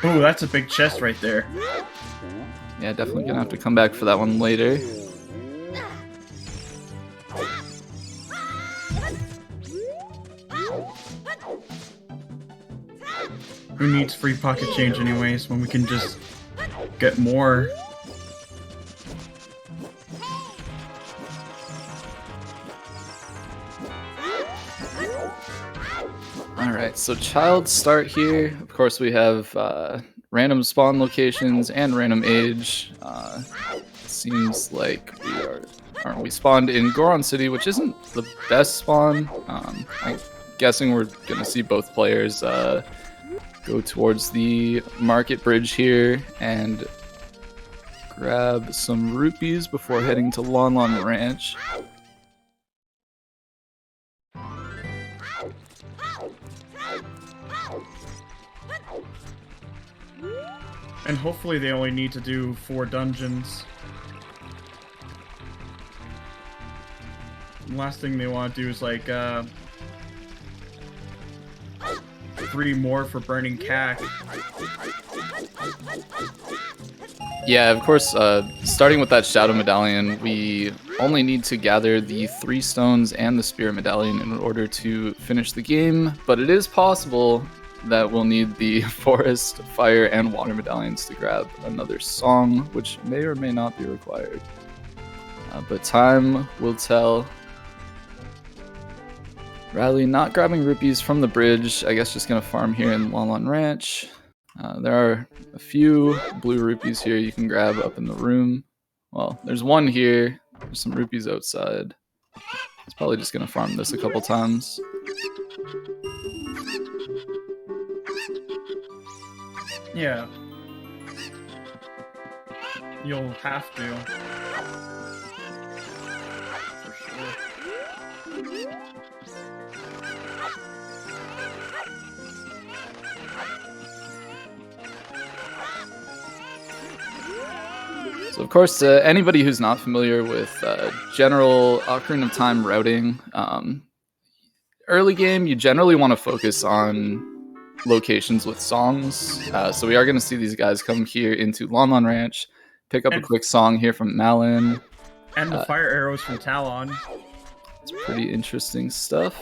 Ooh, that's a big chest right there. Yeah, definitely gonna have to come back for that one later. Who needs free pocket change anyways when we can just get more? Alright, so child start here. Of course, we have random spawn locations and random age. Seems like we spawned in Goron City, which isn't the best spawn. I'm guessing we're gonna see both players go towards the market bridge here and grab some rupees before heading to Lon Lon Ranch. And hopefully they only need to do 4 dungeons. The last thing they want to do is like 3 more for burning cack. Yeah, of course, starting with that Shadow Medallion, we only need to gather the 3 stones and the Spirit Medallion in order to finish the game, but it is possible that we'll need the Forest, Fire, and Water Medallions to grab another song, which may or may not be required. But time will tell. Riley not grabbing rupees from the bridge, I guess just gonna farm here in Lon Lon Ranch. There are a few blue rupees here you can grab up in the room. Well, there's one here. There's some rupees outside. It's probably just gonna farm this a couple times. Yeah. You'll have to. For sure. So of course, anybody who's not familiar with general Ocarina of Time routing, early game, you generally want to focus on locations with songs. So we are going to see these guys come here into Lon Lon Ranch, pick up a quick song here from Malin. And the fire arrows from Talon. It's pretty interesting stuff.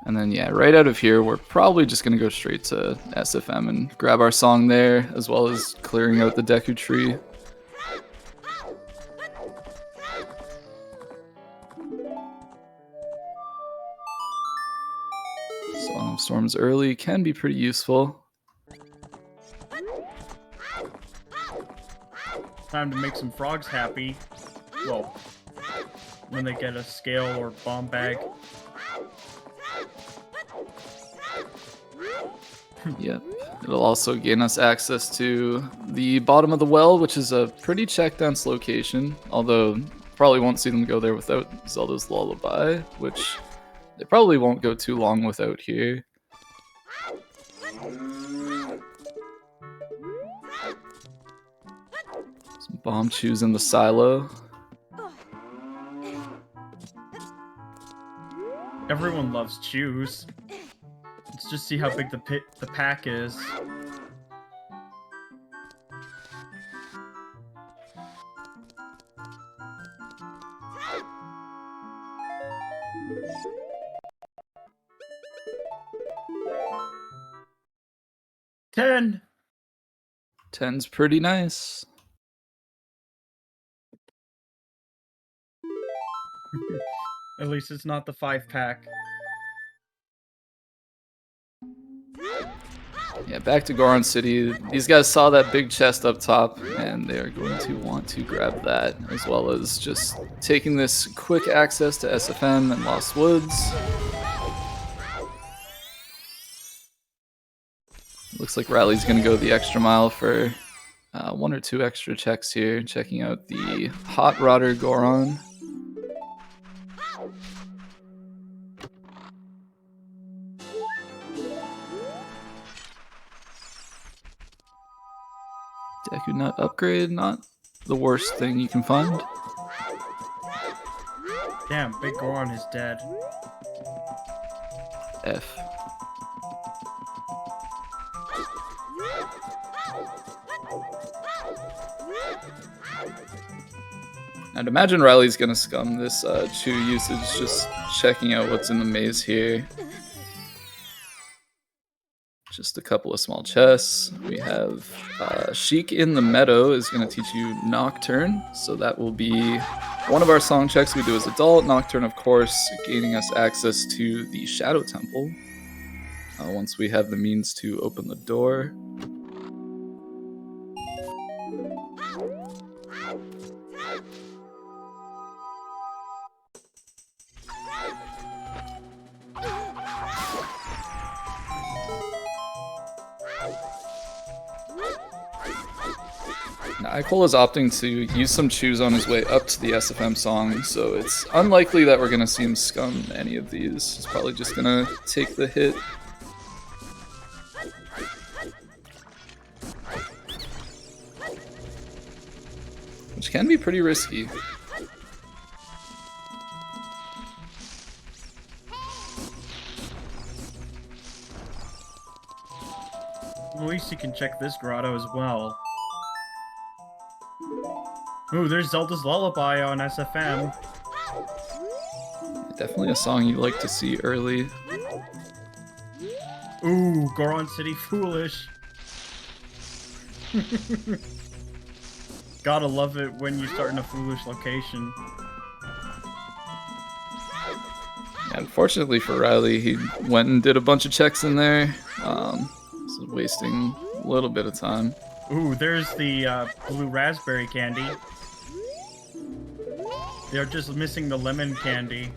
And then, yeah, right out of here, we're probably just going to go straight to SFM and grab our song there, as well as clearing out the Deku tree. Song of Storms early can be pretty useful. Time to make some frogs happy. Well, when they get a scale or bomb bag. Yep. It'll also gain us access to the bottom of the well, which is a pretty check-dense location, although probably won't see them go there without Zelda's Lullaby, which they probably won't go too long without here. Some bomb chews in the silo. Everyone loves chews. Let's just see how big the pack is. $10. 10's pretty nice. At least it's not the 5-pack. Yeah, back to Goron City. These guys saw that big chest up top, and they are going to want to grab that, as well as just taking this quick access to SFM and Lost Woods. Looks like Riley's going to go the extra mile for 1 or 2 extra checks here, checking out the Hot Rodder Goron. Deku Nut upgrade, not the worst thing you can find. Damn, Big Goron is dead. F. I'd imagine Riley's gonna scum this chew usage, just checking out what's in the maze here. Just a couple of small chests. We have Sheik in the Meadow is going to teach you Nocturne. So that will be one of our song checks we do as adult. Nocturne, of course, gaining us access to the Shadow Temple. Once we have the means to open the door. Now, Icola is opting to use some chews on his way up to the SFM song, so it's unlikely that we're going to see him scum any of these. He's probably just going to take the hit. Which can be pretty risky. At least you can check this grotto as well. Ooh, there's Zelda's Lullaby on SFM. Definitely a song you like to see early. Ooh, Goron City Foolish. Gotta love it when you start in a foolish location. Yeah, unfortunately for Riley, he went and did a bunch of checks in there. So wasting a little bit of time. Ooh, there's the blue raspberry candy. They're just missing the lemon candy.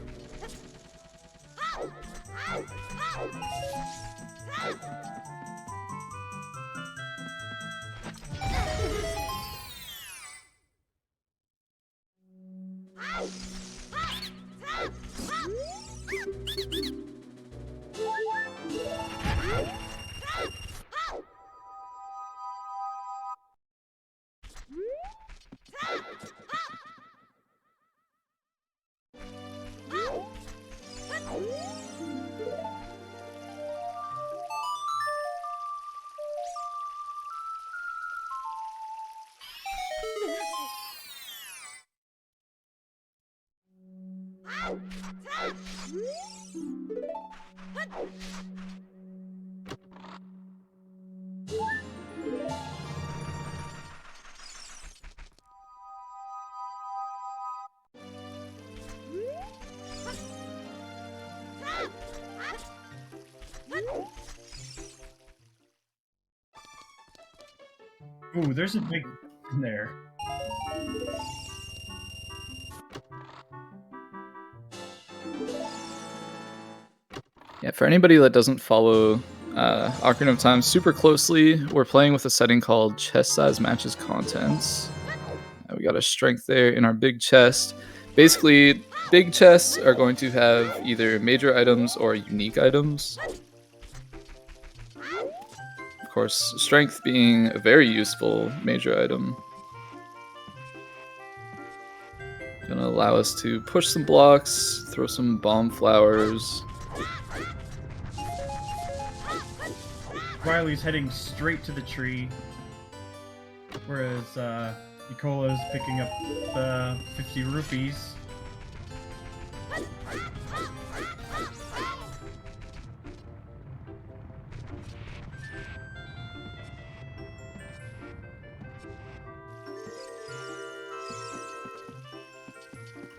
Ooh, there's a big in there. Yeah, for anybody that doesn't follow Ocarina of Time super closely, we're playing with a setting called Chest Size Matches Contents. We got a strength there in our big chest. Basically, big chests are going to have either major items or unique items. Of course, strength being a very useful major item. Gonna allow us to push some blocks, throw some bomb flowers. Riley's heading straight to the tree, whereas Icola's picking up 50 rupees.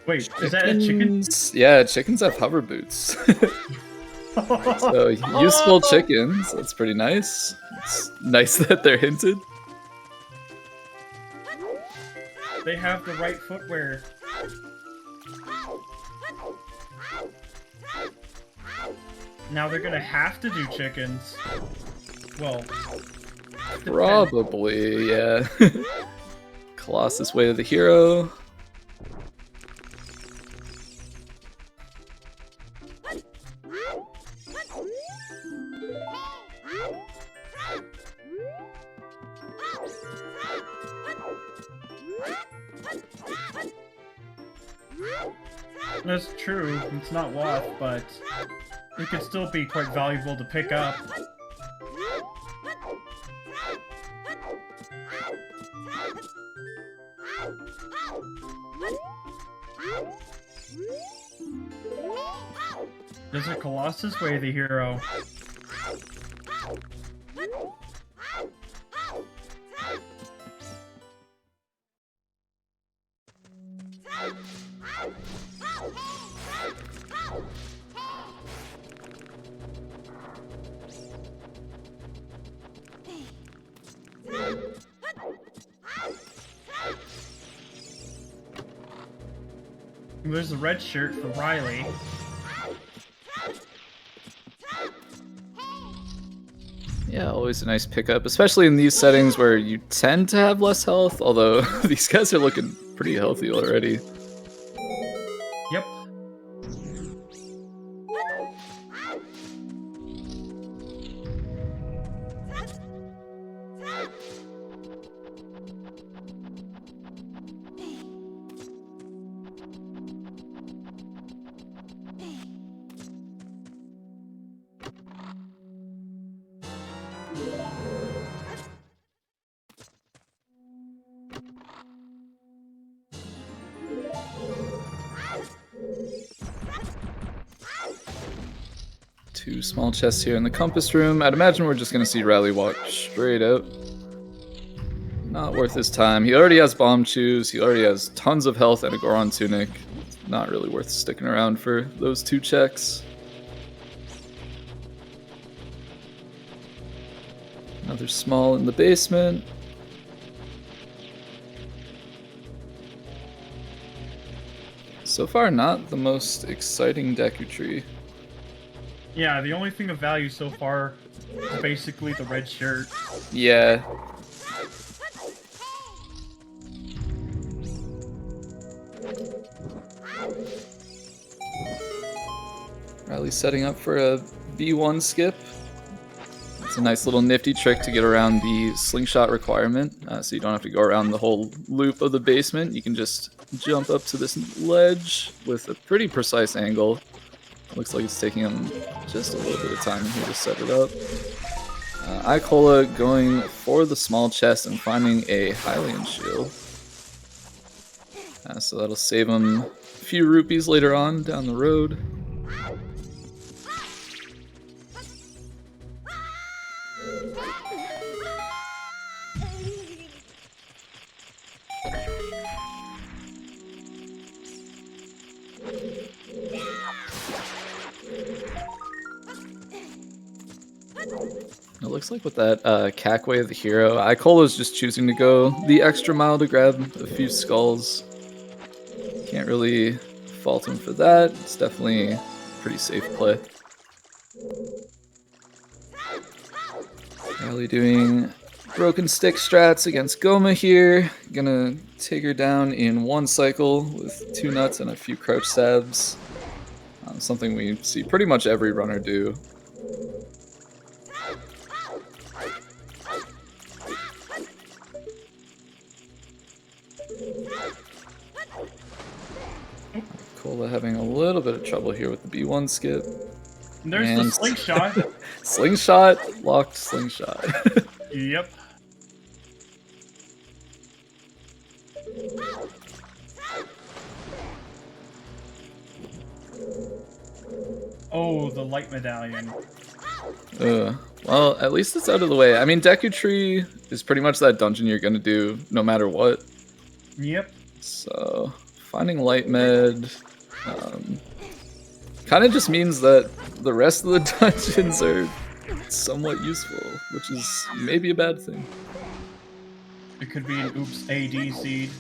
Wait, is that a chicken? Yeah, chickens have hover boots. So useful chickens. That's pretty nice. It's nice that they're hinted. They have the right footwear. Now they're gonna have to do chickens. Well, probably, yeah. Colossus Way of the Hero. That's true. It's not waft, but it could still be quite valuable to pick up. Desert Colossus, way the hero. There's the red shirt for Riley. Yeah, always a nice pickup, especially in these settings where you tend to have less health, although these guys are looking pretty healthy already. Yep. Two small chests here in the compass room. I'd imagine we're just going to see Riley walk straight out. Not worth his time. He already has bomb shoes. He already has tons of health and a Goron tunic. Not really worth sticking around for those two checks. Another small in the basement. So far, not the most exciting Deku tree. Yeah, the only thing of value so far is basically the red shirt. Yeah. Riley's setting up for a B1 skip. It's a nice little nifty trick to get around the slingshot requirement, so you don't have to go around the whole loop of the basement. You can just jump up to this ledge with a pretty precise angle. Looks like it's taking him just a little bit of time here to set it up. Icola going for the small chest and finding a Hylian shield. So that'll save him a few rupees later on down the road. It looks like with that Cackway of the hero, Icola's just choosing to go the extra mile to grab a few skulls. Can't really fault him for that. It's definitely a pretty safe play. Riley doing broken stick strats against Goma here. Gonna take her down in one cycle with 2 nuts and a few crouch stabs. Something we see pretty much every runner do. Icola having a little bit of trouble here with the B1 skip. And there's the slingshot. Slingshot, locked slingshot. Yep. Oh, the light medallion. Well, at least it's out of the way. I mean, Deku Tree is pretty much that dungeon you're gonna do no matter what. Yep. So, finding light med kind of just means that the rest of the dungeons are somewhat useful, which is maybe a bad thing. It could be an oops AD seed.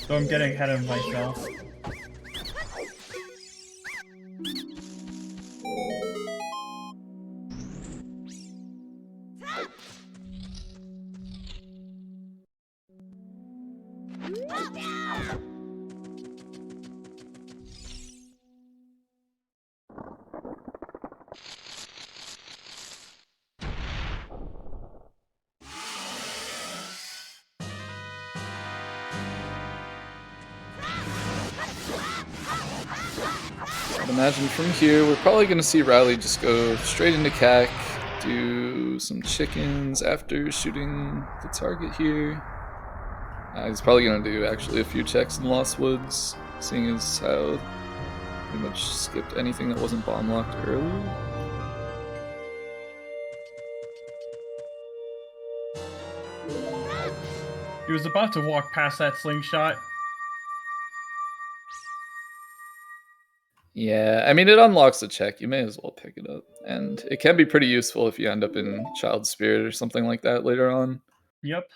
So I'm getting ahead of myself. I'd imagine from here, we're probably going to see Riley just go straight into CAC, do some chickens after shooting the target here. He's probably going to do actually a few checks in Lost Woods, seeing as how pretty much skipped anything that wasn't bomb locked earlier. He was about to walk past that slingshot. Yeah, I mean, it unlocks the check. You may as well pick it up. And it can be pretty useful if you end up in Child Spirit or something like that later on. Yep.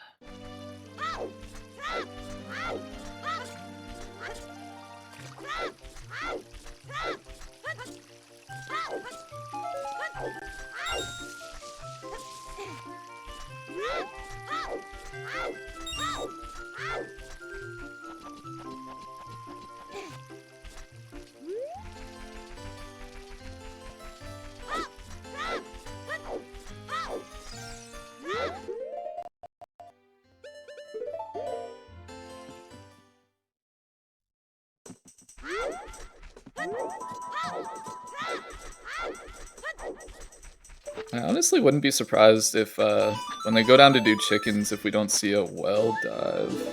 I honestly wouldn't be surprised if, when they go down to do chickens, if we don't see a well dive.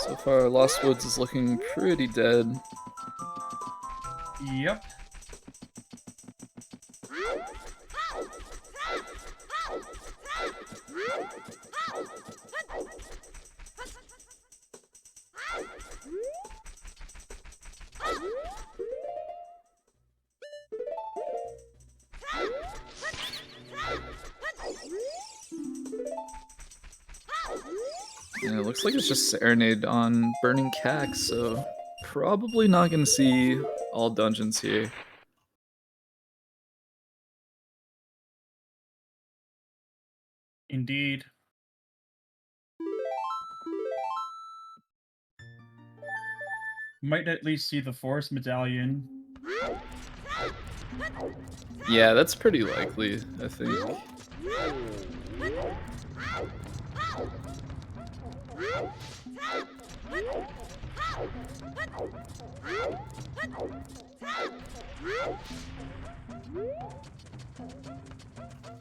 So far, Lost Woods is looking pretty dead. Yep. Yeah, it looks like it's just Serenade on Burning Cax, so probably not gonna see all dungeons here. Indeed. Might at least see the Forest Medallion. Yeah, that's pretty likely, I think.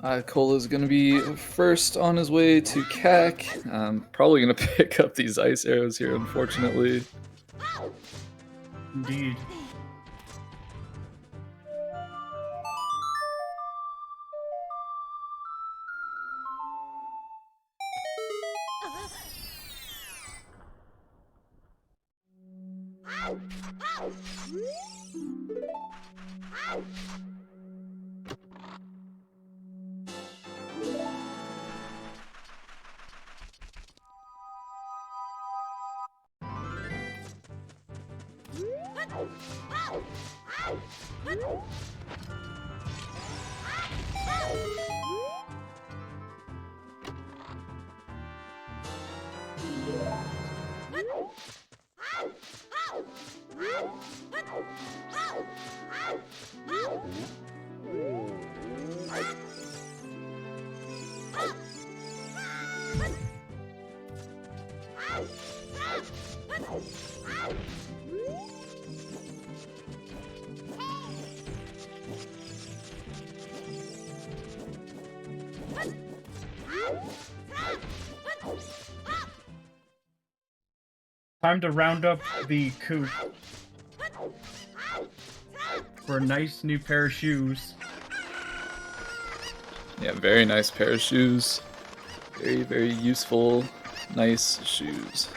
Icola's gonna be first on his way to CAC. Probably gonna pick up these ice arrows here, unfortunately. Indeed. Time to round up the coop for a nice new pair of shoes. Yeah, very nice pair of shoes. Very, very useful, nice shoes.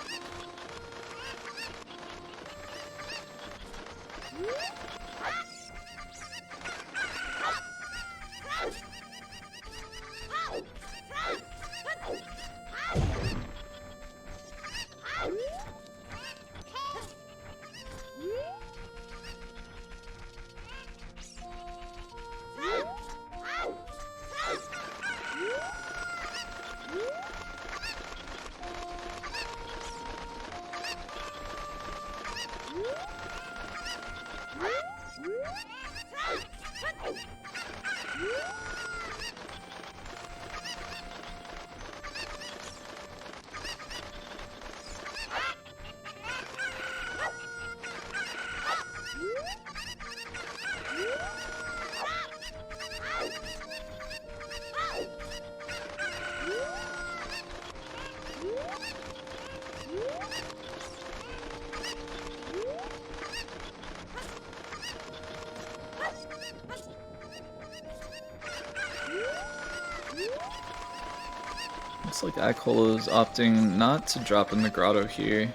Looks like Icola is opting not to drop in the grotto here.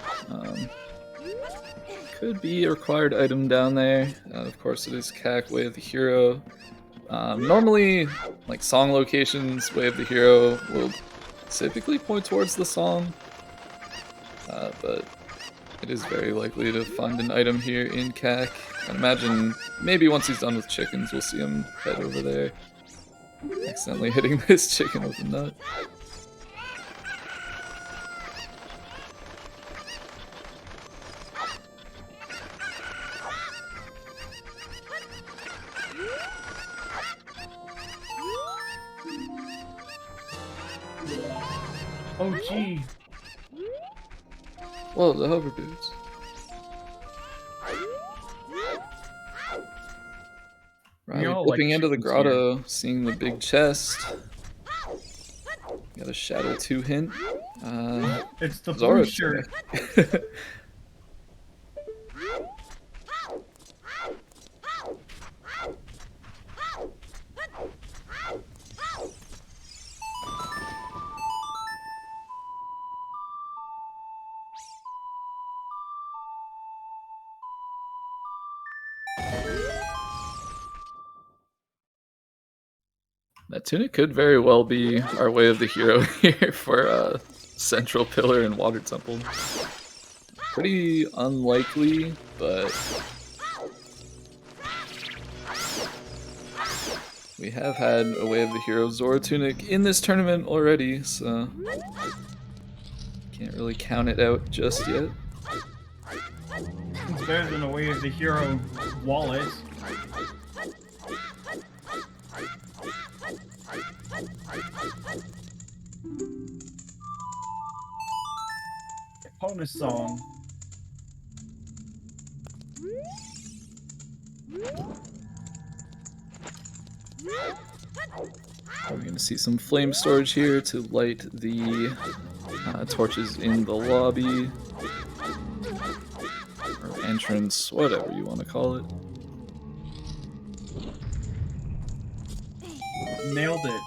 Could be a required item down there. Of course, it is CAC, Way of the Hero. Normally, like song locations, Way of the Hero will typically point towards the song, but it is very likely to find an item here in CAC. I imagine maybe once he's done with chickens, we'll see him head over there. Accidentally hitting this chicken with a nut. Oh, gee. Whoa, the hover boots. Right, dipping into the grotto, here. Seeing the big chest. Got a Shadow 2 hint. It's the blue shirt. That tunic could very well be our Way of the Hero here for Central Pillar and Water Temple. Pretty unlikely, but we have had a Way of the Hero Zora tunic in this tournament already, so can't really count it out just yet. It's better than a Way of the Hero wallet. Bonus song. We're going to see some flame storage here to light the torches in the lobby, or entrance, whatever you want to call it. Nailed it.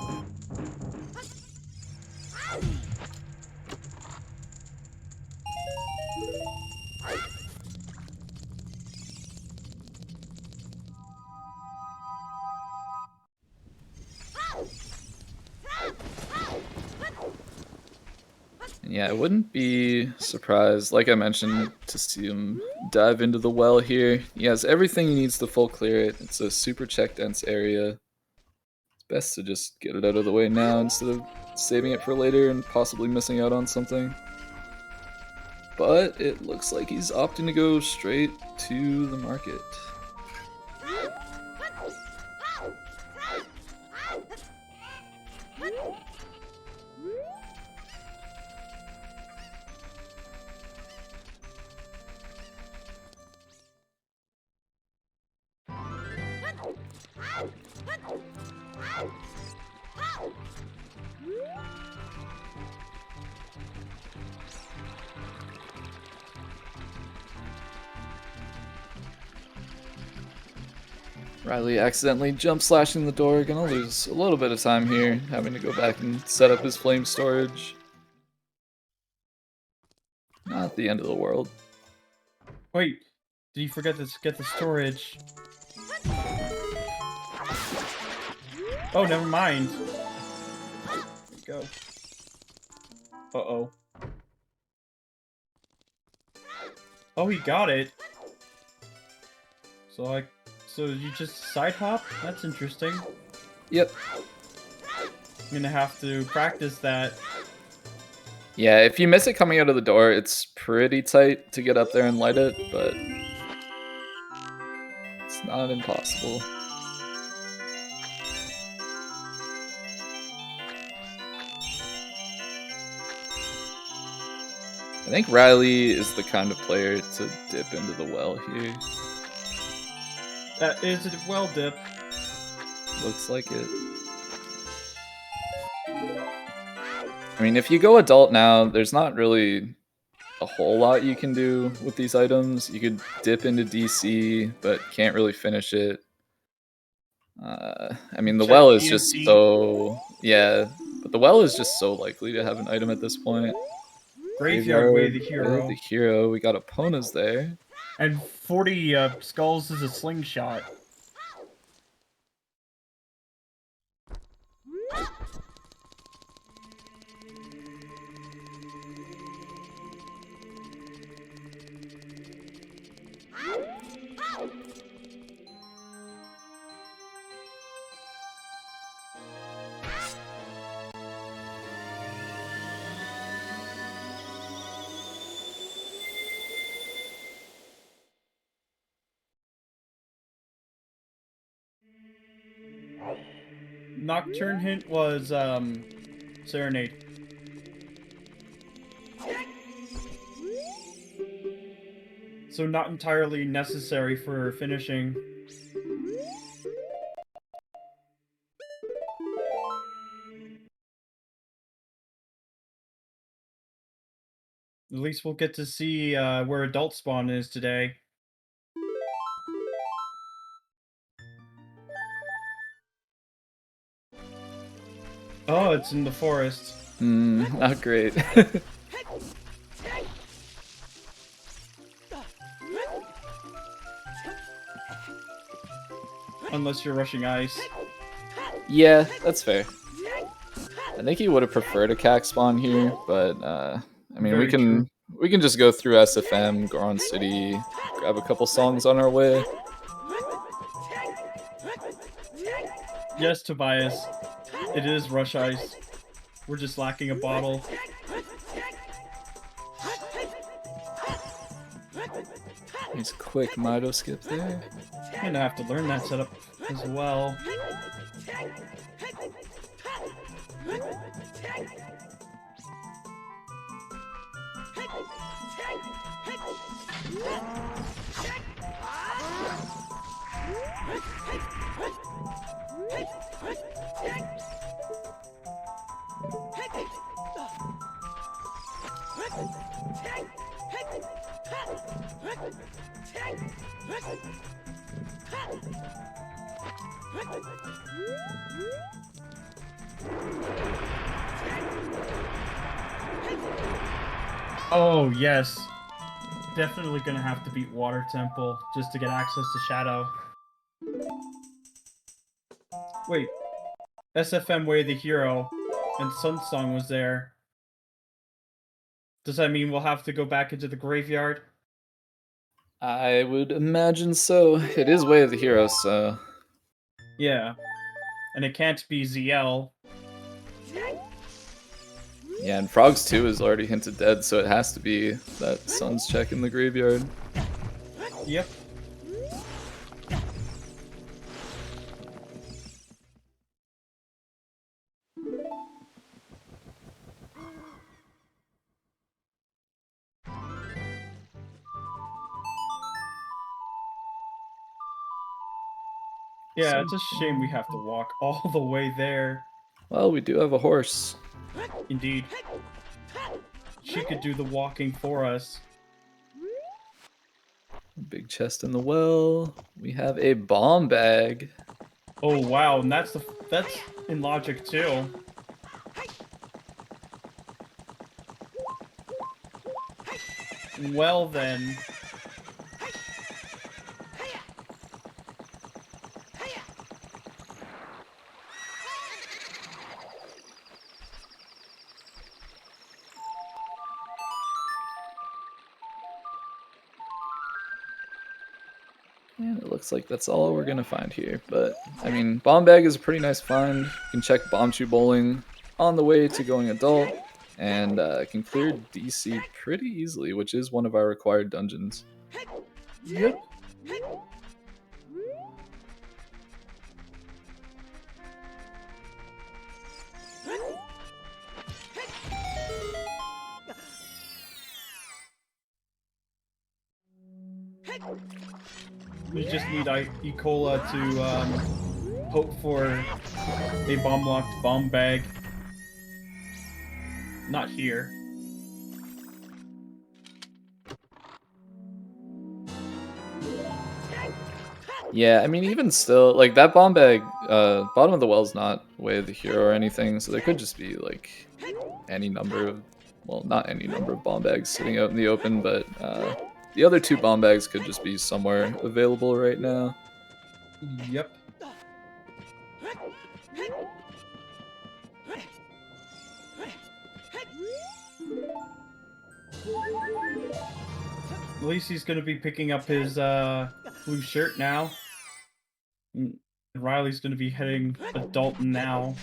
Yeah, I wouldn't be surprised, like I mentioned, to see him dive into the well here. He has everything he needs to full clear it. It's a super check dense area. It's best to just get it out of the way now instead of saving it for later and possibly missing out on something. But it looks like he's opting to go straight to the market. Riley accidentally jump slashing the door, gonna lose a little bit of time here, having to go back and set up his flame storage. Not the end of the world. Wait, did you forget to get the storage? Oh, never mind. There you go. Uh-oh. Oh, he got it. So you just side hop? That's interesting. Yep. I'm gonna have to practice that. Yeah, if you miss it coming out of the door, it's pretty tight to get up there and light it, but it's not impossible. I think Riley is the kind of player to dip into the well here. Is it well dip? Looks like it. I mean, if you go adult now, there's not really a whole lot you can do with these items. You could dip into DC, but can't really finish it. I mean, the Check well is just DMC. so... Yeah, but the well is just so likely to have an item at this point. Graveyard Way the Way hero. the hero. We got Epona's there. And 40 skulls is a slingshot. Nocturne hint was Serenade. So not entirely necessary for finishing. At least we'll get to see where adult spawn is today. Oh, it's in the forest. Not great. Unless you're rushing ice. Yeah, that's fair. I think he would have preferred a cack spawn here, but I mean, Very true. we can just go through SFM, Goron City, grab a couple songs on our way. Yes, Tobias. It is rush ice. We're just lacking a bottle. Nice quick Mido skip there. I'm gonna have to learn that setup as well. Oh, yes. Definitely gonna have to beat Water Temple just to get access to Shadow. Wait. SFM Way the hero and Sunsong was there. Does that mean we'll have to go back into the graveyard? I would imagine so. It is Way of the Hero, so... Yeah. And it can't be ZL. Yeah, and Frogs 2 is already hinted dead, so it has to be that Sun's check in the graveyard. Yep. Yeah, it's a shame we have to walk all the way there. Well, we do have a horse. Indeed. She could do the walking for us. Big chest in the well. We have a bomb bag. Oh wow, and that's in logic too. Well then. And it looks like that's all we're gonna find here. But I mean, Bomb Bag is a pretty nice find. You can check Bomb Chew Bowling on the way to going adult, and can clear DC pretty easily, which is one of our required dungeons. Yep. We just need Icola to hope for a bomb-locked bomb bag. Not here. Yeah, I mean, even still, like, that bomb bag, bottom of the well's not Way of the Hero or anything, so there could just be, like, any number of, well, not any number of bomb bags sitting out in the open, but the other 2 bomb bags could just be somewhere available right now. Yep. At least he's gonna be picking up his blue shirt now. And Riley's gonna be heading adult now.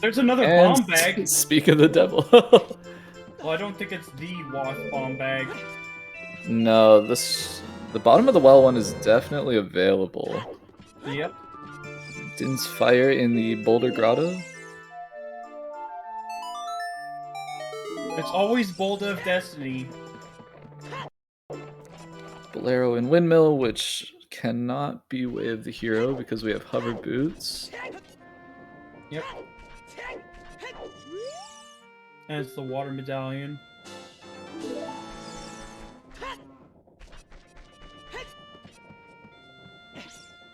There's another And bomb bag. Speak of the devil. Well, I don't think it's the Wasp bomb bag. No, the bottom of the well one is definitely available. Yep. Din's Fire in the Boulder Grotto. It's always Boulder of Destiny. Bolero and Windmill, which cannot be Way of the Hero because we have hover boots. Yep. And it's the water medallion.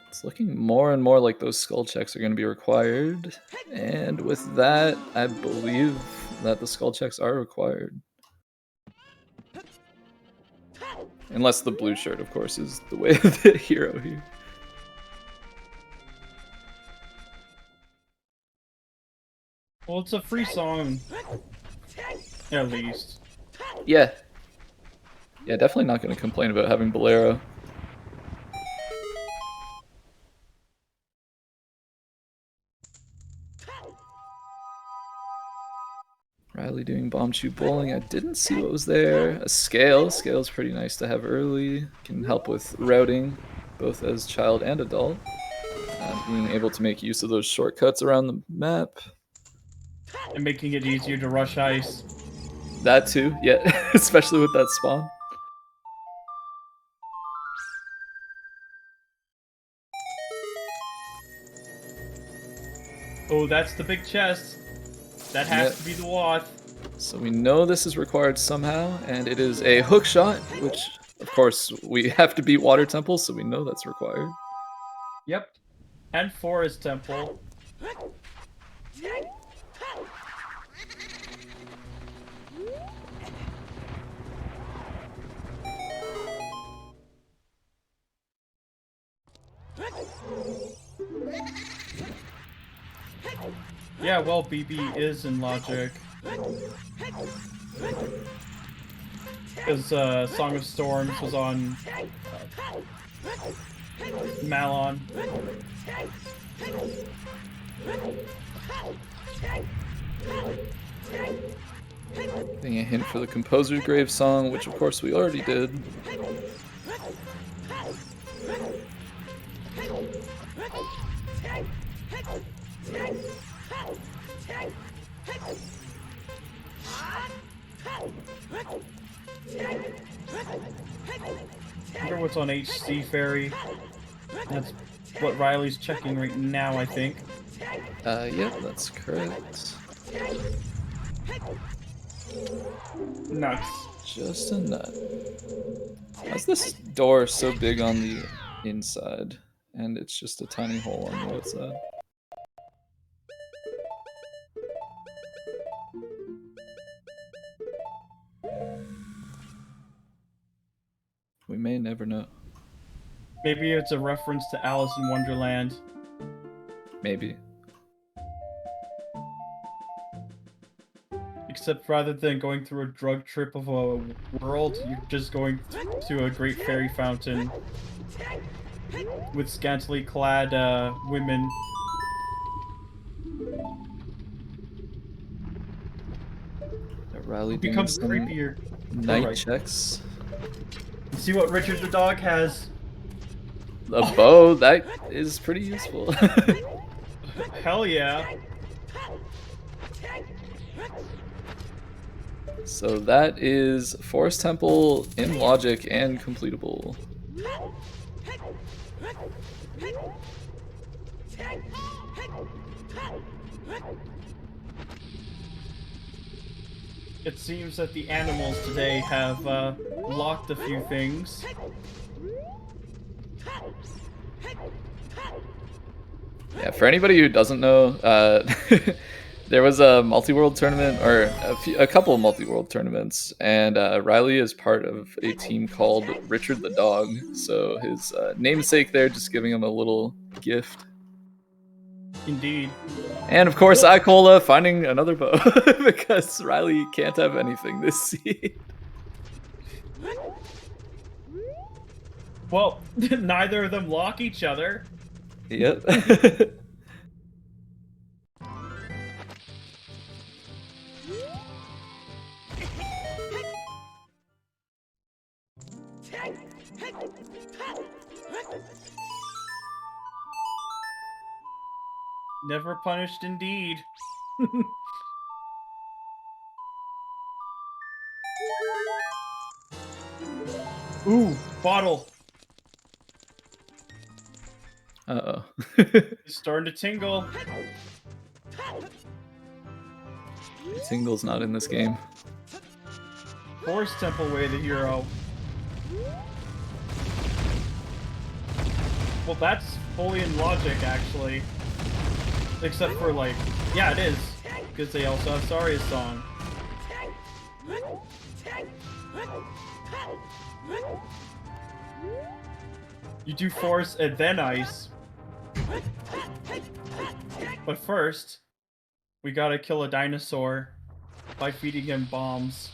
It's looking more and more like those skull checks are going to be required. And with that, I believe that the skull checks are required. Unless the blue shirt, of course, is the Way of the Hero here. Well, it's a free song. At least. Yeah. Yeah, definitely not going to complain about having Bolero. Riley doing Bomb Chew Bowling. I didn't see what was there. A scale. Scale's pretty nice to have early. Can help with routing, both as child and adult. Being able to make use of those shortcuts around the map. And making it easier to rush ice. That too, yeah. Especially with that spawn. Oh, that's the big chest. That has to be the Wasp. So we know this is required somehow, and it is a hook shot, which, of course, we have to beat Water Temple, so we know that's required. Yep. And Forest Temple. Yeah, well, BB is in logic. Because Song of Storms was on Malon. Getting a hint for the Composer's Grave song, which of course we already did. I wonder what's on HC Ferry. That's what Riley's checking right now, I think. Yep, that's correct. Nuts. Just a nut. Why's this door so big on the inside? and it's just a tiny hole on the outside. We may never know. Maybe it's a reference to Alice in Wonderland. Maybe. Except rather than going through a drug trip of a world, you're just going to a great fairy fountain with scantily clad women. Riley It doing becomes some creepier. night Right. checks. See what Richard the dog has? A bow, that is pretty useful. Hell yeah. So that is Forest Temple in logic and completable. It seems that the animals today have locked a few things. Yeah, for anybody who doesn't know, there was a multi-world tournament, or a couple of multi-world tournaments, and Riley is part of a team called Richard the Dog. So his namesake there, just giving him a little gift. Indeed. And of course, Icola finding another bow because Riley can't have anything this seed. Well, neither of them lock each other. Yep. Never punished indeed. Ooh, bottle. Uh-oh. It's starting to tingle. Tingle's not in this game. Forest Temple Way the hero. Well, that's fully in logic, actually. Except for, like, yeah, it is. Because they also have Saria's song. You do force and then ice. But first, we gotta kill a dinosaur by feeding him bombs.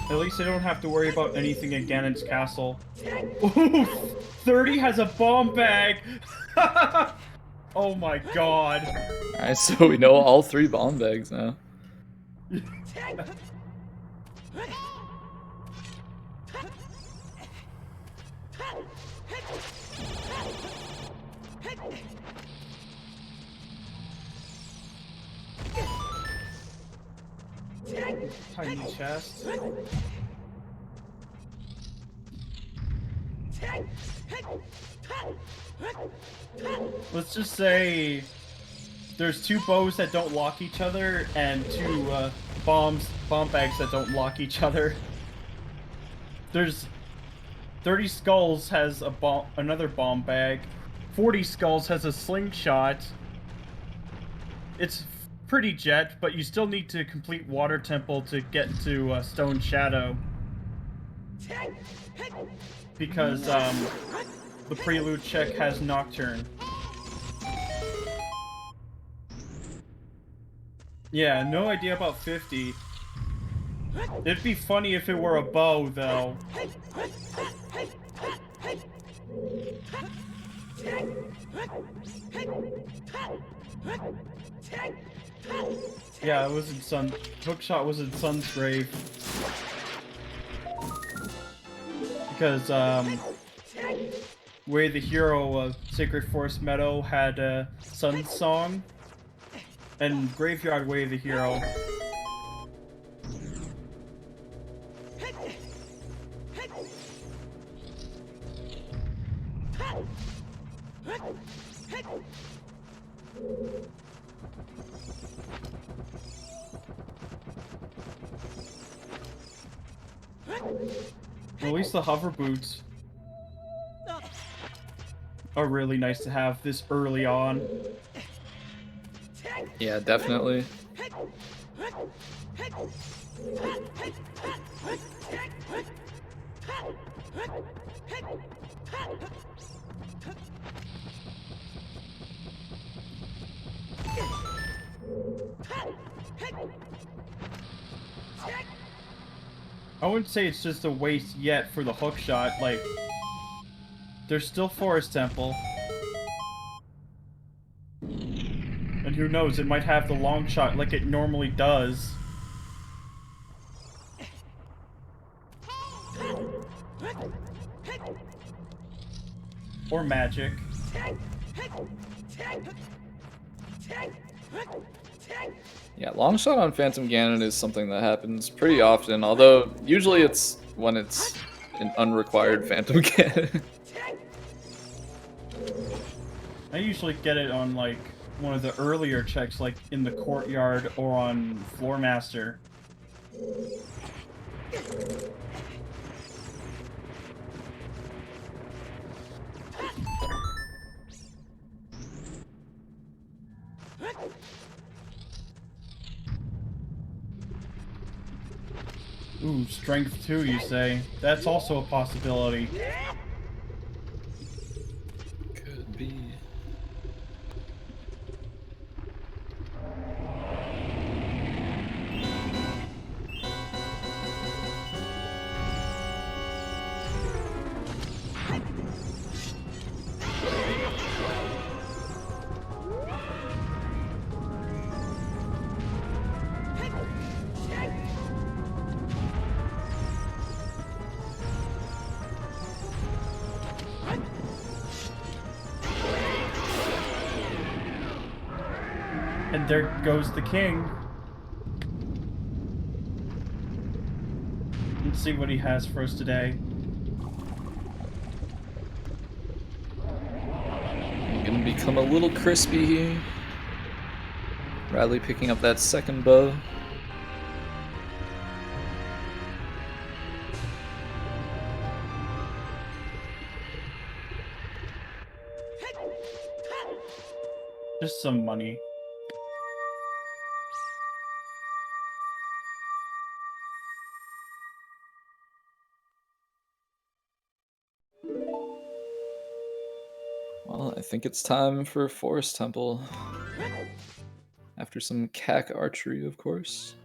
At least I don't have to worry about anything in Ganon's castle. Ooh, 30 has a bomb bag! Oh my god. Alright, so we know all 3 bomb bags now. Tiny chest. Let's just say there's 2 bows that don't lock each other and 2 bomb bags that don't lock each other. There's 30 skulls has a another bomb bag. 40 skulls has a slingshot. It's pretty jet, but you still need to complete Water Temple to get to Stone Shadow. Because the Prelude check has Nocturne. Yeah, no idea about 50. It'd be funny if it were a bow, though. Yeah, it was in Sun. Hookshot was in Sun's grave. Because, Way the Hero, Sacred Forest Meadow had Sun's song. And Graveyard Way the Hero. At least the hover boots are really nice to have this early on. Yeah, definitely. I wouldn't say it's just a waste yet for the hook shot. Like, there's still Forest Temple. And who knows, it might have the long shot like it normally does. Or magic. Yeah, long shot on Phantom Ganon is something that happens pretty often, although usually it's when it's an unrequired Phantom Ganon. I usually get it on, like, one of the earlier checks, like in the courtyard or on Floor Master. Ooh, strength 2, you say? That's also a possibility. Could be. And there goes the king. Let's see what he has for us today. I'm gonna become a little crispy here. Riley picking up that second bow. Just some money. Well, I think it's time for Forest Temple. After some cack archery, of course.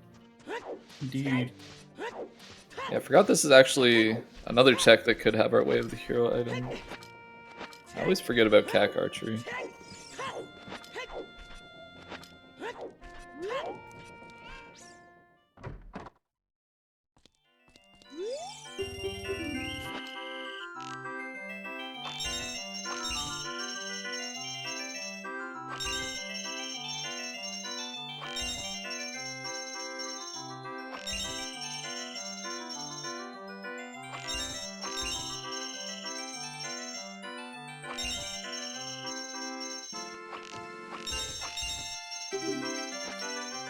Indeed. Yeah, I forgot this is actually another check that could have our Way of the Hero item. I always forget about cack archery.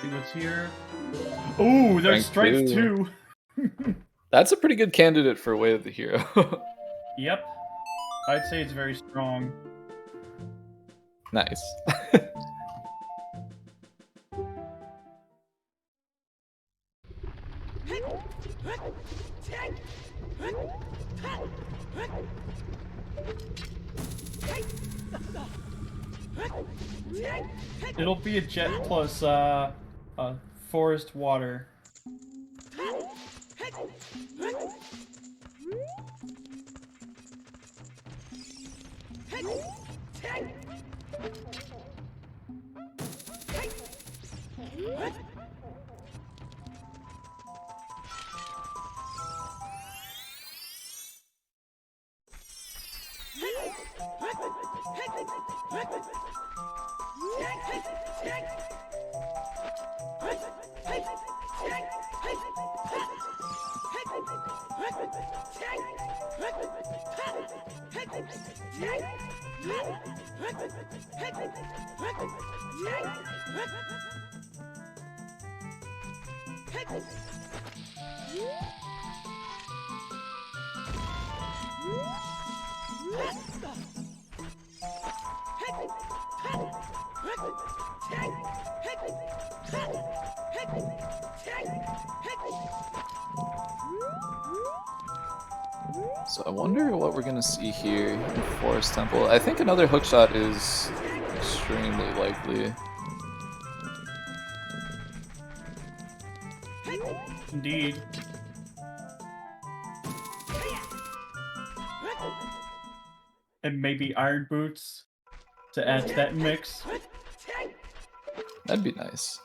See what's here. Ooh, there's strength 2. That's a pretty good candidate for Way of the Hero. Yep. I'd say it's very strong. Nice. It'll be a jet plus forest water. So I wonder what we're gonna see here in Forest Temple. I think another hookshot is extremely likely. Indeed. And maybe Iron Boots to add to that mix. That'd be nice.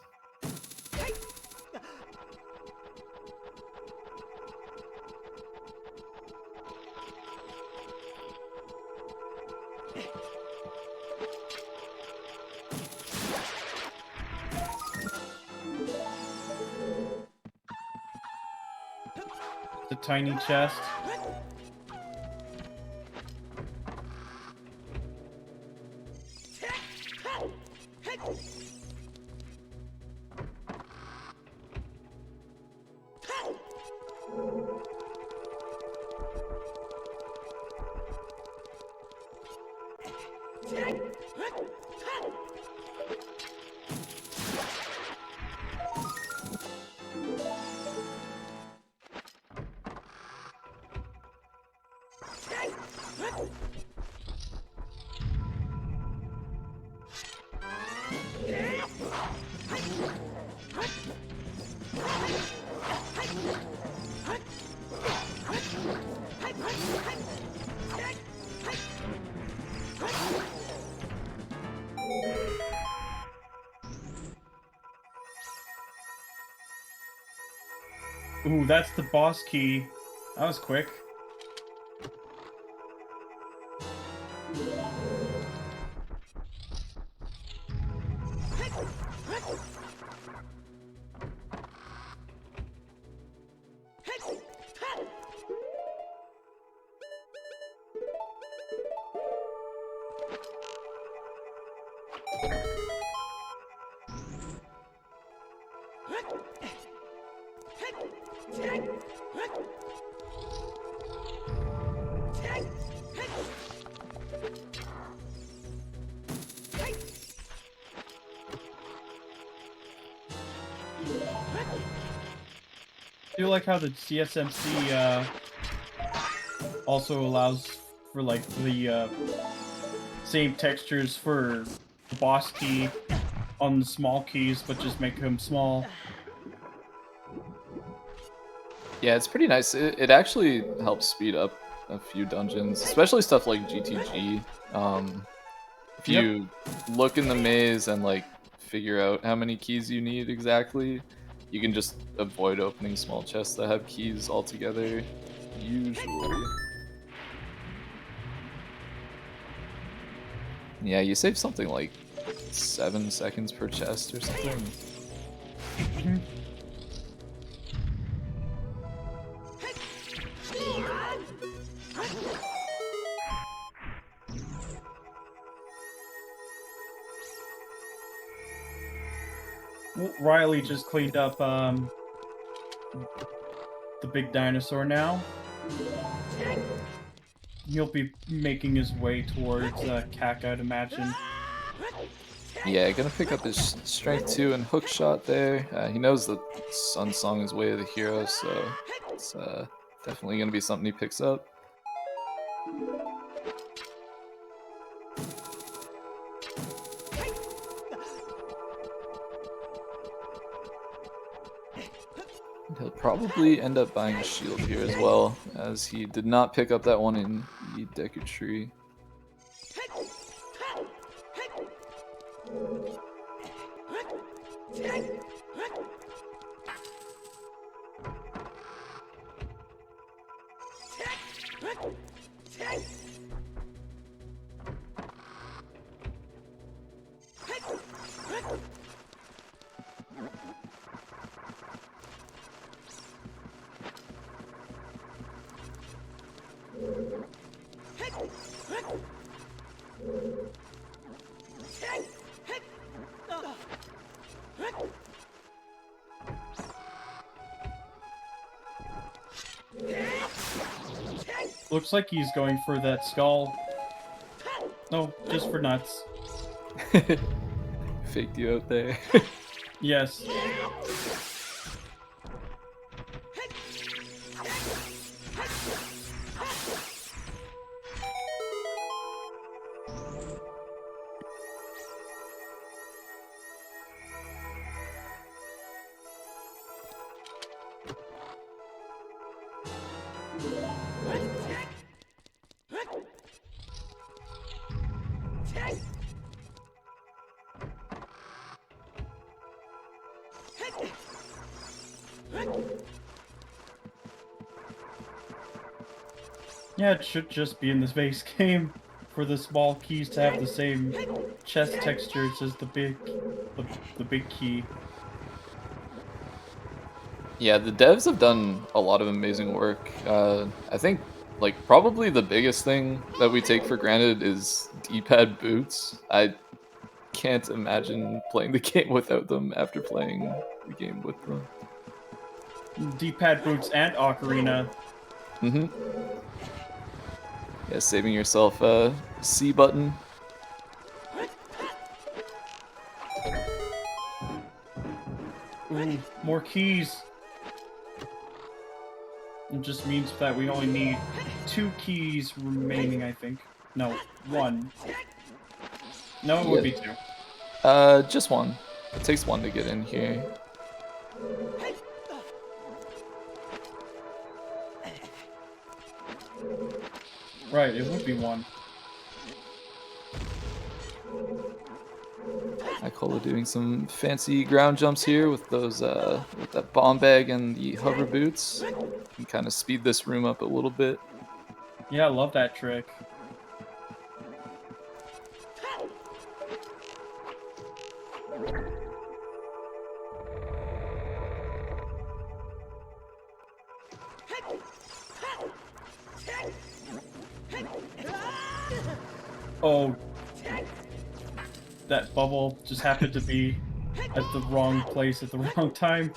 The tiny chest. Ooh, that's the boss key. That was quick. I feel like how the CSMC also allows for like the same textures for the boss key on the small keys, but just make them small. Yeah, it's pretty nice. It actually helps speed up a few dungeons, especially stuff like GTG. If you look in the maze and like figure out how many keys you need exactly, you can just avoid opening small chests that have keys altogether, usually. Yeah, you save something like 7 seconds per chest or something. Riley just cleaned up the big dinosaur now. He'll be making his way towards Kak, I'd imagine. Yeah, gonna pick up his strength 2 and hookshot there. He knows that Sun Song is way of the hero, so it's definitely gonna be something he picks up. He'll probably end up buying a shield here as well, as he did not pick up that one in the Deku Tree. looks like he's going for that skull. No, just for nuts. Faked you out there. Yes. Yeah, it should just be in this base game for the small keys to have the same chest textures as the big key. Yeah, the devs have done a lot of amazing work. I think, like, probably the biggest thing that we take for granted is D-pad boots. I can't imagine playing the game without them after playing the game with them. D-pad boots and Ocarina. Mm-hmm. Yeah, saving yourself a C button. Ooh, more keys. It just means that we only need 2 keys remaining, I think. No, 1. No, it would be 2. Just 1. It takes 1 to get in here. Right, it would be 1. Icola doing some fancy ground jumps here with those with that bomb bag and the hover boots. And kind of speed this room up a little bit. Yeah, I love that trick. Oh, that bubble just happened to be at the wrong place at the wrong time.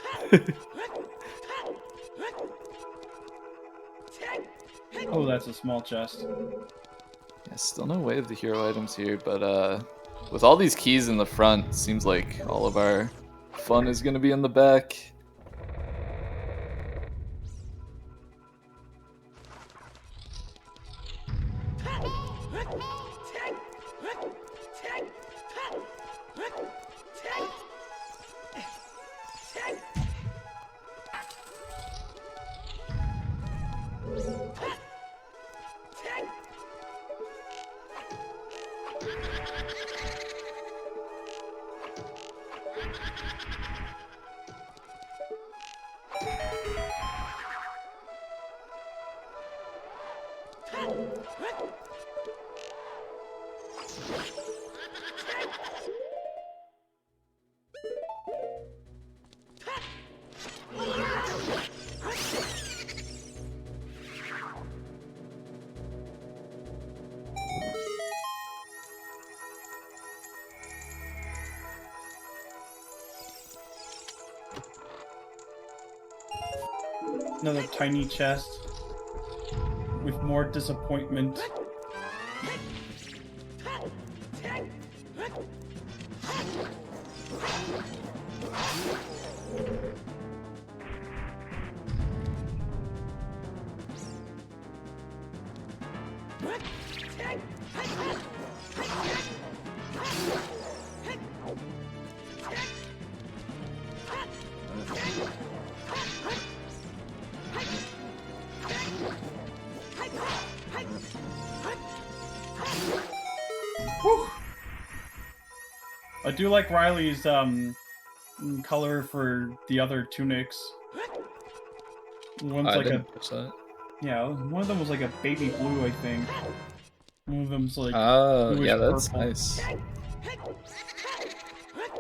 Oh, that's a small chest. Yeah, still no way of the hero items here, but with all these keys in the front, seems like all of our fun is gonna be in the back. Another tiny chest with more disappointment. Whew. I do like Riley's color for the other tunics. One's I like didn't catch that. yeah, one of them was like a baby blue, I think. One of them's like Oh, bluish yeah, that's purple. nice.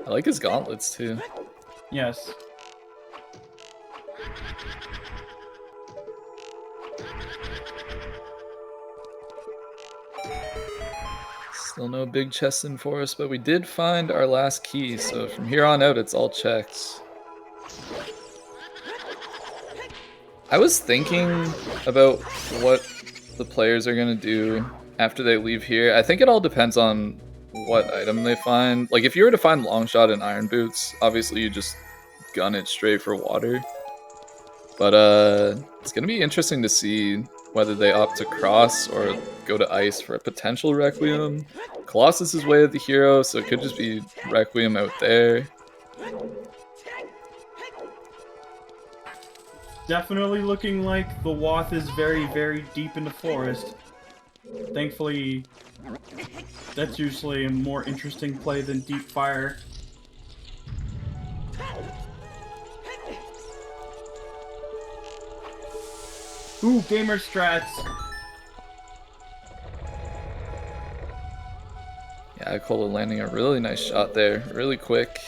I like his gauntlets too. Yes. Still no big chests in for us, but we did find our last key, so from here on out, it's all checks. I was thinking about what the players are gonna do after they leave here. I think it all depends on what item they find. Like, if you were to find Longshot and Iron Boots, obviously you just gun it straight for water. But it's gonna be interesting to see whether they opt to cross or go to ice for a potential Requiem. Colossus is way of the hero, so it could just be Requiem out there. Definitely looking like the Wath is very, very deep in the forest. Thankfully, that's usually a more interesting play than Deep Fire. Ooh, gamer strats! Yeah, Icola landing a really nice shot there, really quick.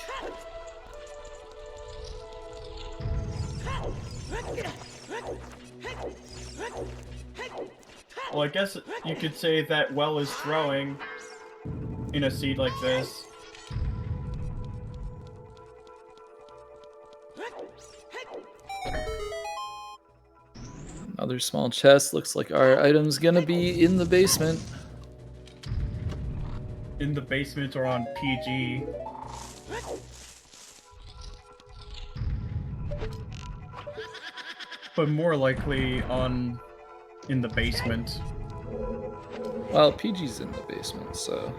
Well, I guess you could say that well is throwing in a seed like this. Another small chest. Looks like our item's gonna be in the basement. In the basement or on PG. But more likely in the basement. Well, PG's in the basement, so...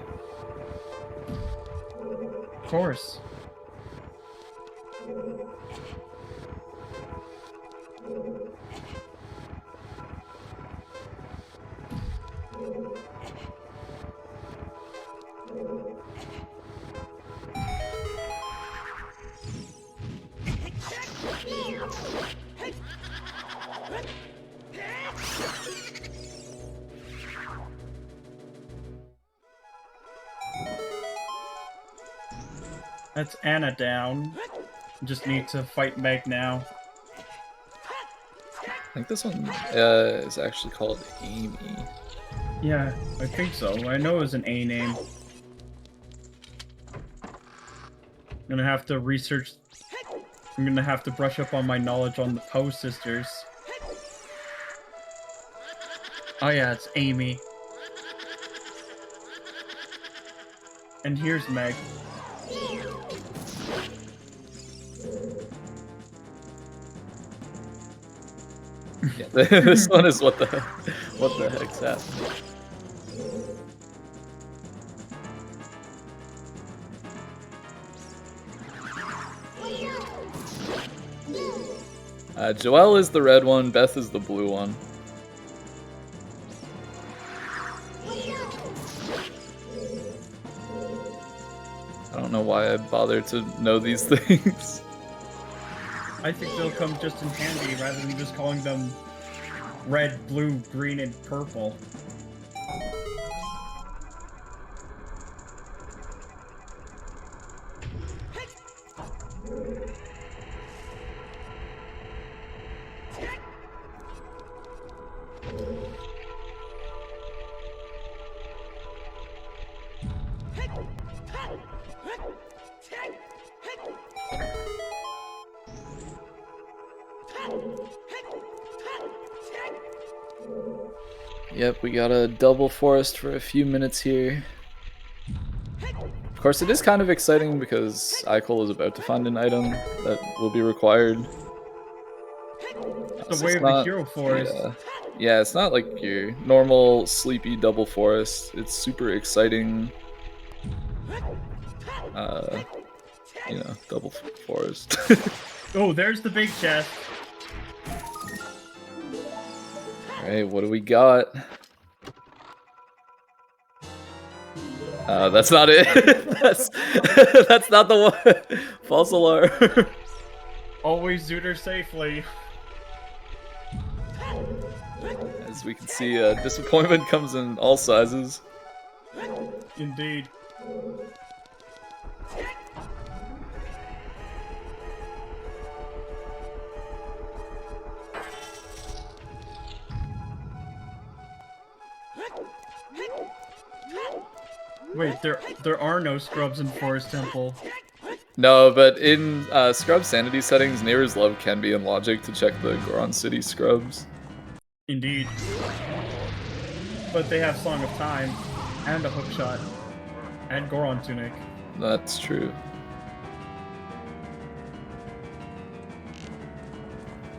Of course. That's Anna down. Just need to fight Meg now. I think this one is actually called Amy. Yeah, I think so. I know it was an A name. I'm gonna have to research. I'm gonna have to brush up on my knowledge on the Poe sisters. Oh yeah, it's Amy. And here's Meg. Yeah, this one is what the heck's happening. Joelle is the red one, Beth is the blue one. I don't know why I bother to know these things. I think they'll come just in handy rather than just calling them red, blue, green, and purple. Yep, we got a double forest for a few minutes here. Of course, it is kind of exciting because Icola is about to find an item that will be required. The way of the hero forest. Yeah, it's not like your normal sleepy double forest. It's super exciting. You know, double forest. Oh, there's the big chest. Alright, what do we got? That's not it. that's not the one. False alarm. Always zoot her safely. As we can see, disappointment comes in all sizes. Indeed. Wait, there are no scrubs in Forest Temple. No, but in scrub sanity settings, Neighbor's Love can be in logic to check the Goron City scrubs. Indeed. but they have Song of Time, and a hook shot, and Goron Tunic. That's true.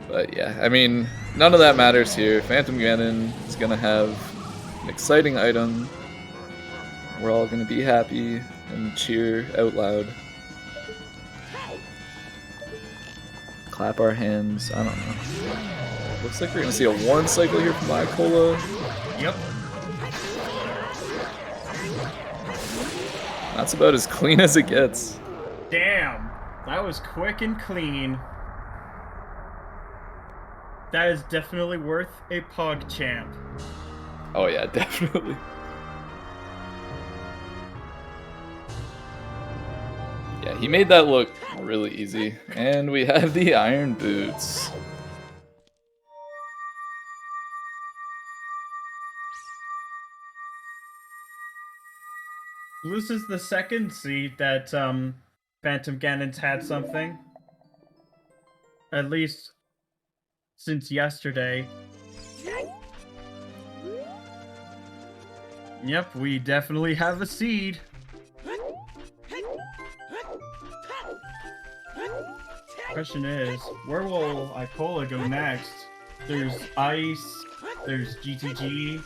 But yeah, I mean, none of that matters here. Phantom Ganon is gonna have an exciting item. We're all gonna be happy and cheer out loud. Clap our hands. I don't know. Looks like we're gonna see a 1 cycle here from Icola. Yep. That's about as clean as it gets. Damn, that was quick and clean. That is definitely worth a Pog Champ. Oh yeah, definitely. Yeah, he made that look really easy. And we have the Iron Boots. This is the second seed that Phantom Ganon's had something. At least since yesterday. Yep, we definitely have a seed. Question is, where will Icola go next? There's ice, there's GTG.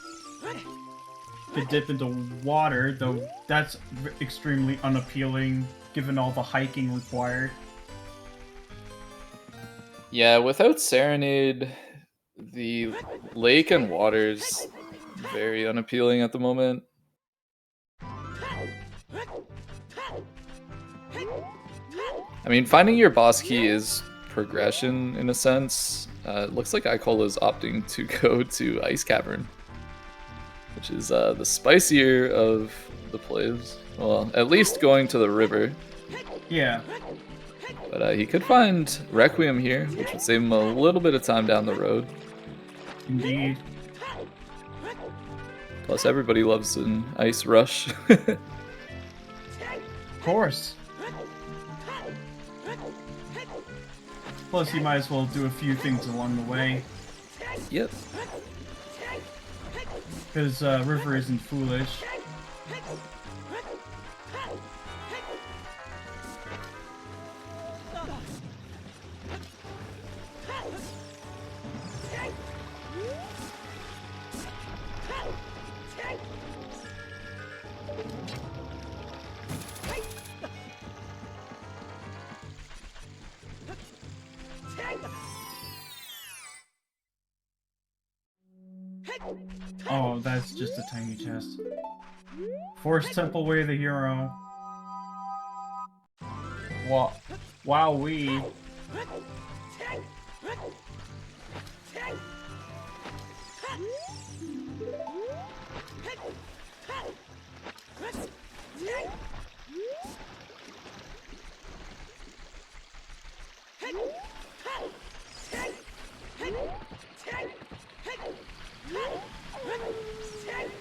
Could dip into water, though that's extremely unappealing given all the hiking required. Yeah, without Serenade, the lake and water's very unappealing at the moment. I mean, finding your boss key is progression in a sense. It looks like Icola is opting to go to Ice Cavern, which is the spicier of the plays. Well, at least going to the river. Yeah. But he could find Requiem here, which would save him a little bit of time down the road. Indeed. Plus, everybody loves an ice rush. Of course. Plus, you might as well do a few things along the way. Yep. Because River isn't foolish. Oh, that's just a tiny chest. Force Temple Way the hero. Wowee.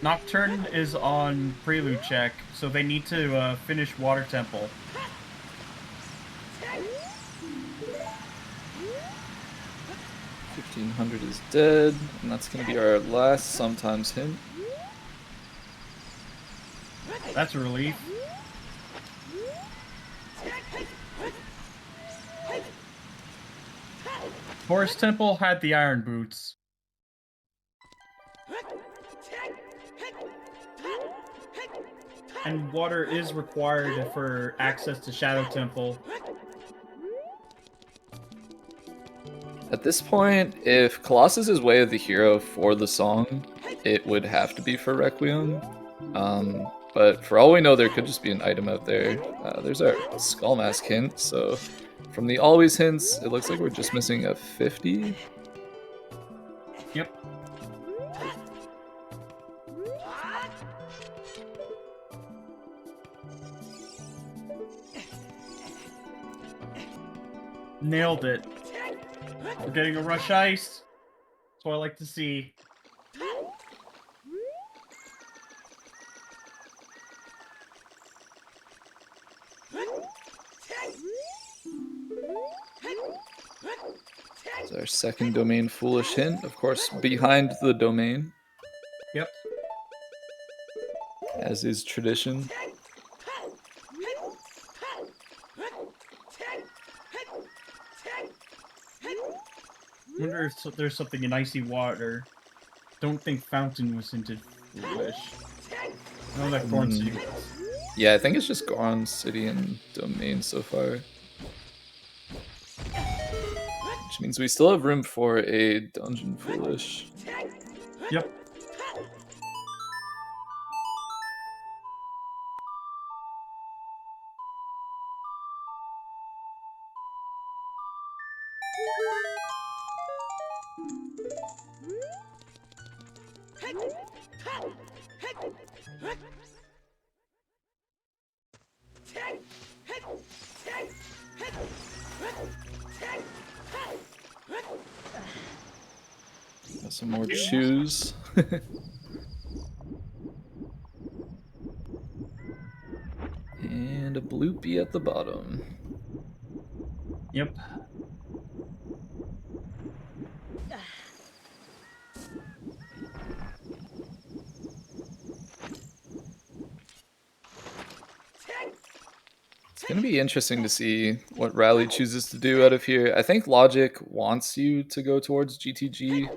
Nocturne is on Prelude check, so they need to finish Water Temple. $1,500 is dead, and that's going to be our last sometimes hint. That's a relief. Forest Temple had the Iron Boots. And water is required for access to Shadow Temple. At this point, if Colossus is Way of the Hero for the song, it would have to be for Requiem. But for all we know, there could just be an item out there. There's our Skull Mask hint, so from the always hints, it looks like we're just missing a 50. Yep. Nailed it. We're getting a Rush Ice. That's what I like to see. It's our second domain foolish hint, of course, behind the domain. Yep. as is tradition. I wonder if there's something in icy water. Don't think fountain was hinted foolish. I know that Corn City was. Yeah, I think it's just Goron City and Domain so far. Which means we still have room for a Dungeon Foolish. Yep. Got some more chews. And a bloopy at the bottom. Yep. It's going to be interesting to see what Riley chooses to do out of here. I think Logic wants you to go towards GTG.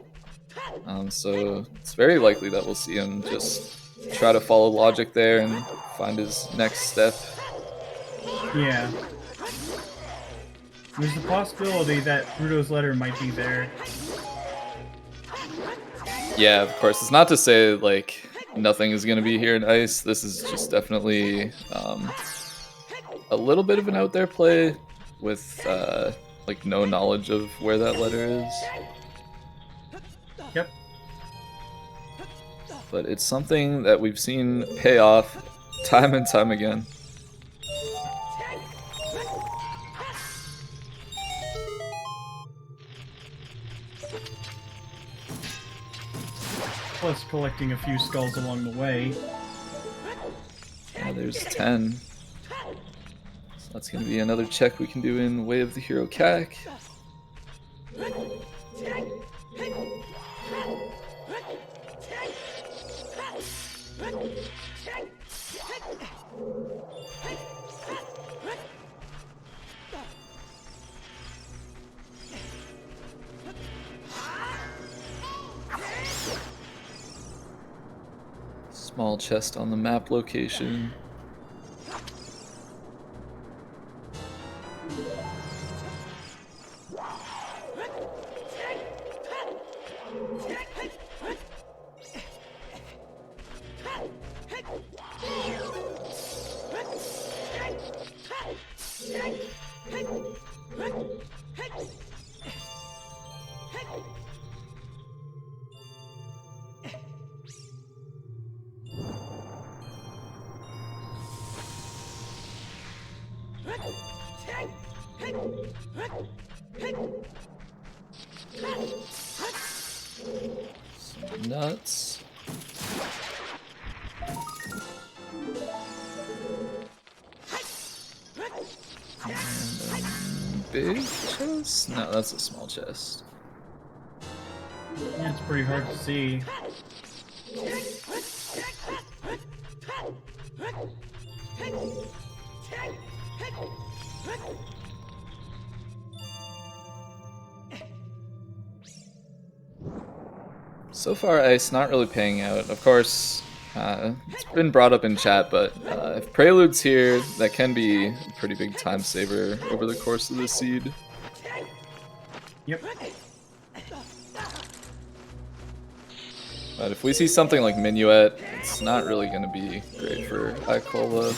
So it's very likely that we'll see him just try to follow Logic there and find his next step. Yeah. There's the possibility that Bruto's letter might be there. Yeah, of course. It's not to say, like, nothing is going to be here in Ice. This is just definitely a little bit of an out there play with, like, no knowledge of where that letter is. Yep. But it's something that we've seen pay off time and time again. Plus collecting a few skulls along the way. Yeah, there's 10. So that's going to be another check we can do in Way of the Hero CAC. Small chest on the map location. Some nuts. And a big chest? No, that's a small chest. Yeah, it's pretty hard to see. So far, Ice not really paying out. Of course, it's been brought up in chat, but if Prelude's here, that can be a pretty big time saver over the course of the seed. Yep. But if we see something like Minuet, it's not really going to be great for Icola.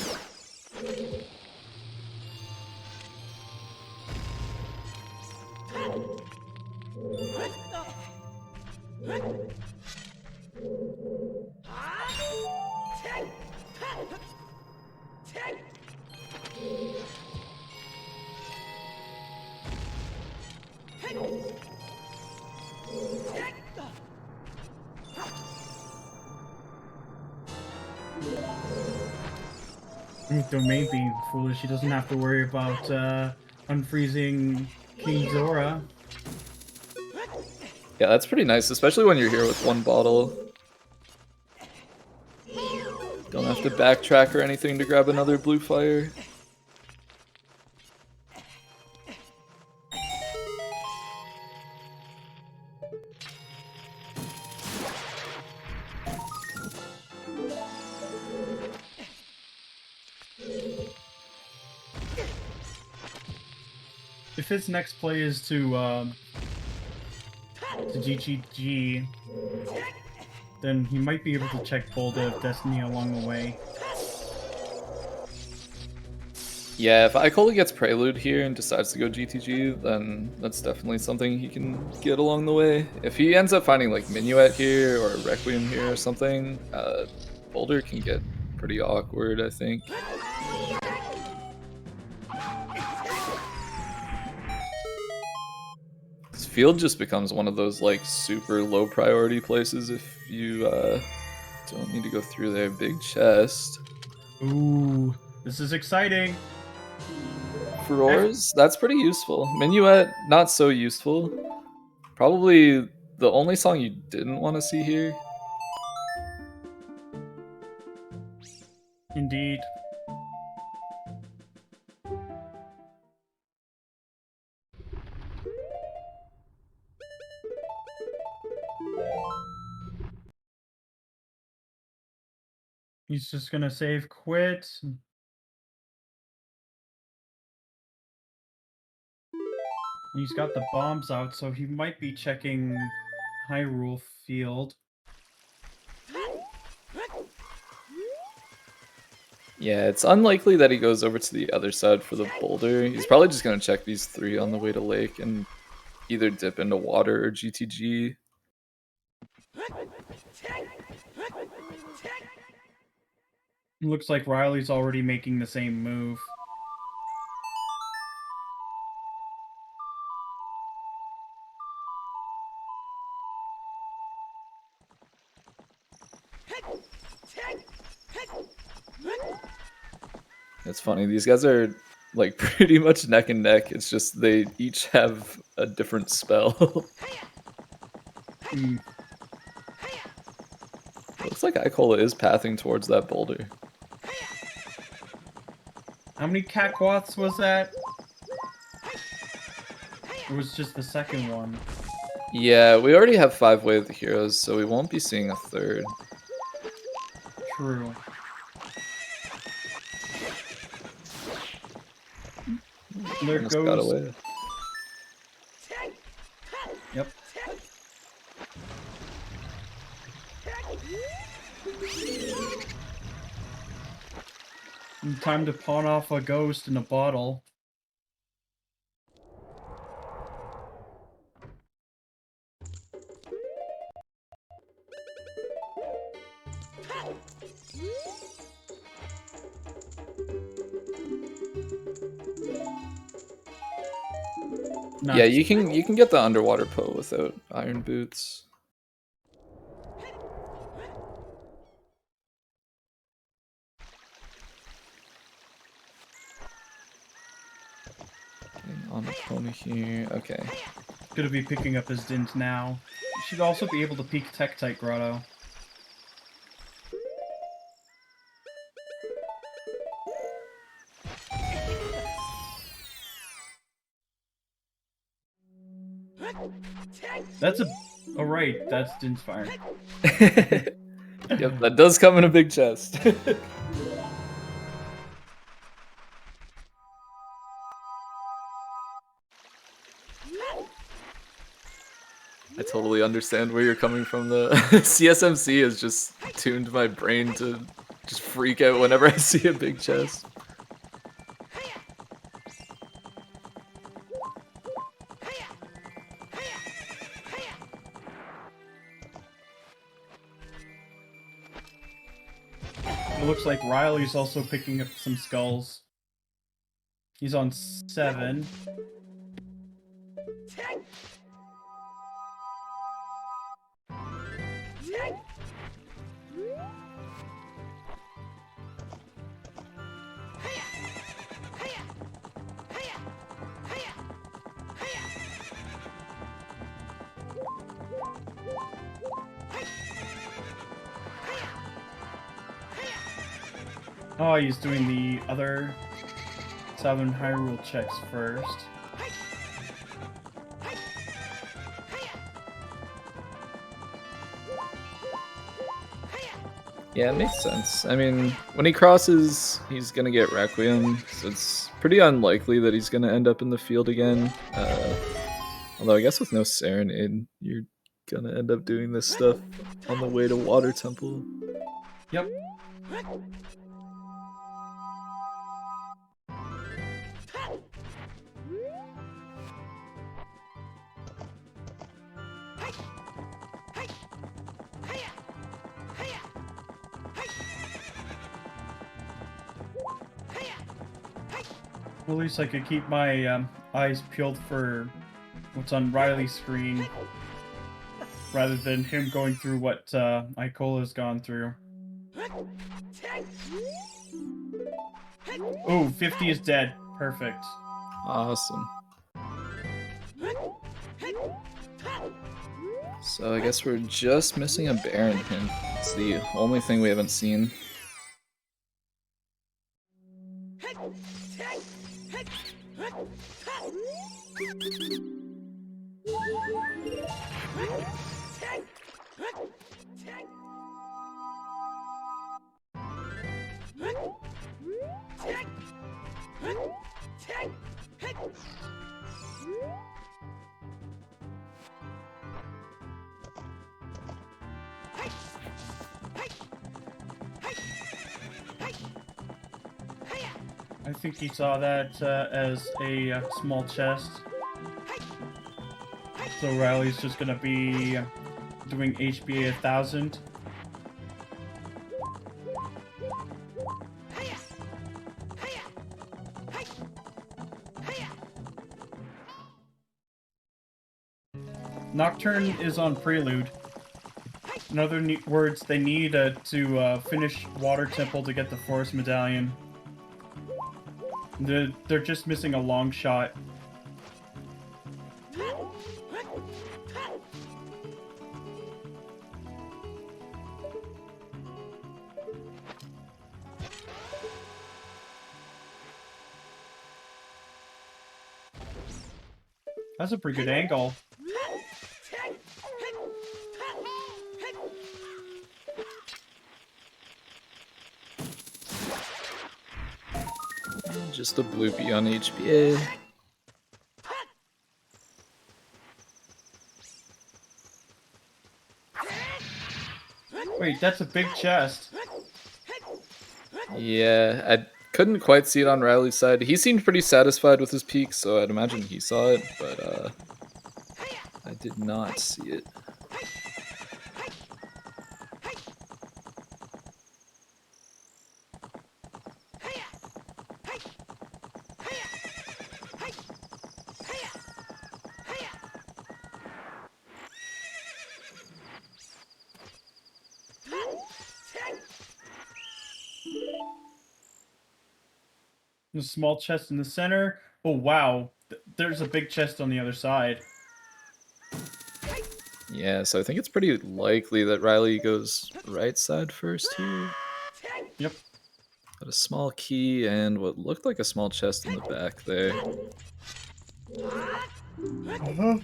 With Domain being foolish, he doesn't have to worry about unfreezing King Zora. Yeah, that's pretty nice, especially when you're here with one bottle. Don't have to backtrack or anything to grab another blue fire. If his next play is to GGG, then he might be able to check Boulder of Destiny along the way. Yeah, if Icola gets Prelude here and decides to go GTG, then that's definitely something he can get along the way. If he ends up finding like Minuet here or Requiem here or something, Boulder can get pretty awkward, I think. This field just becomes one of those like super low priority places if you don't need to go through their big chest. Ooh, this is exciting. Furores, that's pretty useful. Minuet, not so useful. Probably the only song you didn't want to see here. Indeed. He's just gonna save quit. He's got the bombs out, so he might be checking Hyrule Field. Yeah, it's unlikely that he goes over to the other side for the boulder. He's probably just going to check these 3 on the way to lake and either dip into water or GTG. Looks like Riley's already making the same move. It's funny, these guys are like pretty much neck and neck. It's just they each have a different spell. Looks like Icola is pathing towards that boulder. How many Catquaths was that? It was just the second one. Yeah, we already have 5 Way of the Heroes, so we won't be seeing a third. True. There Almost got goes. away. Yep. Time to pawn off a ghost in a bottle. Yeah, you can get the underwater Poe without iron boots. Getting on the pony here. Okay. Gonna be picking up his dint now. You should also be able to peek Tektite Grotto. That's a... Oh, right, that's Din's fire. Yep, that does come in a big chest. I totally understand where you're coming from. The CSMC has just tuned my brain to just freak out whenever I see a big chest. It looks like Riley's also picking up some skulls. He's on 7. Oh, he's doing the other Southern Hyrule checks first. Yeah, it makes sense. I mean, when he crosses, he's gonna get Requiem, so it's pretty unlikely that he's gonna end up in the field again. Although I guess with no Serenade, you're gonna end up doing this stuff on the way to Water Temple. Yep. Well, at least I could keep my eyes peeled for what's on Riley's screen, rather than him going through what Icola's gone through. Oh, 50 is dead. Perfect. Awesome. So I guess we're just missing a Baron hint. It's the only thing we haven't seen. I think he saw that as a small chest. So Riley's just gonna be doing HBA 1000. Nocturne is on Prelude. In other words, they need to finish Water Temple to get the Forest Medallion. They're just missing a long shot. That's a pretty good angle. Just a bloopy on HBA. Wait, that's a big chest. Yeah, I couldn't quite see it on Riley's side. He seemed pretty satisfied with his peak, so I'd imagine he saw it, but I did not see it. The small chest in the center. Oh, wow. There's a big chest on the other side. Yeah, so I think it's pretty likely that Riley goes right side first here. Yep. Got a small key and what looked like a small chest in the back there. Uh-huh.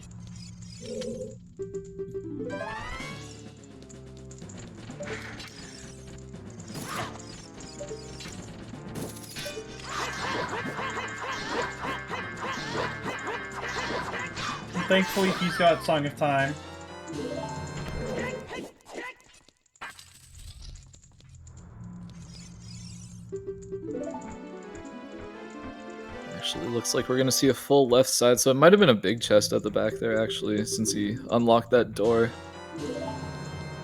Thankfully, he's got Song of Time. Actually, looks like we're gonna see a full left side, so it might have been a big chest at the back there, actually, since he unlocked that door.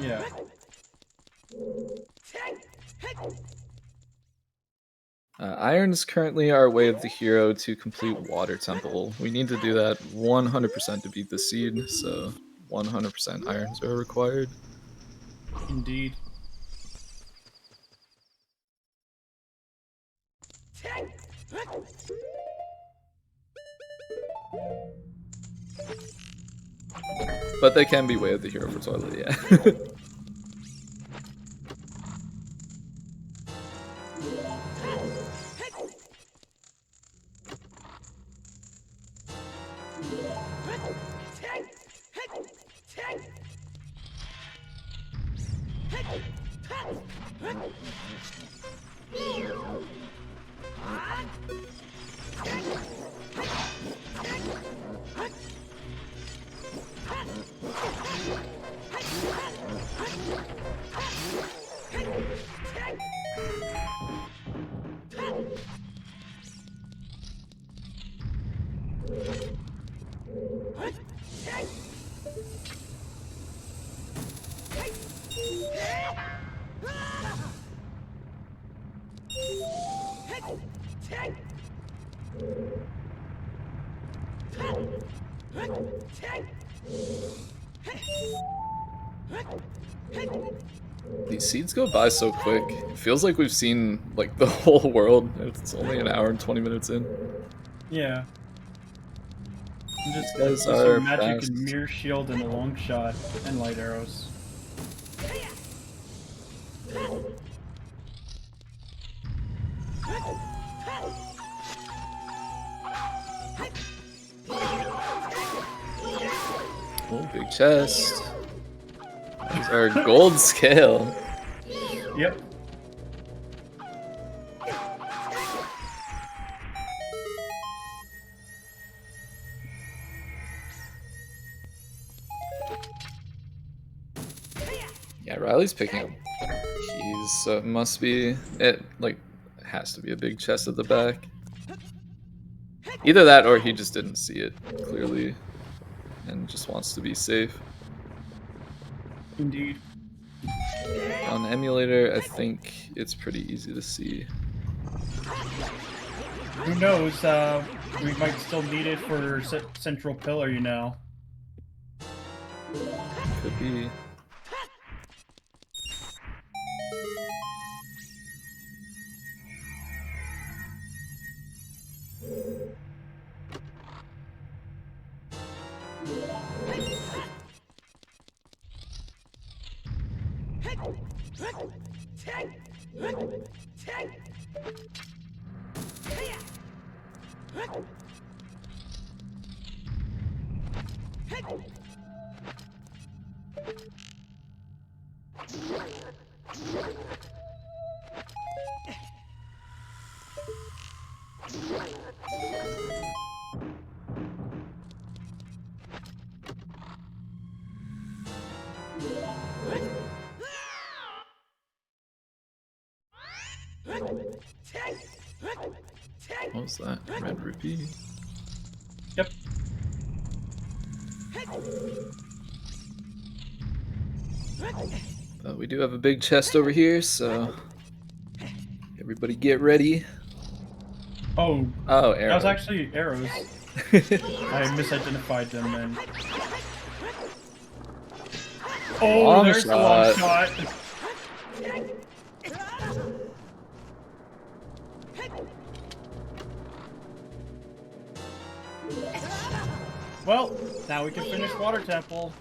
Yeah. Iron is currently our way of the hero to complete Water Temple. We need to do that 100% to beat the seed, so 100% irons are required. Indeed. But they can be way of the hero for toilet, yeah. These seeds go by so quick. It feels like we've seen like the whole world. It's only an hour and 20 minutes in. Yeah. I'm just These guys using are magic fast. and mirror shield and a long shot and light arrows. Oh, big chest. These are gold scale. Yep. Yeah, Riley's picking up keys, so it must be it. Like, has to be a big chest at the back. Either that, or he just didn't see it clearly, and just wants to be safe. Indeed. On the emulator, I think it's pretty easy to see. Who knows? We might still need it for central pillar, you know. Could be. What was that? Red rupee? Yep. But we do have a big chest over here, so everybody get ready. Oh, Oh, that arrow. was actually arrows. I misidentified them then. Oh, Long there's the long shot. shot. Well, now we can finish Water Temple.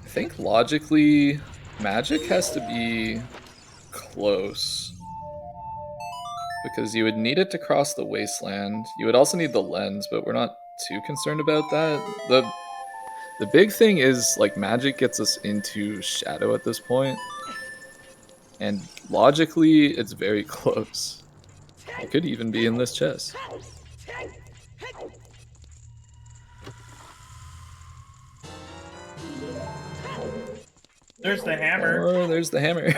I think logically, magic has to be close. Because you would need it to cross the wasteland. You would also need the lens, but we're not too concerned about that. The big thing is, like, magic gets us into shadow at this point. And logically, it's very close. It could even be in this chest. There's the hammer. Oh, there's the hammer.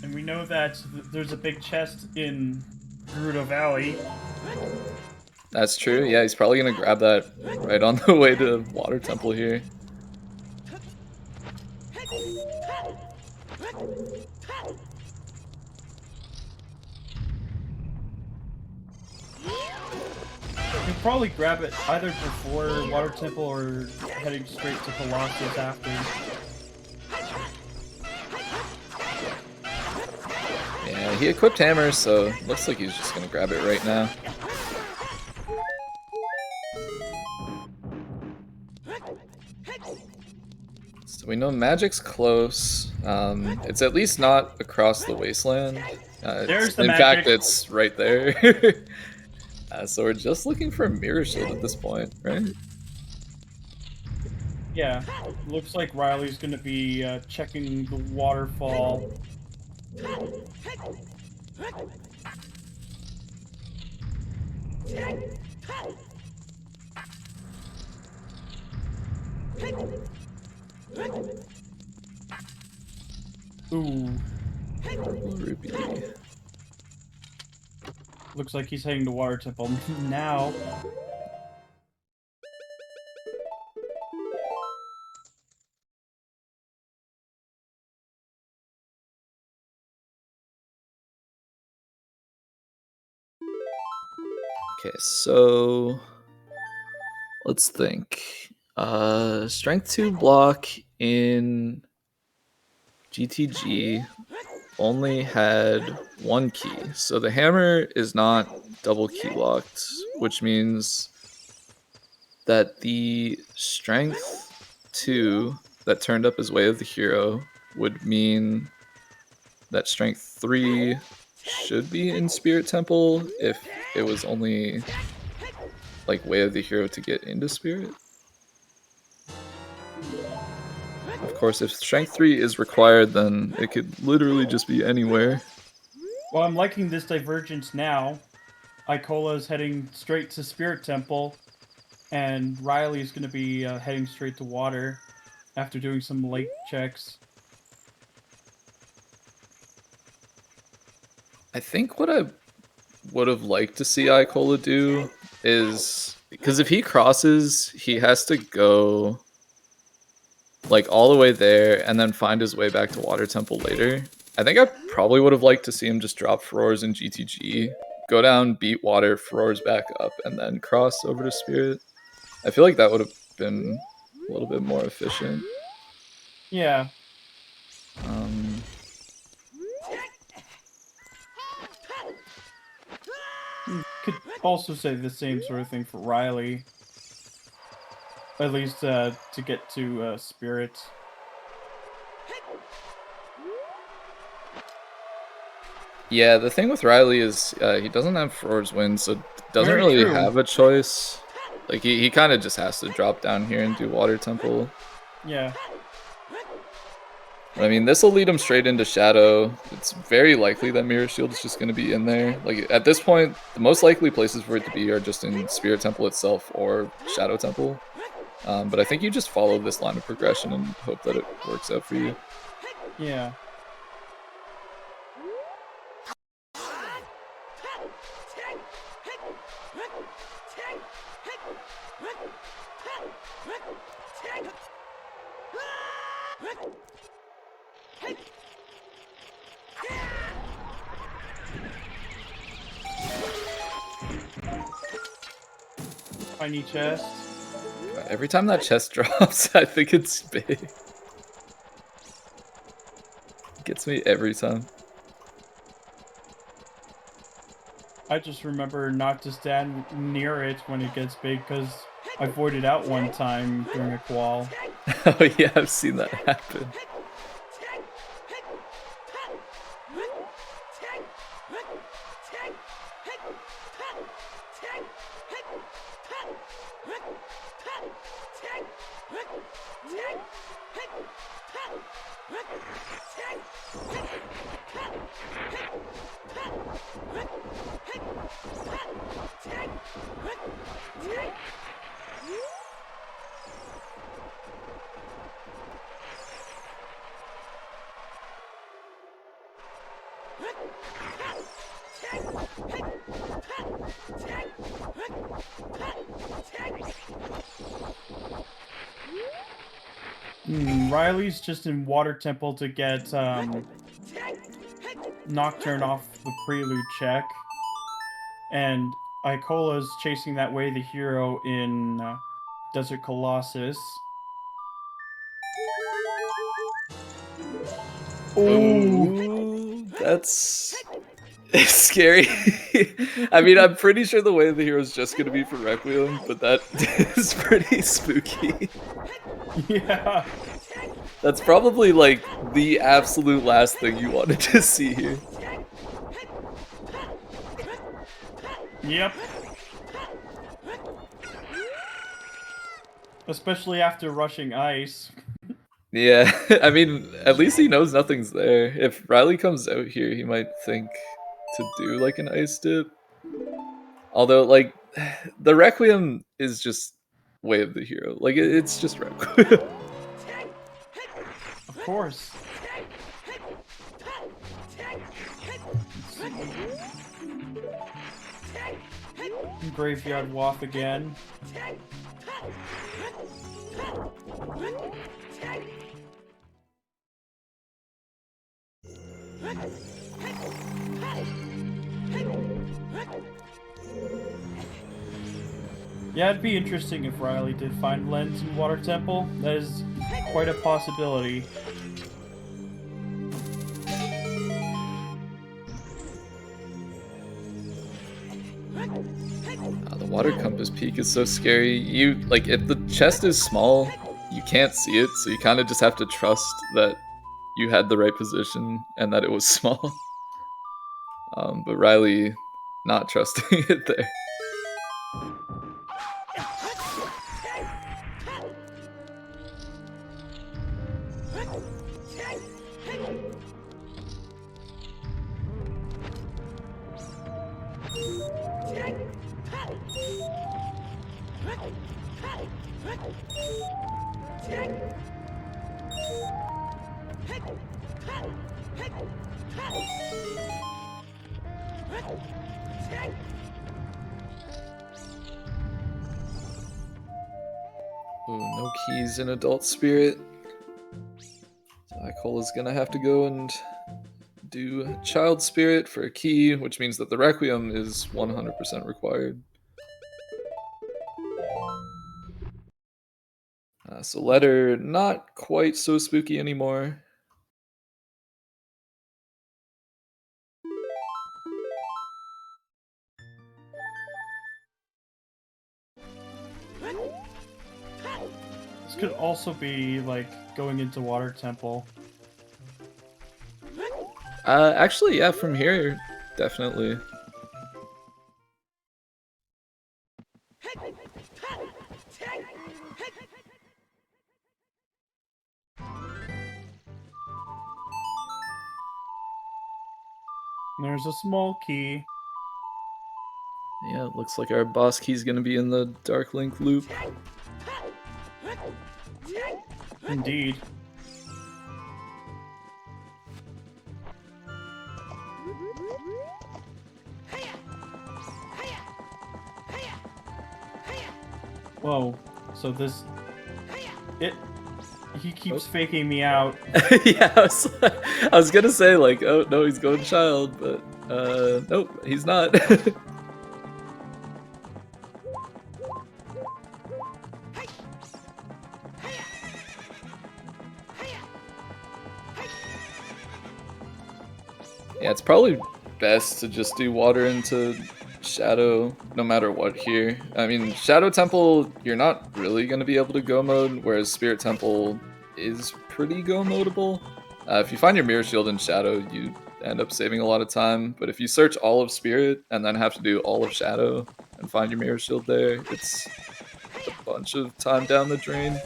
And we know that there's a big chest in Gerudo Valley. That's true. Yeah, he's probably gonna grab that right on the way to Water Temple here. You can probably grab it either before Water Temple or heading straight to Colossus after. Yeah, he equipped Hammer, so looks like he's just gonna grab it right now. So we know Magic's close. It's at least not across the wasteland. There's the in Magic. fact, it's right there. So we're just looking for a Mirror Shield at this point, right? Yeah, looks like Riley's gonna be checking the waterfall. Ooh. Rupee. Looks like he's heading to Water Temple now. Okay, so let's think. Strength 2 block in GTG only had one key. So the hammer is not double key locked, which means that the strength 2 that turned up as Way of the Hero would mean that strength 3 should be in Spirit Temple if it was only like Way of the Hero to get into Spirit. Of course, if strength 3 is required, then it could literally just be anywhere. Well, I'm liking this divergence now. Icola is heading straight to Spirit Temple, and Riley's going to be heading straight to water after doing some lake checks. I think what I would have liked to see Icola do is, because if he crosses, he has to go like all the way there and then find his way back to Water Temple later. I think I probably would have liked to see him just drop Furores in GTG, go down, beat Water, Furores back up, and then cross over to Spirit. I feel like that would have been a little bit more efficient. Yeah. Could also say the same sort of thing for Riley. At least to get to Spirit. Yeah, the thing with Riley is he doesn't have Furores win, so doesn't Very really true. have a choice. Like he kind of just has to drop down here and do Water Temple. Yeah. I mean, this will lead him straight into Shadow. It's very likely that Mirror Shield is just going to be in there. Like at this point, the most likely places for it to be are just in Spirit Temple itself or Shadow Temple. But I think you just follow this line of progression and hope that it works out for you. Yeah. Tiny chest. Every time that chest drops, I think it's big. Gets me every time. I just remember not to stand near it when it gets big because I voided out one time during a qual. Oh yeah, I've seen that happen. Riley's just in Water Temple to get Nocturne off the Prelude check. And Icola's chasing that way the hero in Desert Colossus. Oh, that's scary. I mean, I'm pretty sure the way of the hero is just gonna be for Requiem, but that is pretty spooky. Yeah. That's probably like the absolute last thing you wanted to see here. Yep. Especially after rushing ice. Yeah, I mean, at least he knows nothing's there. If Riley comes out here, he might think to do like an ice dip. Although, like, the Requiem is just way of the hero. Like, it's just Requiem. Of course. Graveyard Waff again. Yeah, it'd be interesting if Riley did find Lens in Water Temple. That is quite a possibility. The water compass peak is so scary. You like if the chest is small, you can't see it, so you kind of just have to trust that you had the right position and that it was small. But Riley not trusting it there. Ooh, no keys in Adult Spirit. So Icola's gonna have to go and do Child Spirit for a key, which means that the Requiem is 100% required. So Letter, not quite so spooky anymore. This could also be like going into Water Temple. Actually, yeah, from here, definitely. There's a small key. Yeah, it looks like our boss key's gonna be in the Dark Link loop. Indeed. Whoa. So this... He keeps faking me out. Yeah, I was gonna say, like, oh, no, he's going Child, but, nope, he's not. Yeah, it's probably best to just do water into Shadow, no matter what here. I mean, Shadow Temple, you're not really going to be able to go mode, whereas Spirit Temple is pretty go modable. If you find your Mirror Shield in Shadow, you end up saving a lot of time, but if you search all of Spirit and then have to do all of Shadow and find your Mirror Shield there, it's a bunch of time down the drain.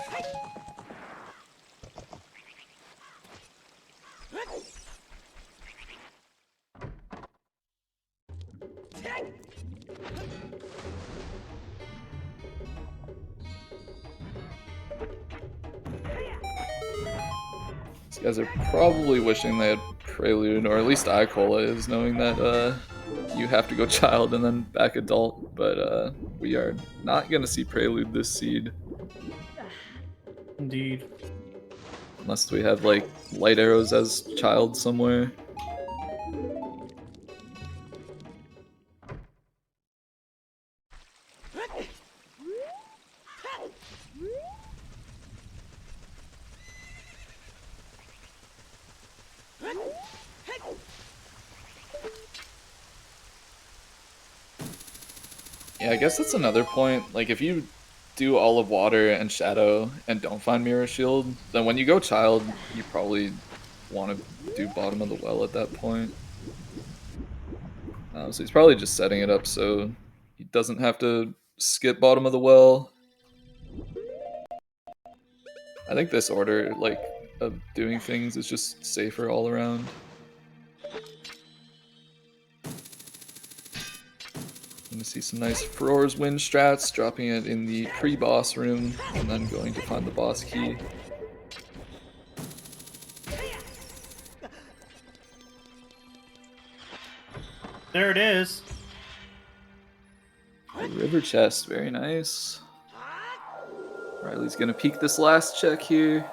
These guys are probably wishing they had Prelude, or at least Icola is, knowing that you have to go Child and then back Adult, but we are not going to see Prelude this seed. Indeed. Unless we have, like, Light Arrows as Child somewhere. I guess that's another point. Like, if you do all of water and shadow and don't find Mirror Shield, then when you go child, you probably want to do bottom of the well at that point. So he's probably just setting it up so he doesn't have to skip bottom of the well. I think this order, like, of doing things is just safer all around. I'm gonna see some nice Furor's Wind strats, dropping it in the pre-boss room, and then going to find the boss key. There it is. The river chest, very nice. Riley's gonna peek this last check here.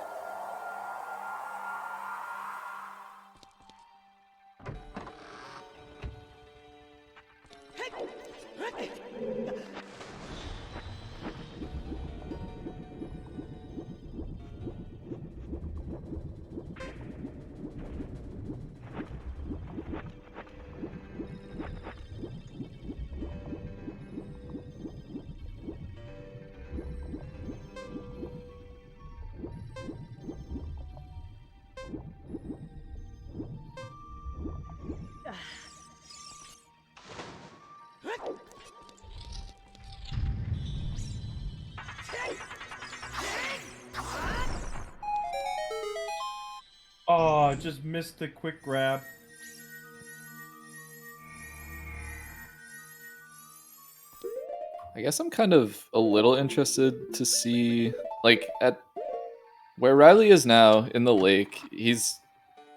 Oh, just missed the quick grab. I guess I'm kind of a little interested to see, like, at where Riley is now in the lake, he's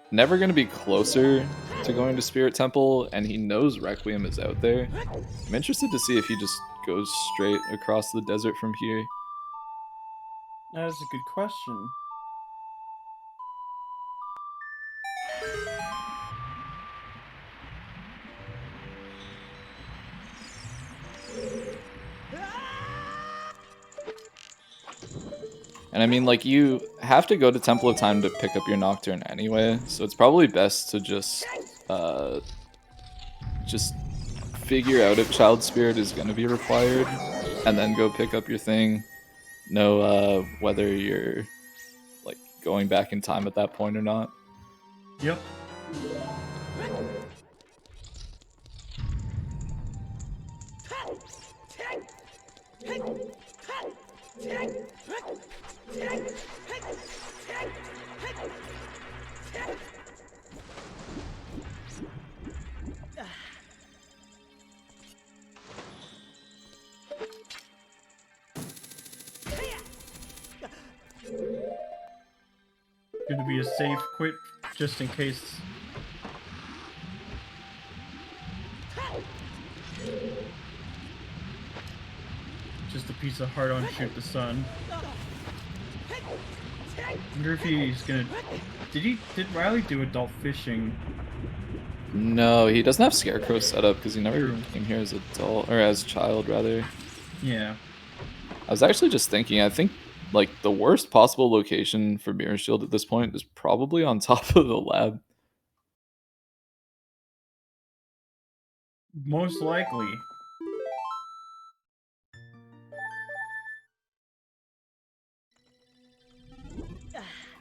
never going to be closer to going to Spirit Temple, and he knows Requiem is out there. I'm interested to see if he just goes straight across the desert from here. That is a good question. And I mean, like, you have to go to Temple of Time to pick up your Nocturne anyway, so it's probably best to just figure out if Child Spirit is going to be required, and then go pick up your thing. Know whether you're, like, going back in time at that point or not. Yep. Gonna be a safe quit just in case. Just a piece of heart on Shoot the Sun. Wonder if he's gonna. Did Riley do adult fishing? No, he doesn't have Scarecrow set up because he never came here as adult, or as child rather. Yeah. I was actually just thinking, I think, like, the worst possible location for Mirror Shield at this point is probably on top of the lab. Most likely.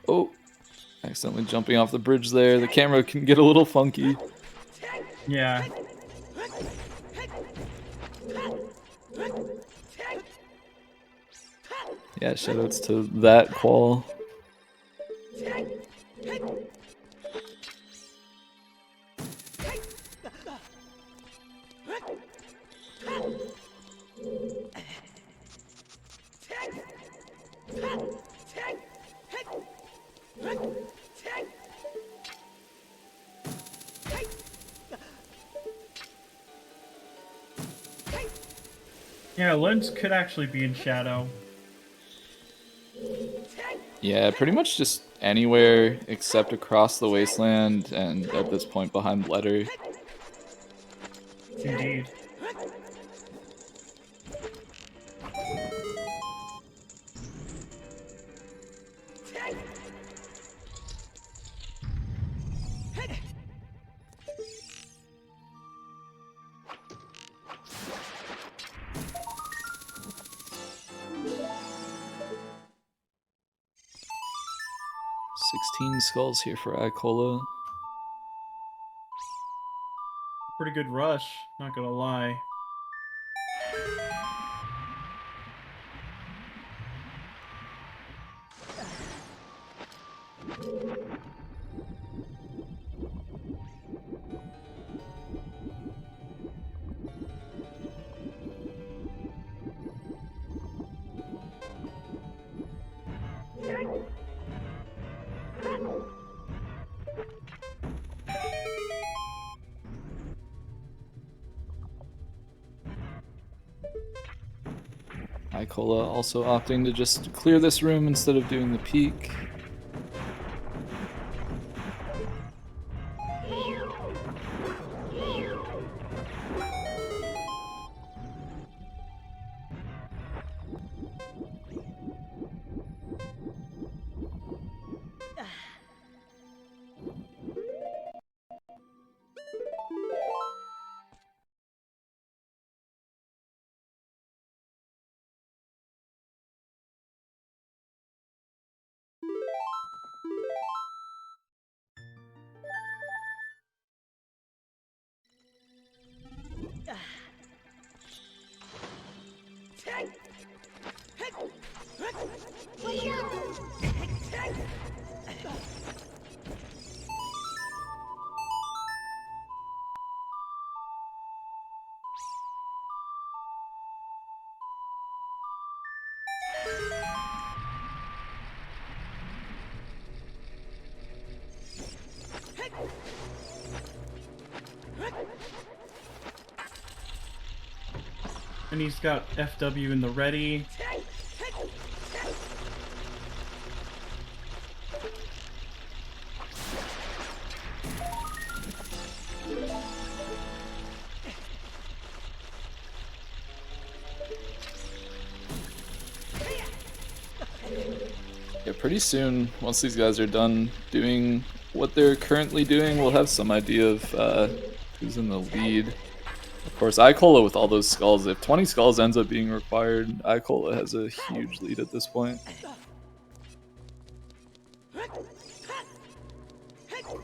Oh, accidentally jumping off the bridge there. The camera can get a little funky. Yeah. Yeah, shoutouts to that qual. Yeah, Lens could actually be in shadow. Yeah, pretty much just anywhere except across the wasteland and at this point behind Letter. Indeed. 16 skulls here for Icola. Pretty good rush, not gonna lie. Icola also opting to just clear this room instead of doing the peak. And he's got FW in the ready. Yeah, pretty soon, once these guys are done doing what they're currently doing, we'll have some idea of who's in the lead. Of course, Icola with all those skulls. If 20 skulls ends up being required, Icola has a huge lead at this point. I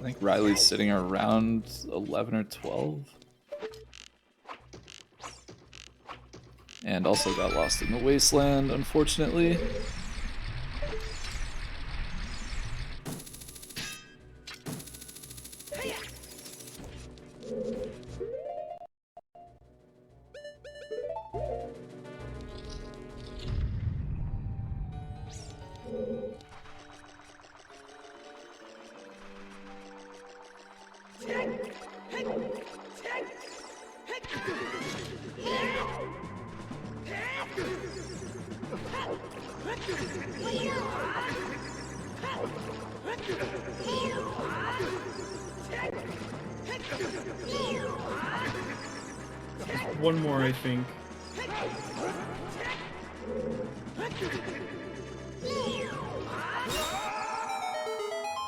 think Riley's sitting around 11 or 12. And also got lost in the wasteland, unfortunately. One more, I think.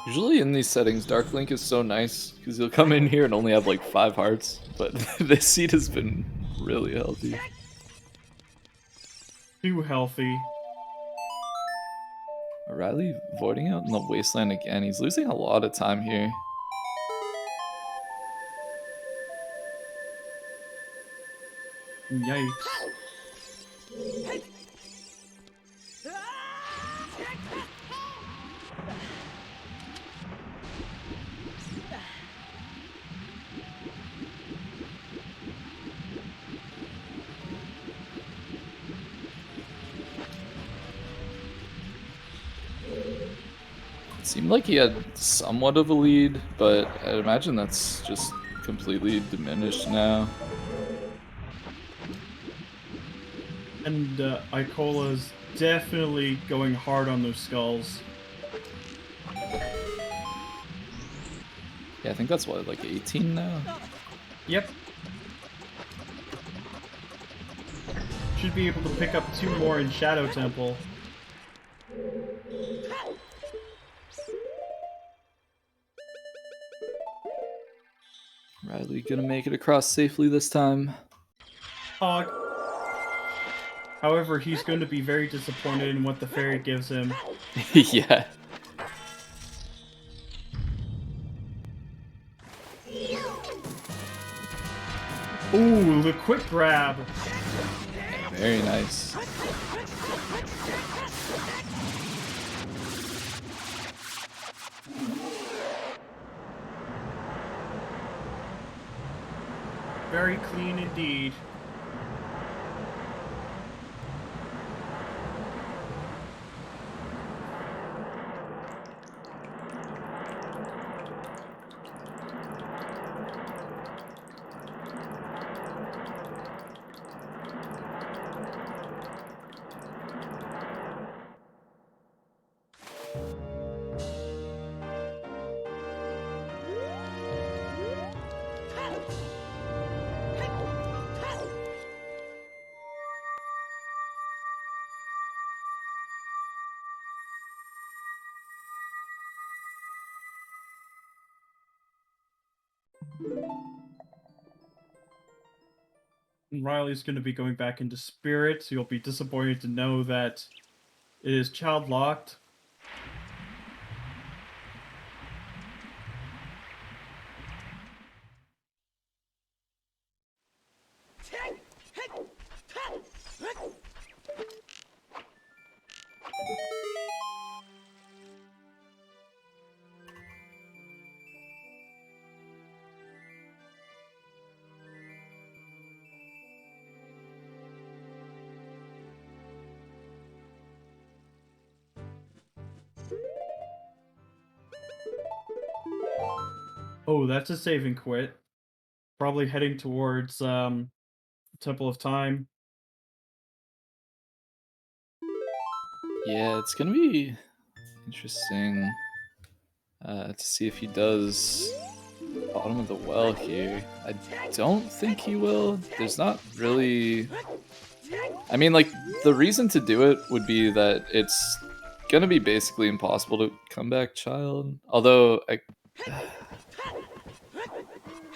Usually in these settings, Dark Link is so nice because he'll come in here and only have like 5 hearts, but this seed has been really healthy. Too healthy. Riley voiding out in the wasteland again. He's losing a lot of time here. Yikes. It seemed like he had somewhat of a lead, but I'd imagine that's just completely diminished now. And Icola's definitely going hard on those skulls. Yeah, I think that's what, like 18 now? Yep. Should be able to pick up 2 more in Shadow Temple. Riley gonna make it across safely this time. Hog. However, he's going to be very disappointed in what the fairy gives him. Yeah. Ooh, the quick grab. Very nice. Very clean indeed. And Riley's going to be going back into spirit, so you'll be disappointed to know that it is child locked. Oh, that's a save and quit. Probably heading towards Temple of Time. Yeah, it's gonna be interesting to see if he does bottom of the well here. I don't think he will. There's not really... I mean, like, the reason to do it would be that it's gonna be basically impossible to come back child. Although,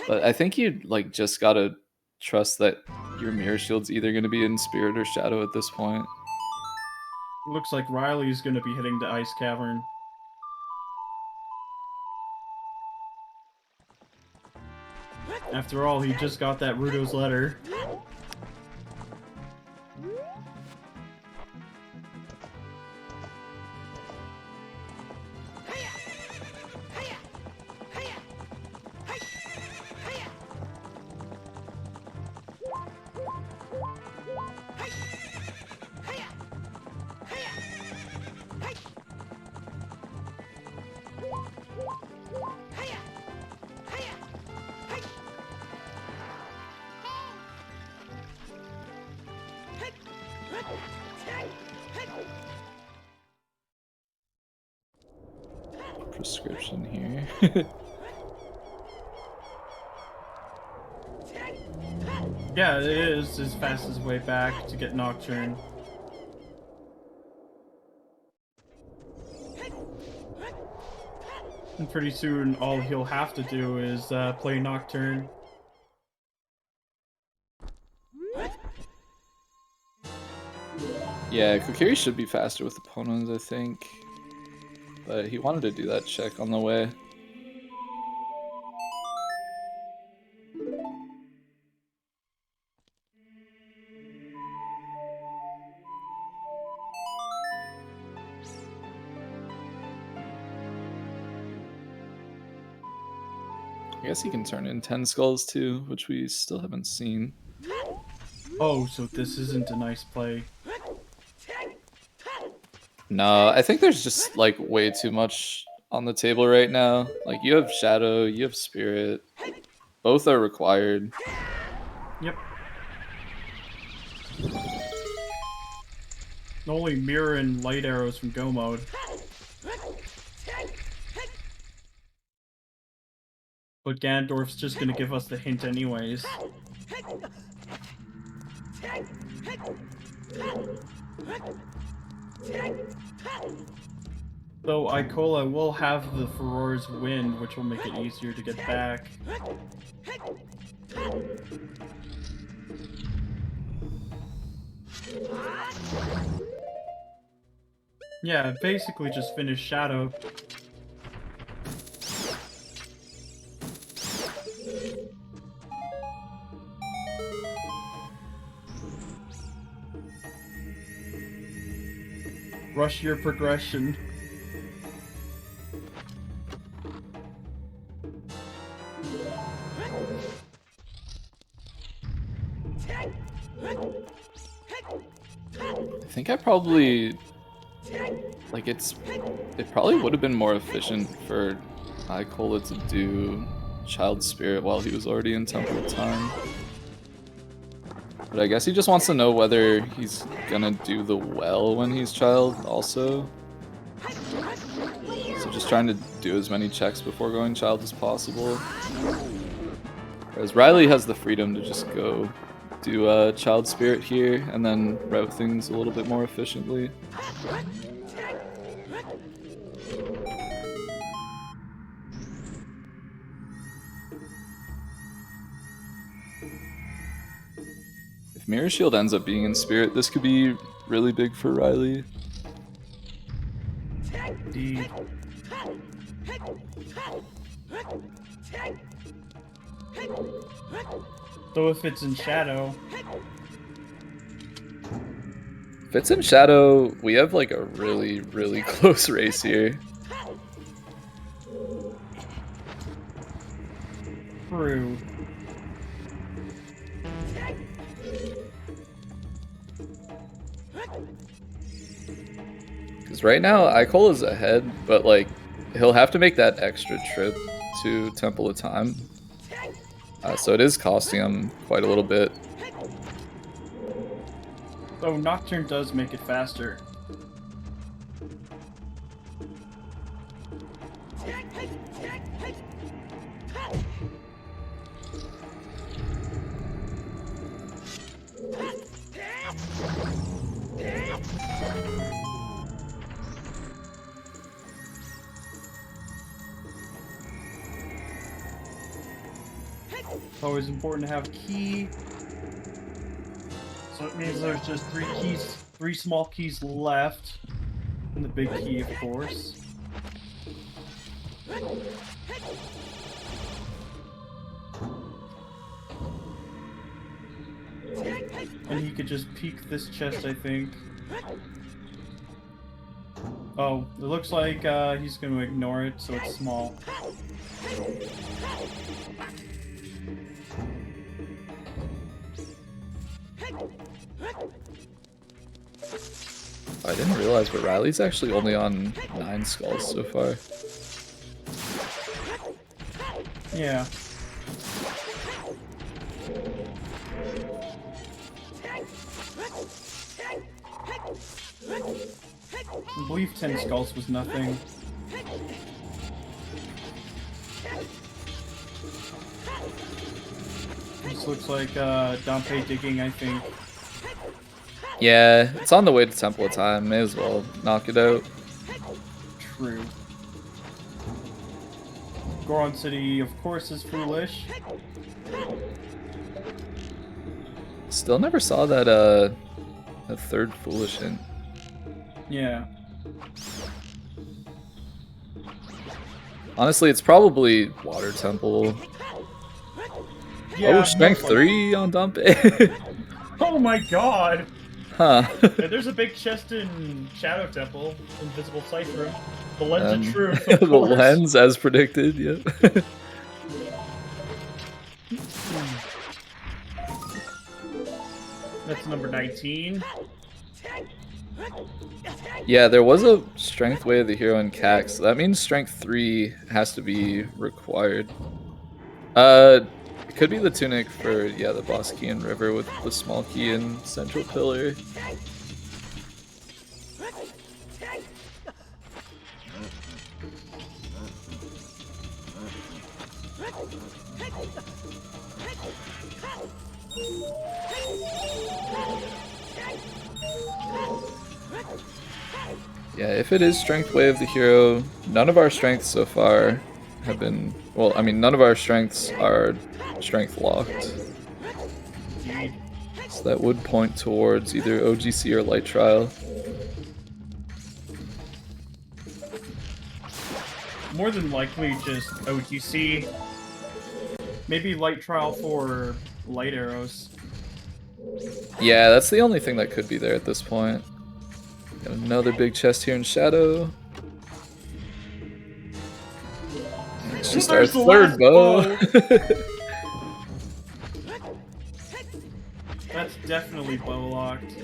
but I think you like just gotta trust that your mirror shield's either gonna be in spirit or shadow at this point. Looks like Riley's going to be hitting the ice cavern. After all, he just got that Rudo's letter. Prescription here. Yeah, it is his fastest way back to get Nocturne. And pretty soon, all he'll have to do is play Nocturne. Yeah, Kokiri should be faster with opponents, I think. But he wanted to do that check on the way. I guess he can turn in 10 skulls too, which we still haven't seen. Oh, so this isn't a nice play. No, I think there's just like way too much on the table right now. Like you have Shadow, you have Spirit. Both are required. Yep. Only mirror and light arrows from Go mode. But Ganondorf's just gonna give us the hint anyways. Though Icola will have the Furor's Wind, which will make it easier to get back. Yeah, basically just finish Shadow. Rush your progression. I think I probably like it probably would have been more efficient for Icola to do Child Spirit while he was already in Temple of Time. But I guess he just wants to know whether he's gonna do the well when he's Child also. So just trying to do as many checks before going Child as possible. Whereas Riley has the freedom to just go do Child Spirit here and then route things a little bit more efficiently. If Mirror Shield ends up being in Spirit, this could be really big for Riley. Indeed. So if it's in Shadow... If it's in Shadow, we have like a really, really close race here. True. Because right now, Icola's ahead, but like, he'll have to make that extra trip to Temple of Time. So it is costing him quite a little bit. Oh, Nocturne does make it faster. It's always important to have key. So it means there's just three small keys left. And the big key, of course. And he could just peek this chest, I think. Oh, it looks like he's going to ignore it, so it's small. I didn't realize, but Riley's actually only on 9 skulls so far. Yeah. I believe 10 skulls was nothing. This looks like Dompe digging, I think. Yeah, it's on the way to Temple of Time. May as well knock it out. True. Goron City, of course, is foolish. Still never saw that third foolish hint. Yeah. Honestly, it's probably Water Temple. Yeah, Oh, Strength 3 on Dompe. Oh my god! Huh. Yeah, there's a big chest in Shadow Temple, Invisible Sight Room. The Lens of Truth, of the course. lens, as predicted, yep. That's number 19. Yeah, there was a Strength Way of the Hero in CAC, so that means Strength 3 has to be required. It could be the tunic for, yeah, the boss key in River with the small key in Central Pillar. Yeah, if it is Strength Way of the Hero, none of our strengths so far have been... Well, I mean, none of our strengths are strength locked. So that would point towards either OGC or Light Trial. More than likely just OGC. Maybe Light Trial for light arrows. Yeah, that's the only thing that could be there at this point. Got another big chest here in Shadow. It's just our There's the third last bow. That's definitely bow locked.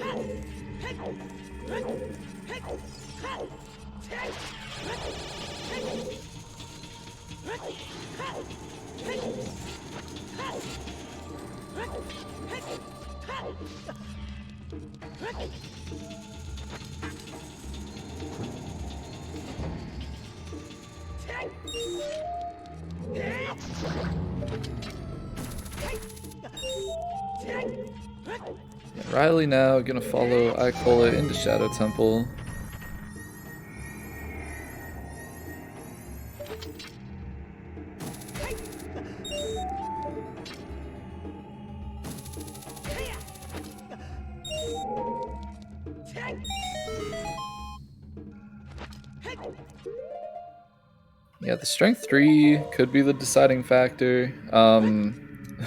Yeah, Riley now gonna follow Icola into Shadow Temple. Yeah, the strength 3 could be the deciding factor.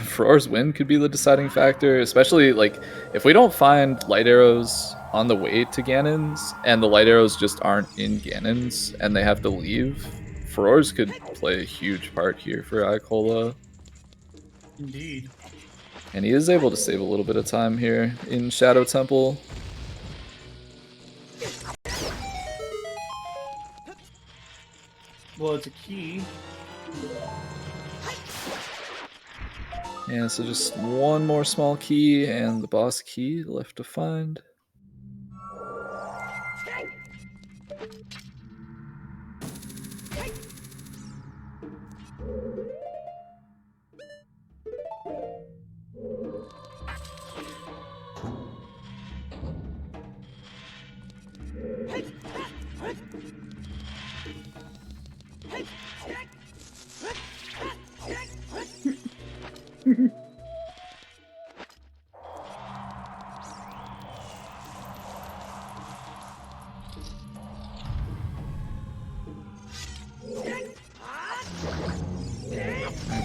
Farore's win could be the deciding factor, especially like if we don't find light arrows on the way to Ganon's and the light arrows just aren't in Ganon's and they have to leave. Farore's could play a huge part here for Icola. Indeed. And he is able to save a little bit of time here in Shadow Temple. Well, it's a key. Yeah, so just one more small key and the boss key left to find.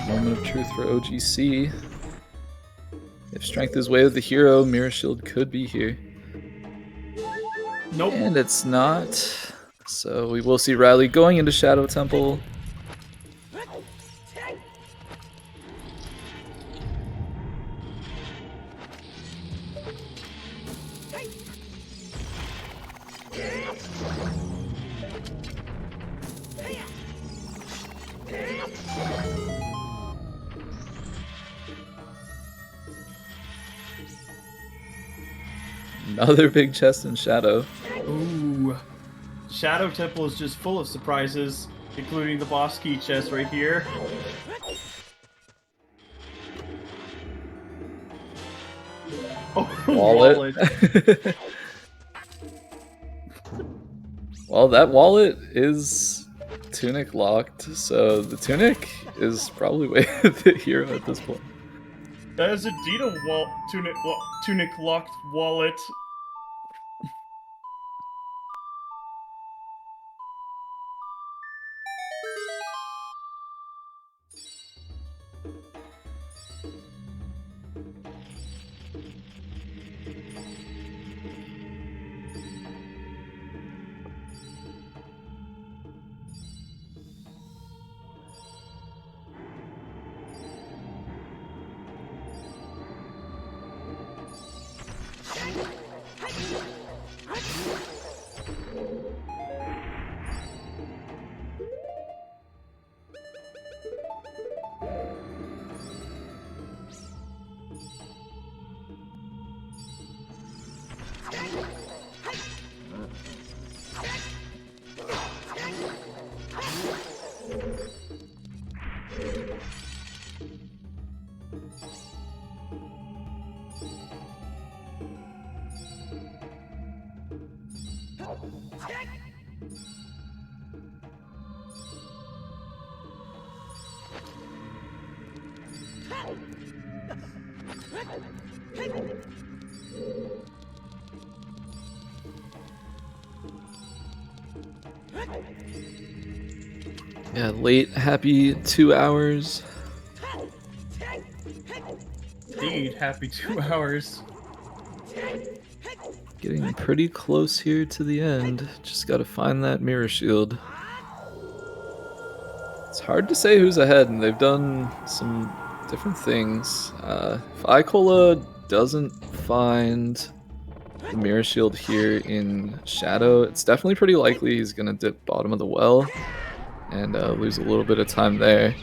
Moment of truth for OGC. If strength is way of the hero, Mirror Shield could be here. Nope. And it's not. So we will see Riley going into Shadow Temple. Another big chest in Shadow. Ooh. Shadow Temple is just full of surprises, including the boss key chest right here. Oh, Wallet. Well, that wallet is tunic locked, so the tunic is probably way the hero at this point. That is indeed a tunic locked wallet. Yeah, late, happy 2 hours. Indeed, happy 2 hours. Getting pretty close here to the end. Just gotta find that mirror shield. It's hard to say who's ahead, and they've done some different things. If Icola doesn't find the mirror shield here in Shadow, it's definitely pretty likely he's gonna dip bottom of the well and lose a little bit of time there.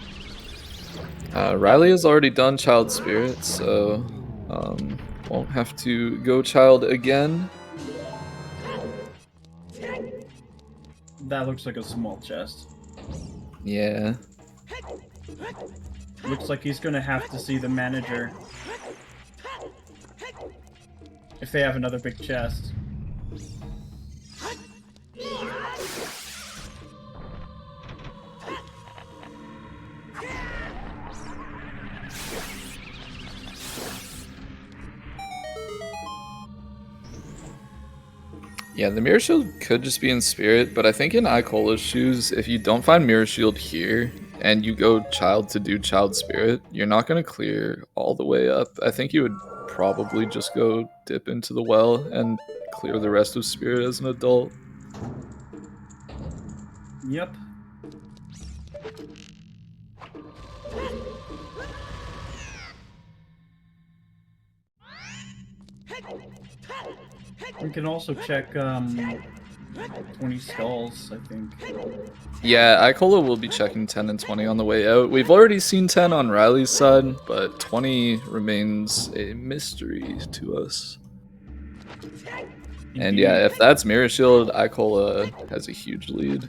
Riley has already done Child Spirit, so won't have to go Child again. That looks like a small chest. Yeah. Looks like he's gonna have to see the manager if they have another big chest. Yeah, the Mirror Shield could just be in Spirit, but I think in Icola's shoes, if you don't find Mirror Shield here, and you go Child to do Child Spirit, you're not going to clear all the way up. I think you would probably just go dip into the well and clear the rest of Spirit as an adult. Yep. We can also check 20 skulls, I think. Yeah, Icola will be checking 10 and 20 on the way out. We've already seen 10 on Riley's side, but 20 remains a mystery to us. And yeah, if that's Mirror Shield, Icola has a huge lead.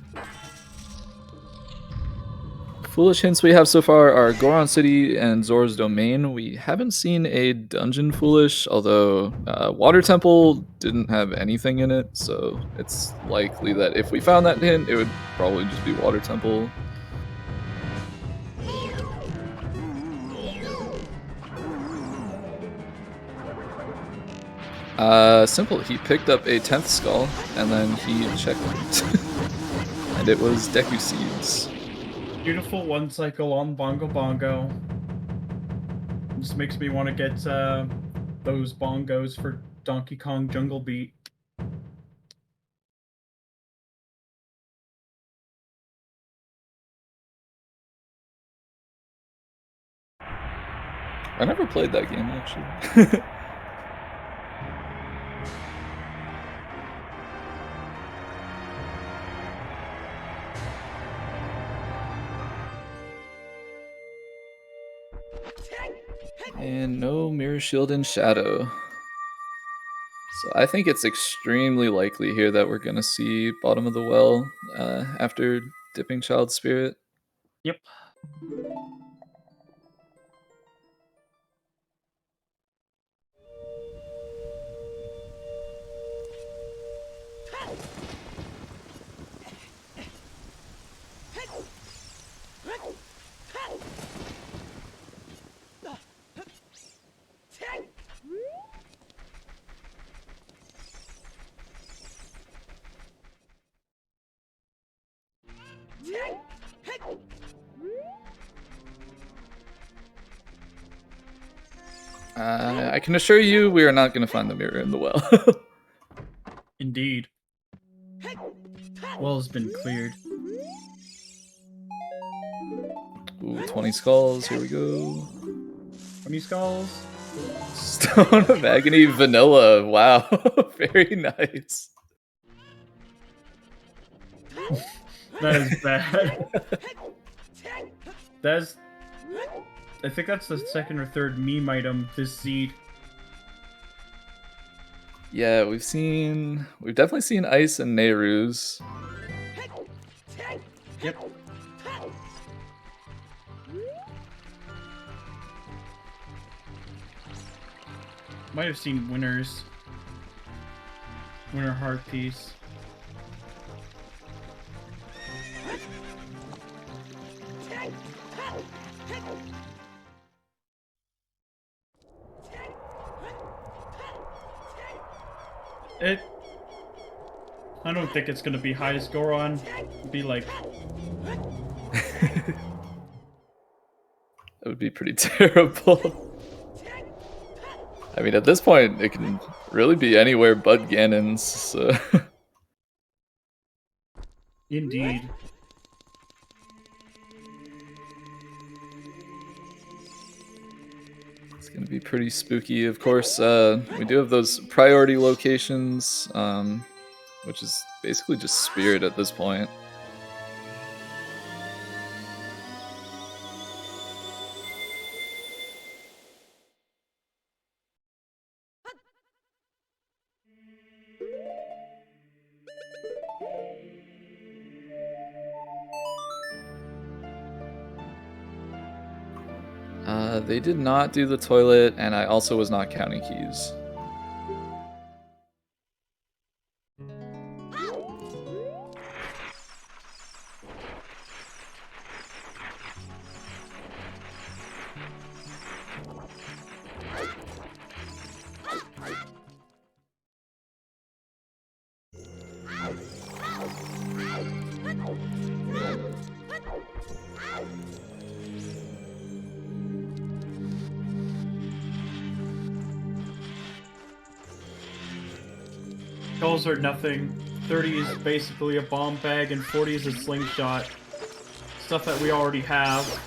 Foolish hints we have so far are Goron City and Zora's Domain. We haven't seen a Dungeon Foolish, although Water Temple didn't have anything in it, so it's likely that if we found that hint, it would probably just be Water Temple. Simple. He picked up a 10th skull, and then he checked and it was Deku Seeds. Beautiful one cycle on Bongo Bongo. Just makes me want to get those bongos for Donkey Kong Jungle Beat. I never played that game, actually. And no Mirror Shield in Shadow. So I think it's extremely likely here that we're going to see bottom of the well after dipping Child Spirit. Yep. I can assure you we are not going to find the mirror in the well. Indeed. Well has been cleared. Ooh, 20 skulls, here we go. 20 skulls. Stone of Agony Vanilla, wow, very nice. That is bad. That's... I think that's the second or third meme item this seed. Yeah, we've definitely seen Ice and Nehru's. Yep. Might have seen Winner's. Winner Heart Piece. I don't think it's gonna be high as Goron. It'd be like... That would be pretty terrible. I mean, at this point, it can really be anywhere but Ganon's. So. Indeed. It's gonna be pretty spooky. Of course, we do have those priority locations, which is basically just Spirit at this point. They did not do the toilet, and I also was not counting keys. Goals are nothing. 30 is basically a bomb bag, and 40 is a slingshot. Stuff that we already have.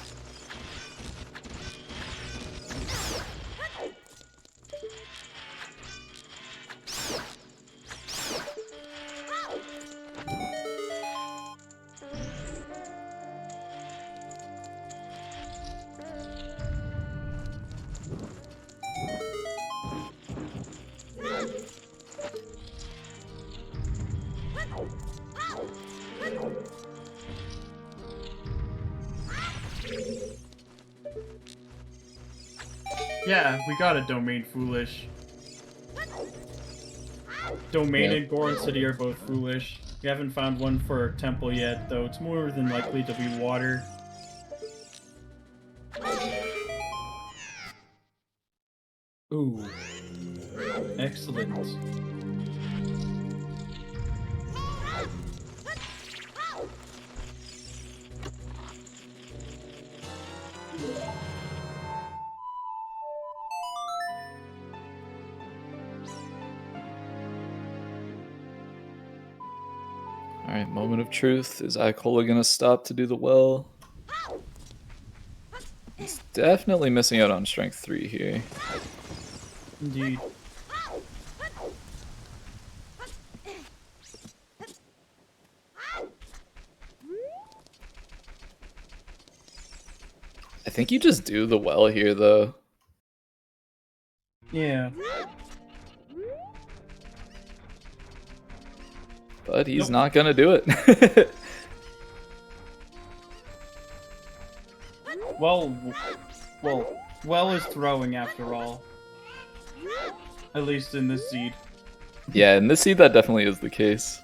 Yeah, we got a Domain Foolish. Domain and Goron City are both foolish. We haven't found one for Temple yet, though it's more than likely to be water. Ooh. Excellent. Alright, moment of truth. Is Icola gonna stop to do the well? He's definitely missing out on strength 3 here. Indeed. I think you just do the well here, though. Yeah. But he's not gonna do it. Well is throwing after all. At least in this seed. Yeah, in this seed that definitely is the case.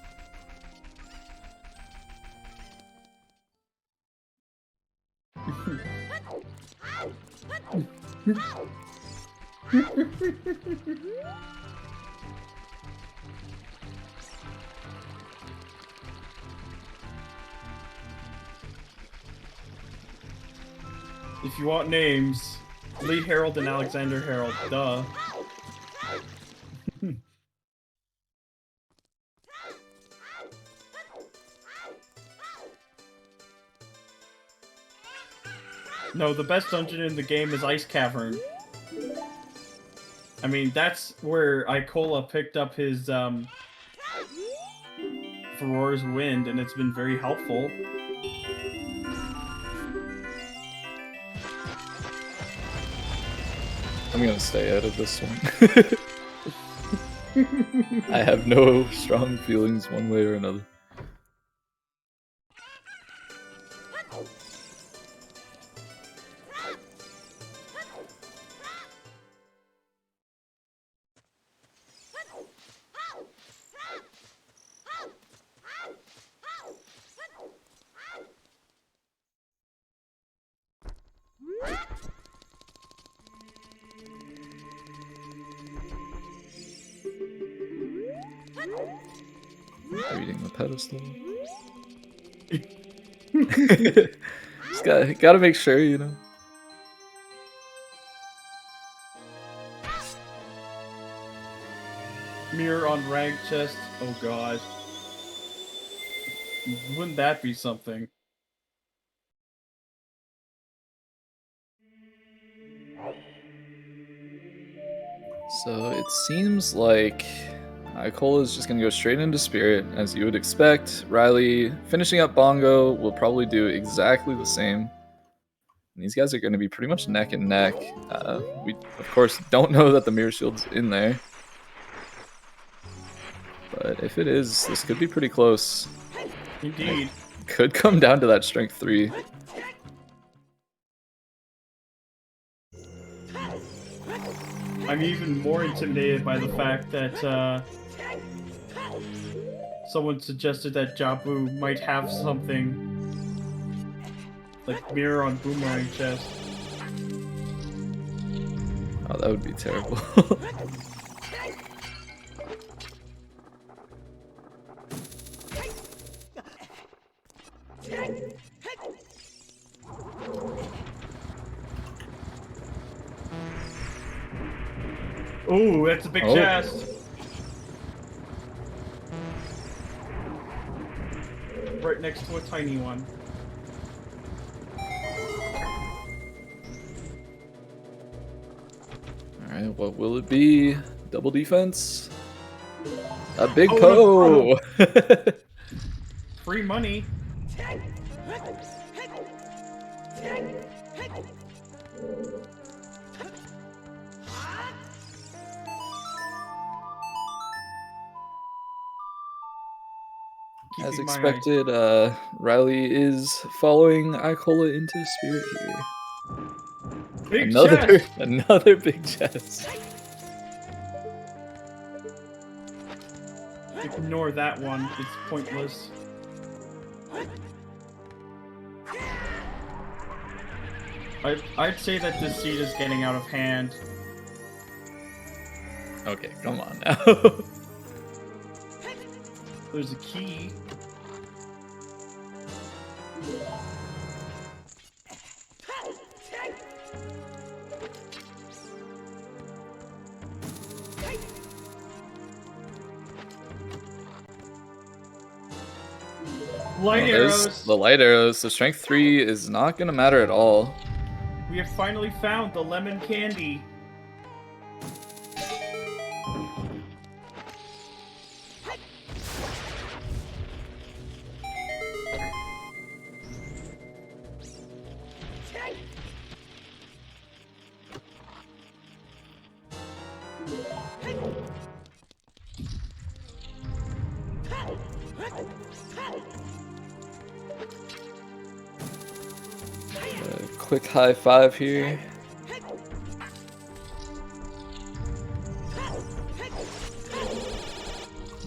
If you want names, Lee Harold and Alexander Harold, duh. No, the best dungeon in the game is Ice Cavern. I mean, that's where Icola picked up his, Ferora's Wind, and it's been very helpful. I'm gonna stay out of this one. I have no strong feelings one way or another. Reading the pedestal. Just gotta make sure, you know. Mirror on rank chest. Oh god. Wouldn't that be something? So it seems like Icola is just going to go straight into Spirit, as you would expect. Riley, finishing up Bongo, will probably do exactly the same. And these guys are going to be pretty much neck and neck. We, of course, don't know that the Mirror Shield's in there. But if it is, this could be pretty close. Indeed. It could come down to that Strength 3. I'm even more intimidated by the fact that someone suggested that Jabu might have something like mirror on boomerang chest. Oh, that would be terrible. Ooh, that's a big chest. Right next to a tiny one. Alright, what will it be? Double defense? A big Poe! Free money. As expected, Riley is following Icola into Spirit here. Big chest! Another big chest. Ignore that one, it's pointless. I'd say that this seed is getting out of hand. Okay, come on now. There's a key. Light arrows. The light arrows. So strength 3 is not going to matter at all. We have finally found the lemon candy. Quick high five here.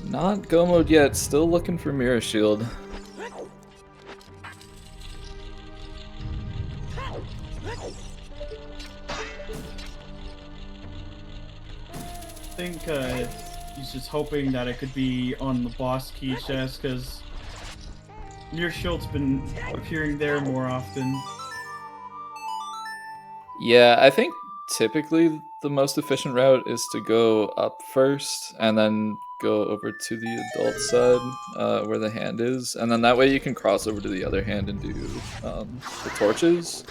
Not go mode yet, still looking for Mirror Shield. I think he's just hoping that it could be on the boss key chest, because Mirror Shield's been appearing there more often. Yeah, I think typically the most efficient route is to go up first and then go over to the adult side where the hand is, and then that way you can cross over to the other hand and do the torches,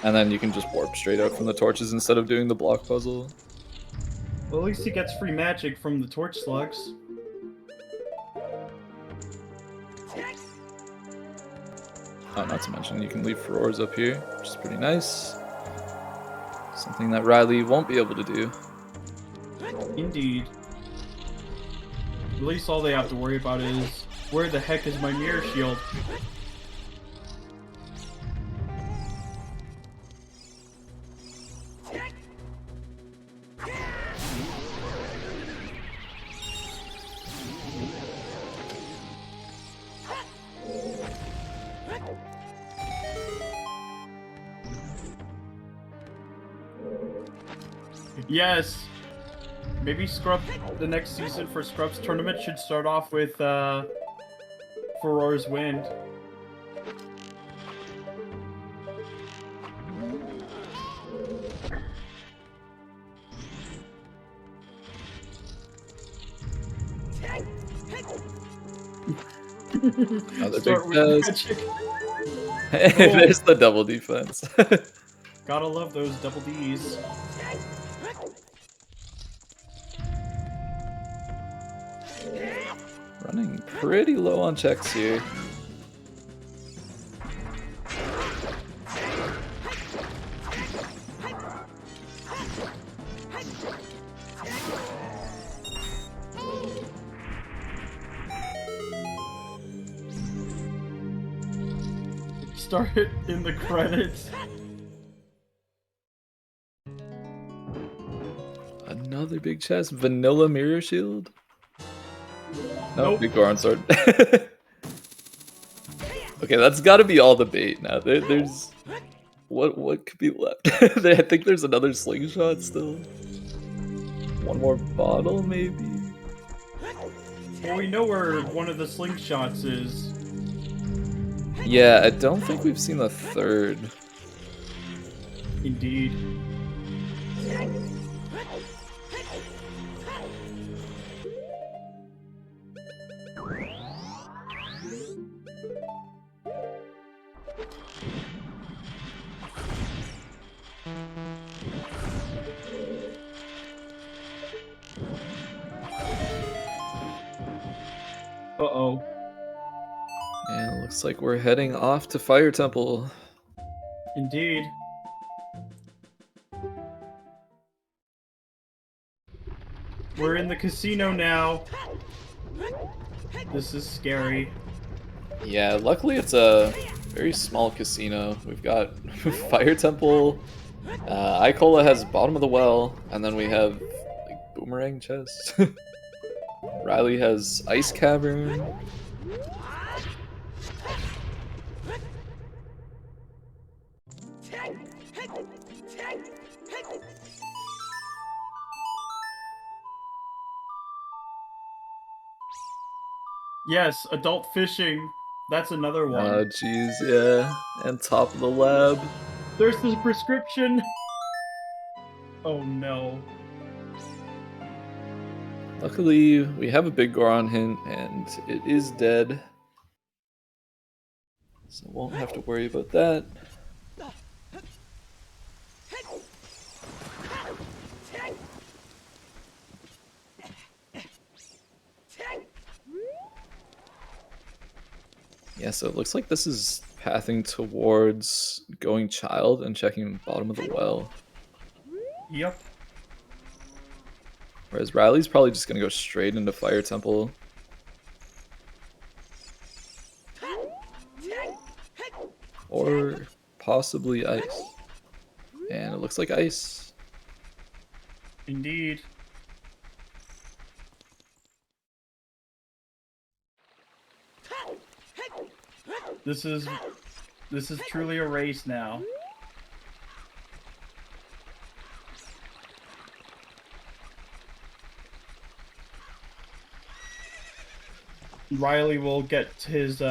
and then you can just warp straight out from the torches instead of doing the block puzzle. Well, at least he gets free magic from the torch slugs. Oh, not to mention you can leave furores up here, which is pretty nice. Something that Riley won't be able to do. Indeed. At least all they have to worry about is, where the heck is my Mirror Shield? Yes! Maybe Scrub, the next season for Scrub's tournament should start off with, Furore's Wind. Another big Start with chest. magic. There's the double defense. Gotta love those double Ds. Running pretty low on checks here. Start it in the credits. Another big chest. Vanilla mirror shield. No, Nope. big Goron sword. Okay, that's got to be all the bait now. There's what could be left? I think there's another slingshot still. One more bottle, maybe. Well, we know where one of the slingshots is. Yeah, I don't think we've seen the third. Indeed. Uh-oh. And it looks like we're heading off to Fire Temple. Indeed. We're in the casino now. This is scary. Yeah, luckily it's a very small casino. We've got Fire Temple, Icola has Bottom of the Well, and then we have like Boomerang Chest. Riley has Ice Cavern. Yes, adult fishing. That's another one. Oh, jeez, yeah. And Top of the Lab. There's the prescription. Oh no. Luckily, we have a big Goron hint, and it is dead. So won't have to worry about that. Yeah, so it looks like this is pathing towards going Child and checking Bottom of the Well. Yep. Whereas Riley's probably just going to go straight into Fire Temple. Or possibly Ice. And it looks like Ice. Indeed. This is truly a race now. Riley will get his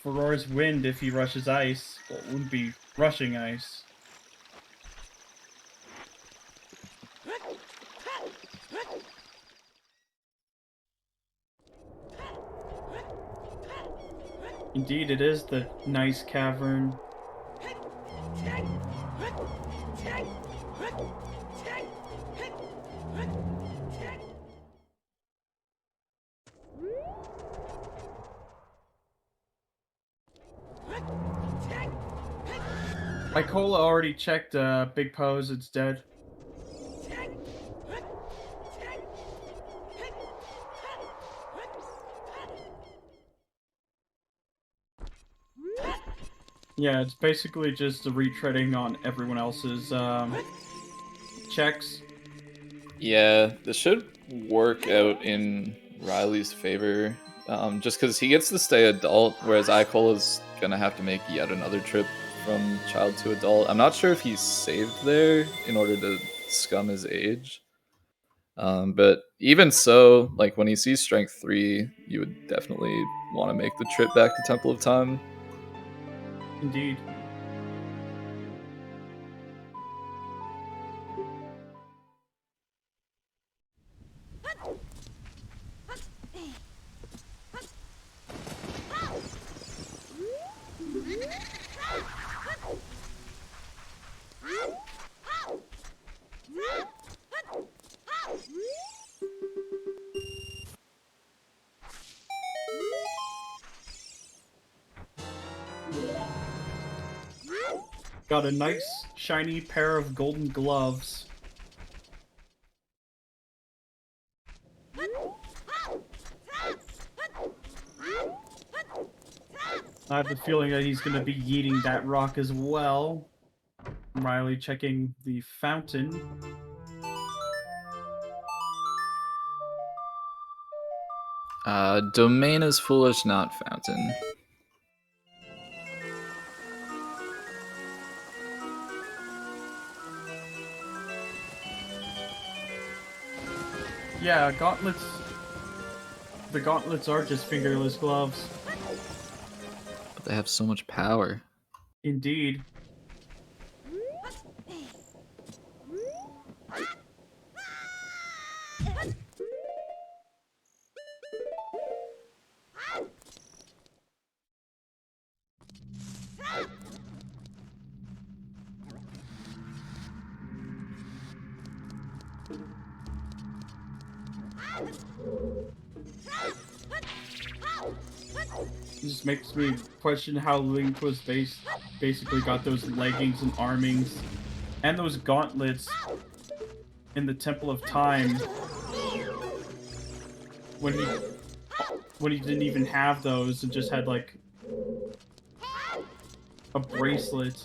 Ferora's Wind if he rushes Ice. Well, it wouldn't be rushing Ice. Indeed, it is the nice cavern. Icola already checked Big Pose, it's dead. Yeah, it's basically just a retreading on everyone else's checks. Yeah, this should work out in Riley's favor. Just because he gets to stay adult, whereas Icola's gonna have to make yet another trip from child to adult. I'm not sure if he's saved there in order to scum his age. But even so, like when he sees Strength 3, you would definitely want to make the trip back to Temple of Time. Indeed. Got a nice, shiny pair of golden gloves. I have the feeling that he's going to be yeeting that rock as well. Riley checking the fountain. Domain is foolish, not fountain. Yeah, gauntlets. The gauntlets are just fingerless gloves. But they have so much power. Indeed. It just makes me question how Link was basically got those leggings and armings and those gauntlets in the Temple of Time when he didn't even have those and just had like a bracelet.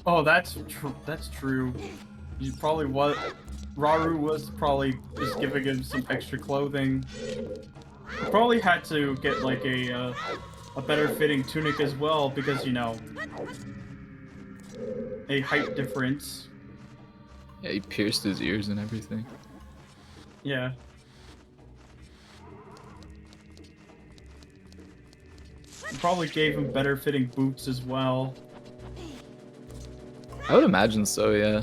Oh, that's true. That's true. You probably was. Raru was probably just giving him some extra clothing. He probably had to get like a better fitting tunic as well because, you know, a height difference. Yeah, he pierced his ears and everything. Yeah. Probably gave him better fitting boots as well. I would imagine so, yeah.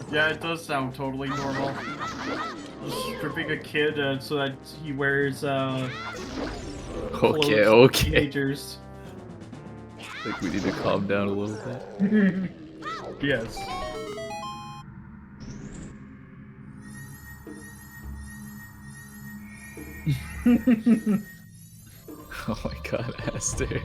Yeah, it does sound totally normal. Just stripping a kid so that he wears clothes Okay, of okay. teenagers. I think we need to calm down a little bit. Yes. Oh my god, Aster.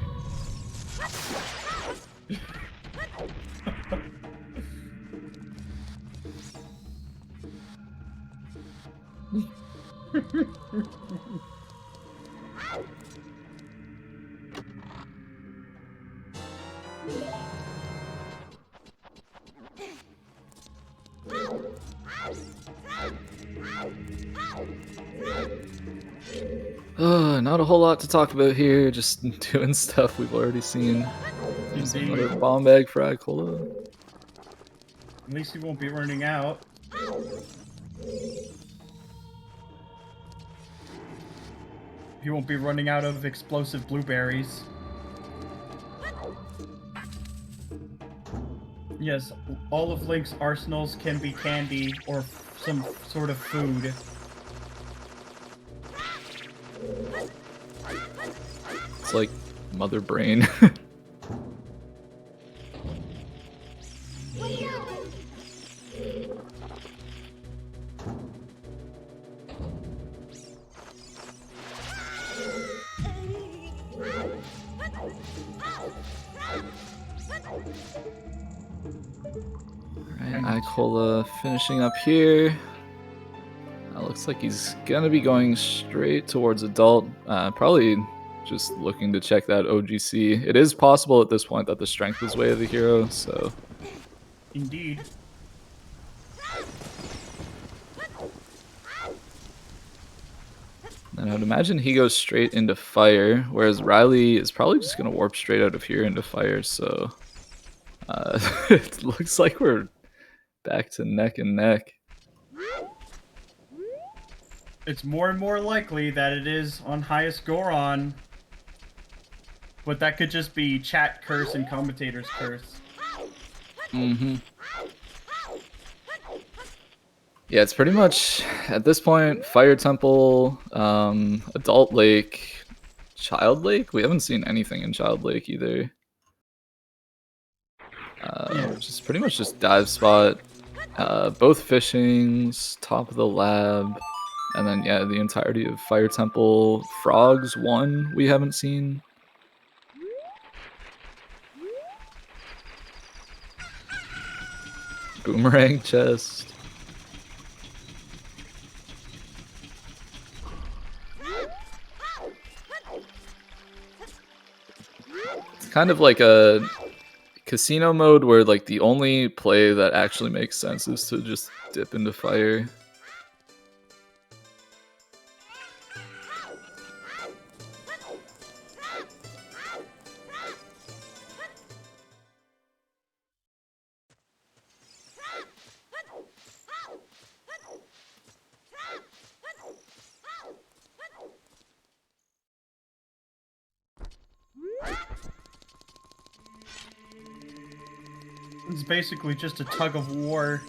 Not a whole lot to talk about here, just doing stuff we've already seen. There's another bomb bag for Icola. At least he won't be running out. He won't be running out of explosive blueberries. Yes, all of Link's arsenals can be candy or some sort of food. It's like Mother Brain. Alright, Icola finishing up here. looks like he's gonna be going straight towards adult. Probably just looking to check that OGC. It is possible at this point that the strength is way of the hero, so. Indeed. And I would imagine he goes straight into fire, whereas Riley is probably just gonna warp straight out of here into fire, so. It looks like we're back to neck and neck. It's more and more likely that it is on highest Goron. But that could just be chat curse and commentator's curse. Mm-hmm. Yeah, it's pretty much, at this point, Fire Temple, Adult Lake, Child Lake? We haven't seen anything in Child Lake either. Which is pretty much just dive spot. Both fishings, top of the lab, and then, yeah, the entirety of Fire Temple. Frogs, one we haven't seen. Boomerang chest. It's kind of like a casino mode where like the only play that actually makes sense is to just dip into fire. It's basically just a tug of war.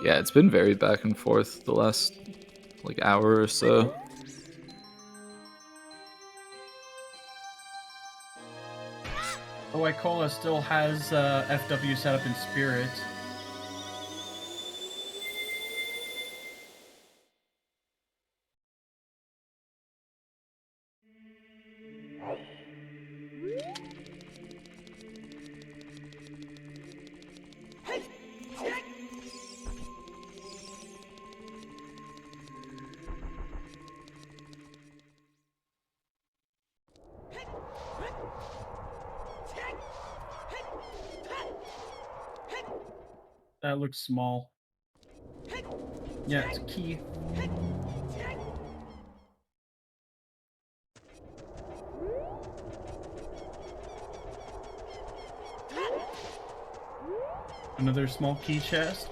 Yeah, it's been very back and forth the last like hour or so. Oh, Icola still has FW set up in Spirit. That looks small. Yeah, it's a key. Another small key chest.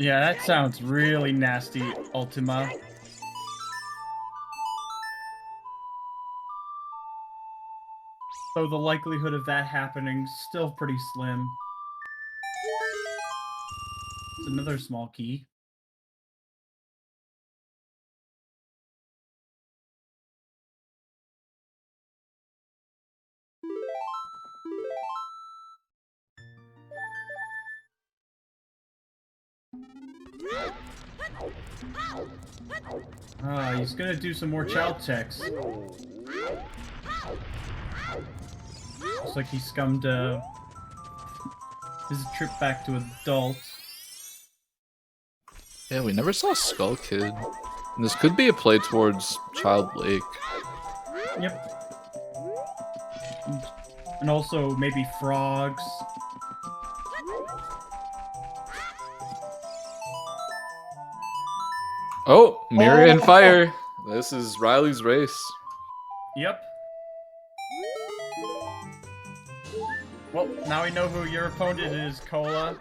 Yeah, that sounds really nasty, Ultima. So the likelihood of that happening is still pretty slim. It's another small key. Ah, he's gonna do some more child checks. Looks like he scummed his trip back to adult. Yeah, we never saw Skull Kid. And this could be a play towards Child Lake. Yep. And also maybe frogs. Oh, Mirror and Fire. This is Riley's race. Yep. Well, now we know who your opponent is, Cola.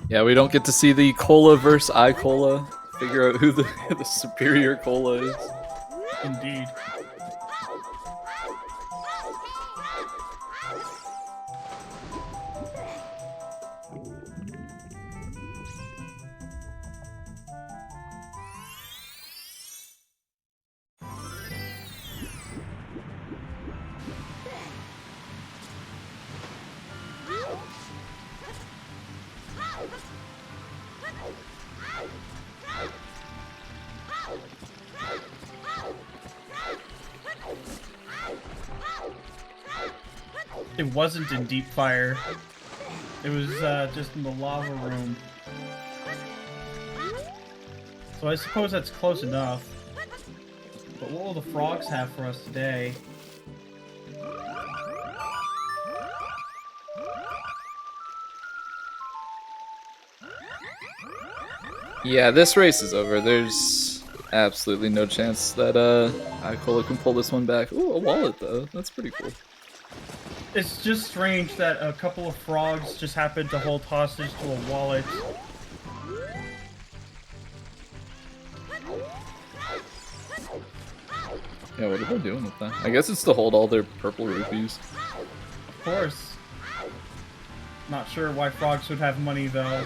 Yeah, we don't get to see the Cola versus Icola. Figure out who the superior Cola is. Indeed. It wasn't in deep fire. It was just in the lava room. So I suppose that's close enough. But what will the frogs have for us today? Yeah, this race is over. There's absolutely no chance that Icola can pull this one back. Ooh, a wallet though. That's pretty cool. It's just strange that a couple of frogs just happened to hold hostage to a wallet. Yeah, what are they doing with that? I guess it's to hold all their purple rupees. Of course. Not sure why frogs would have money though.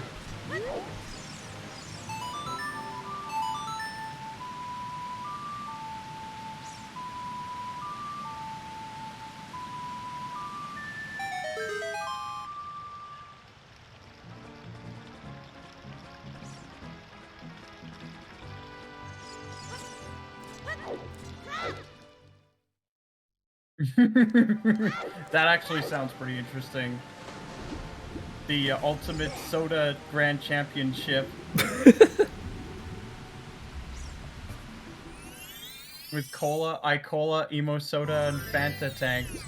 That actually sounds pretty interesting. The Ultimate Soda Grand Championship. With Cola, Icola, Emo Soda, and Fanta tanked.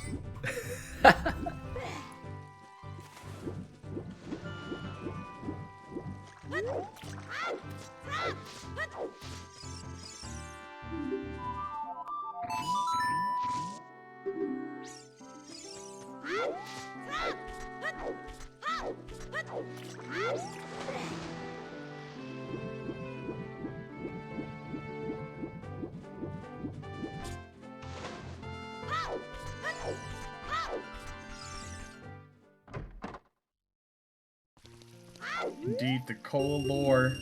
Indeed, the Cola lore.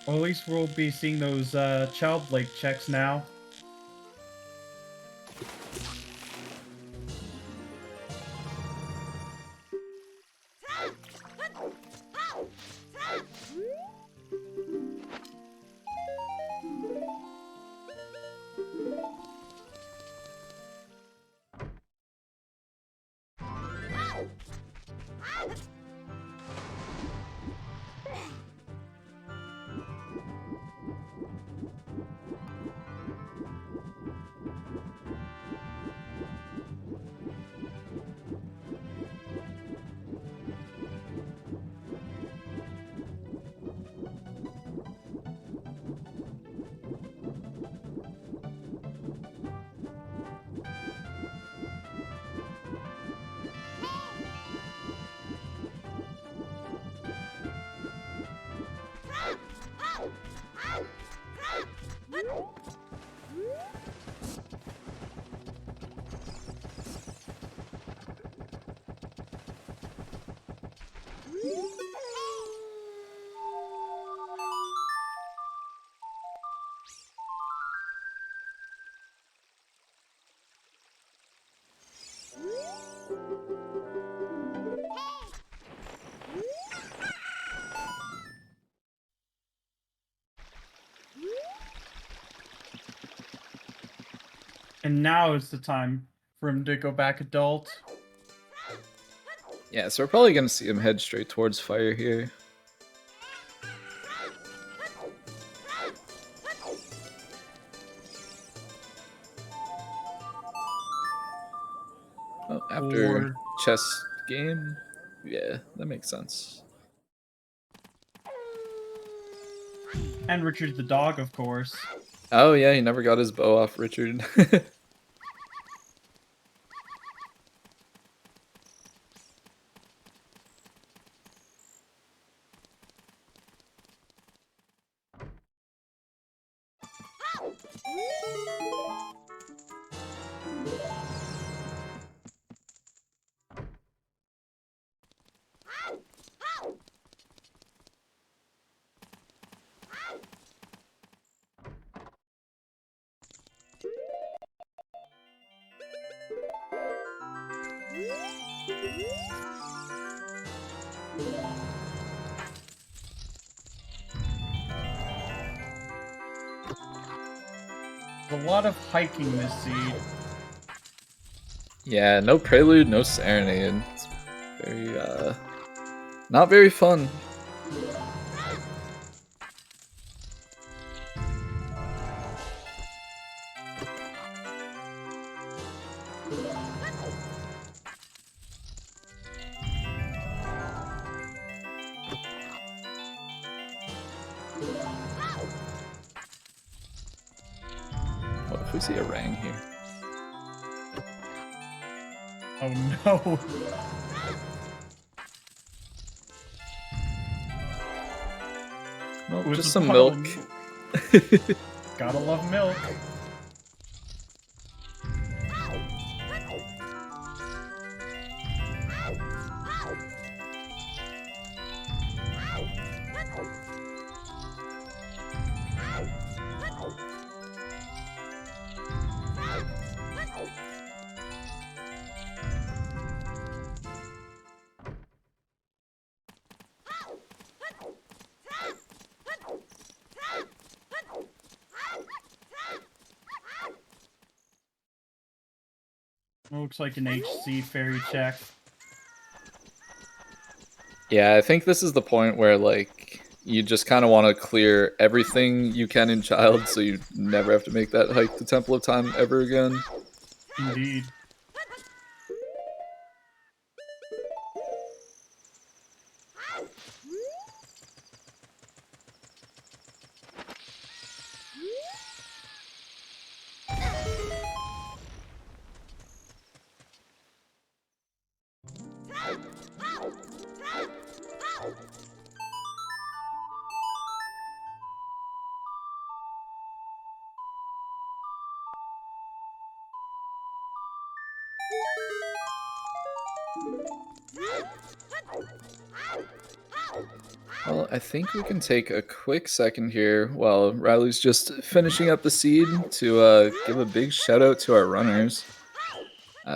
Well, at least we'll be seeing those Child Lake checks now. And now is the time for him to go back adult. Yeah, so we're probably gonna see him head straight towards fire here. Oh, after chess game? Yeah, that makes sense. And Richard the dog, of course. Oh yeah, he never got his bow off Richard. There's a lot of hiking this seed. Yeah, no prelude, no serenade. It's very, not very fun. What if we see a Rang here? Oh no. Well, With just the some bottle. milk. Gotta love milk. Looks like an HC fairy check. Yeah, I think this is the point where, like, you just kind of want to clear everything you can in Child so you never have to make that hike to Temple of Time ever again. Indeed. Well, I think we can take a quick second here while Riley's just finishing up the seed to give a big shout out to our runners.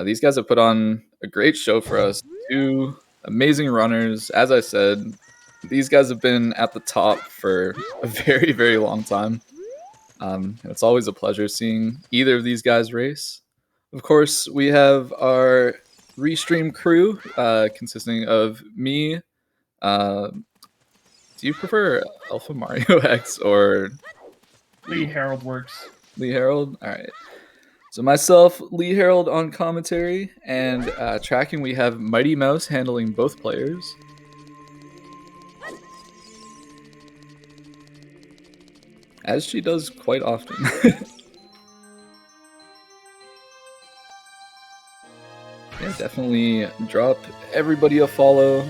These guys have put on a great show for us. 2 amazing runners. As I said, these guys have been at the top for a very, very long time. It's always a pleasure seeing either of these guys race. Of course, we have our restream crew consisting of me. Do you prefer Alpha Mario X or Lee Harold works. Lee Harold? All right. So myself, Lee Harold on commentary, and tracking we have Mighty Mouse handling both players. As she does quite often. Yeah, definitely drop everybody a follow.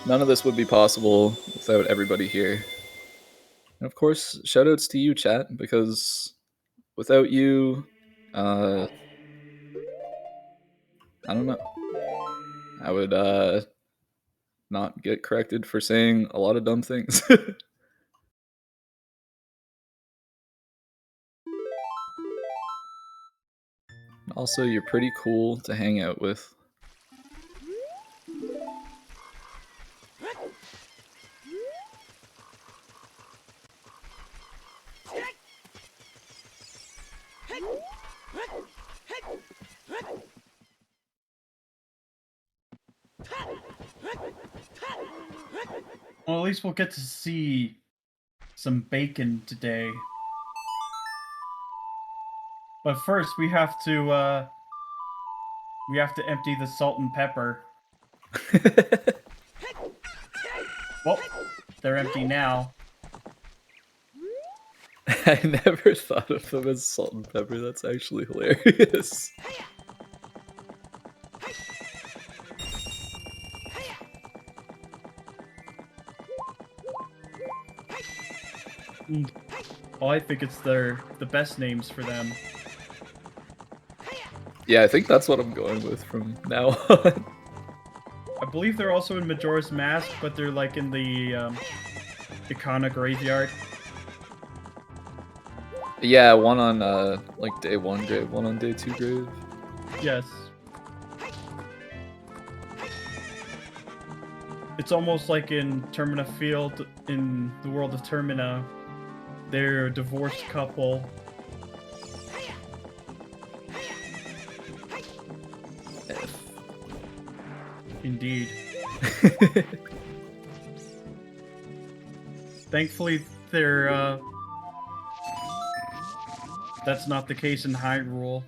None of this would be possible without everybody here. And of course, shoutouts to you, chat, because without you, I don't know. I would not get corrected for saying a lot of dumb things. Also, you're pretty cool to hang out with. Well, at least we'll get to see some bacon today. But first, we have to empty the salt and pepper. Well, they're empty now. I never thought of them as salt and pepper. That's actually hilarious. Well, I think it's the best names for them. Yeah, I think that's what I'm going with from now on. I believe they're also in Majora's Mask, but they're like in the Ikana graveyard. Yeah, one on like day 1 grave, one on day 2 grave. Yes. It's almost like in Termina Field, in the world of Termina, they're a divorced couple. Indeed. Thankfully, that's not the case in Hyrule.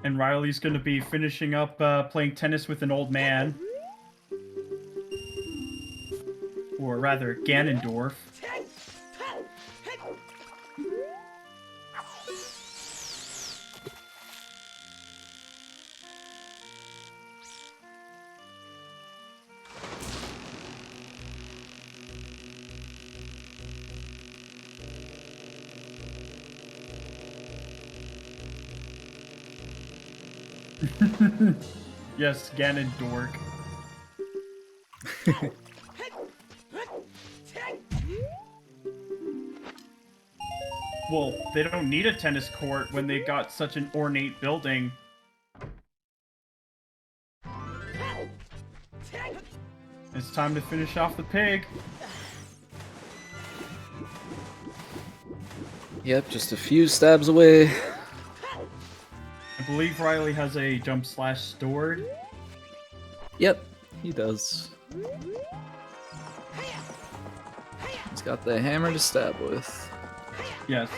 And Riley's going to be finishing up playing tennis with an old man. Or rather, Ganondorf. Yes, Ganondorf. Well, they don't need a tennis court when they got such an ornate building. It's time to finish off the pig. Yep, just a few stabs away. I believe Riley has a jump slash stored. Yep, he does. He's got the hammer to stab with. Yes.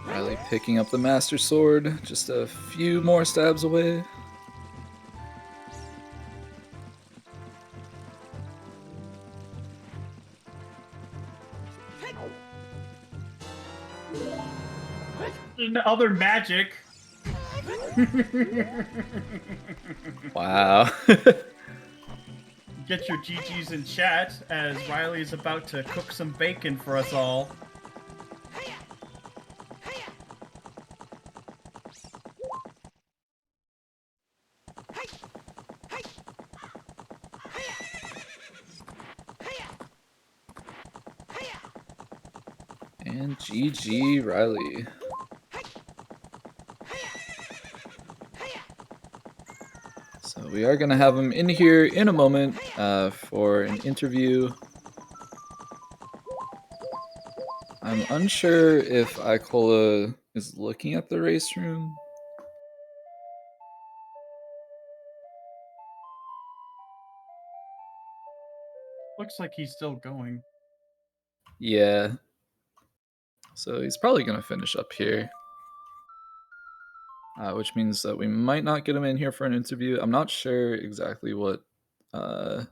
Riley picking up the Master Sword, just a few more stabs away. Other magic. Wow. Get your GGs in chat as Riley is about to cook some bacon for us all. And GG Riley. So we are going to have him in here in a moment for an interview. I'm unsure if Icola is looking at the race room. Looks like he's still going. Yeah. So he's probably going to finish up here. Which means that we might not get him in here for an interview. I'm not sure exactly what... how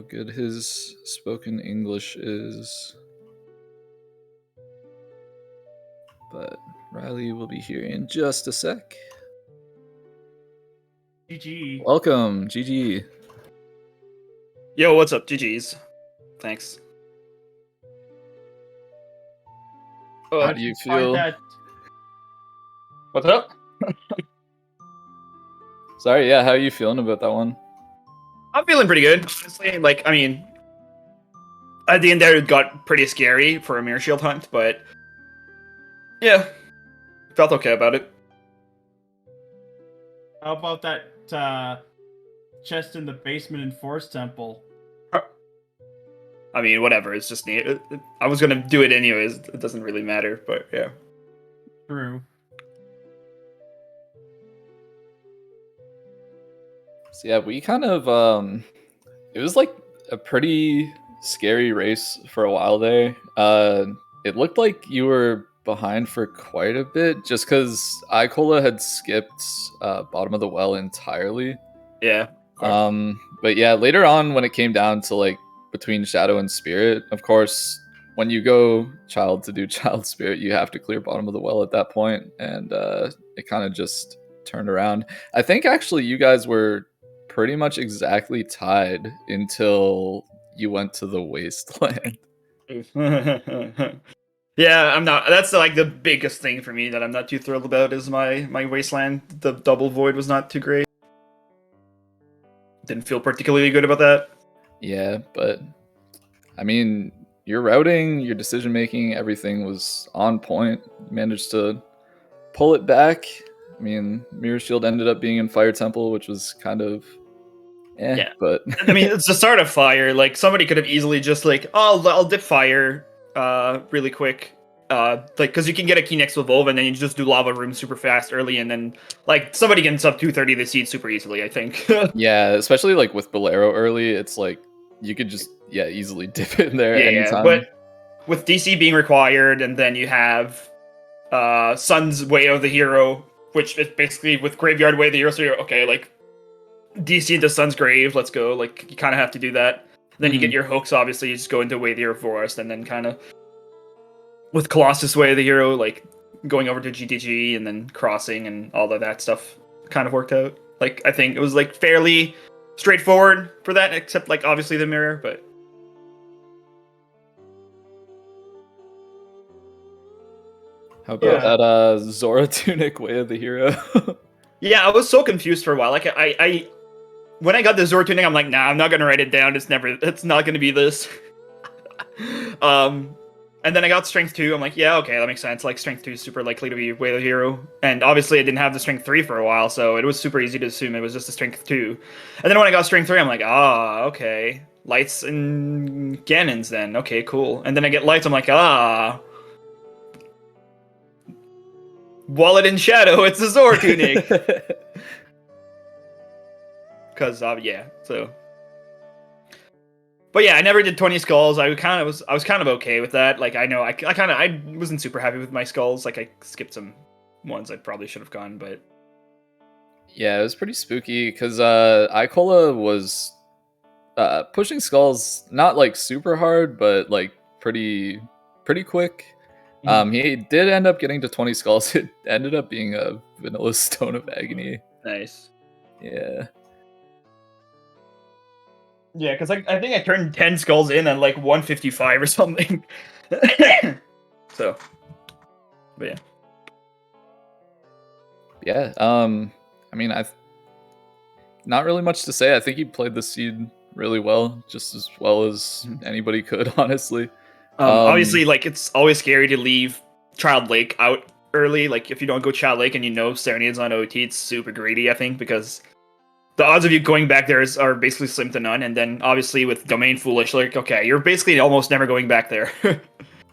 good his spoken English is. But Riley will be here in just a sec. GG. Welcome, GG. Yo, what's up? GG's. Thanks. How do you feel? What's up? Sorry, yeah, how are you feeling about that one? I'm feeling pretty good. Honestly, like, I mean, at the end there it got pretty scary for a mirror shield hunt, but yeah, felt okay about it. How about that chest in the basement in Forest Temple? I mean, whatever. It's just neat. I was gonna do it anyways. It doesn't really matter, but yeah. True. So yeah, we kind of it was like a pretty scary race for a while there. It looked like you were behind for quite a bit just because Icola had skipped bottom of the well entirely. Yeah. But yeah, later on when it came down to like between Shadow and Spirit, of course, when you go child to do child spirit, you have to clear bottom of the well at that point, and it kind of just turned around. I think actually you guys were pretty much exactly tied until you went to the wasteland. Yeah, I'm not. That's like the biggest thing for me that I'm not too thrilled about is my wasteland. The double void was not too great. Didn't feel particularly good about that. Yeah, but I mean, your routing, your decision making, everything was on point. You managed to pull it back. I mean, Mirror Shield ended up being in Fire Temple, which was kind of Yeah. but I mean, it's the start of fire. Like somebody could have easily just like, oh, I'll dip fire, really quick. Like because you can get a key next to evolve, and then you just do lava room super fast early, and then like somebody can sub 230 the seed super easily. I think. yeah, especially like with Bolero early, it's like you could just easily dip in there Yeah, anytime. but with DC being required, and then you have Sun's Way of the Hero, which is basically with Graveyard Way of the Hero. So you're okay, like DC into Sun's Grave, let's go. Like you kind of have to do that. Then you get your hooks. Obviously, you just go into Way of the Hero Forest, and then kind of with Colossus Way of the Hero, like going over to GTG and then crossing and all of that stuff kind of worked out. Like I think it was like fairly straightforward for that, except like obviously the mirror, but. How about that Zora Tunic Way of the Hero? Yeah, I was so confused for a while. Like I when I got the Zora tuning, I'm like, nah, I'm not gonna write it down. It's not gonna be this. And then I got Strength 2. I'm like, yeah, okay, that makes sense. Like Strength 2 is super likely to be Way of the Hero. And obviously I didn't have the Strength 3 for a while, so it was super easy to assume it was just a Strength 2. And then when I got Strength 3, I'm like, okay. Lights and cannons then. Okay, cool. And then I get lights, I'm like, Wallet and Shadow, it's a Zora tunic. Because so. But yeah, I never did 20 skulls. I was kind of okay with that. Like I know I wasn't super happy with my skulls. Like I skipped some ones I probably should have gone, but yeah, it was pretty spooky because Icola was pushing skulls not like super hard, but like pretty quick. He did end up getting to 20 skulls. It ended up being a vanilla Stone of Agony. nice. Yeah. Yeah, because I think I turned 10 skulls in at like 155 or something. So, but yeah. Yeah. I mean, I've not really much to say. I think he played the seed really well, just as well as anybody could, honestly. Obviously, like it's always scary to leave Child Lake out early. Like if you don't go Child Lake and you know Serenade's on OT, it's super greedy. I think because the odds of you going back there are basically slim to none. And then obviously with Domain Foolish, like okay, you're basically almost never going back there.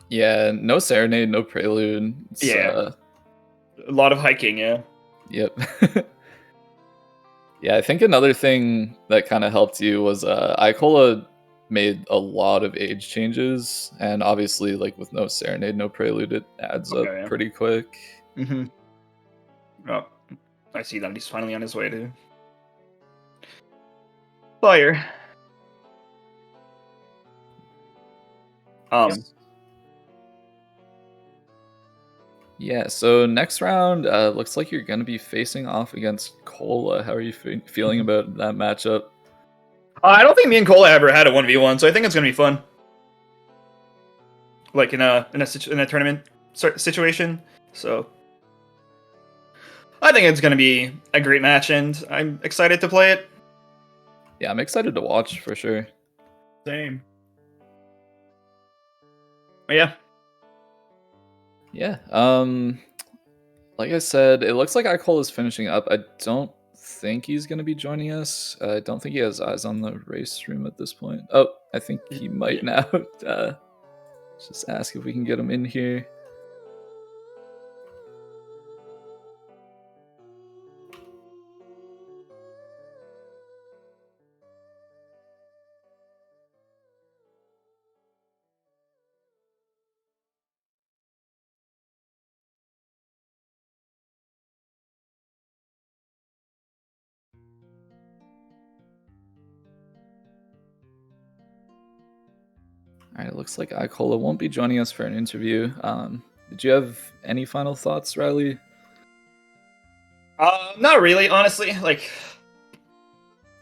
Yeah, no Serenade, no Prelude. It's, a lot of hiking. Yeah. Yep. Yeah, I think another thing that kind of helped you was Icola made a lot of age changes, and obviously, like with no Serenade, no Prelude, it adds up pretty quick. Oh, I see that he's finally on his way to fire. Yeah, so next round, looks like you're going to be facing off against Cola. How are you feeling about that matchup? I don't think me and Cola ever had a 1v1, so I think it's going to be fun. Like in a tournament situation. So I think it's going to be a great match, and I'm excited to play it. Yeah, I'm excited to watch for sure. Same. But yeah. Yeah. Like I said, it looks like Icola is finishing up. I don't think he's going to be joining us. I don't think he has eyes on the race room at this point. Oh, I think he might now. Just ask if we can get him in here. All right, it looks like Icola won't be joining us for an interview. Did you have any final thoughts, Riley? Not really, honestly. Like,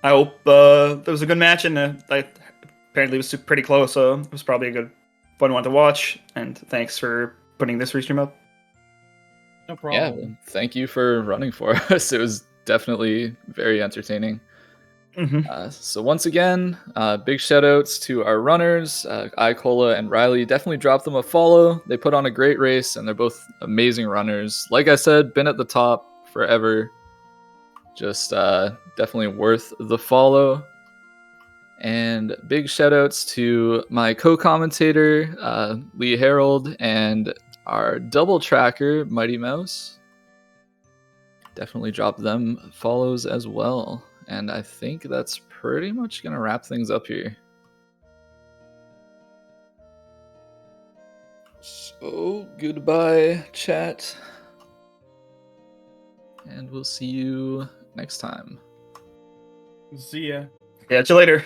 I hope there was a good match, and apparently it was pretty close, so it was probably a good, fun one to watch. And thanks for putting this restream up. No Yeah, problem. well, thank you for running for us. It was definitely very entertaining. So once again, big shout outs to our runners, Icola and Riley. Definitely drop them a follow. They put on a great race, and they're both amazing runners. Like I said, been at the top forever. Just definitely worth the follow. And big shout outs to my co-commentator, Lee Harold, and our double tracker, Mighty Mouse. Definitely drop them follows as well. And I think that's pretty much going to wrap things up here. So, goodbye, chat. And we'll see you next time. See ya. Catch you later.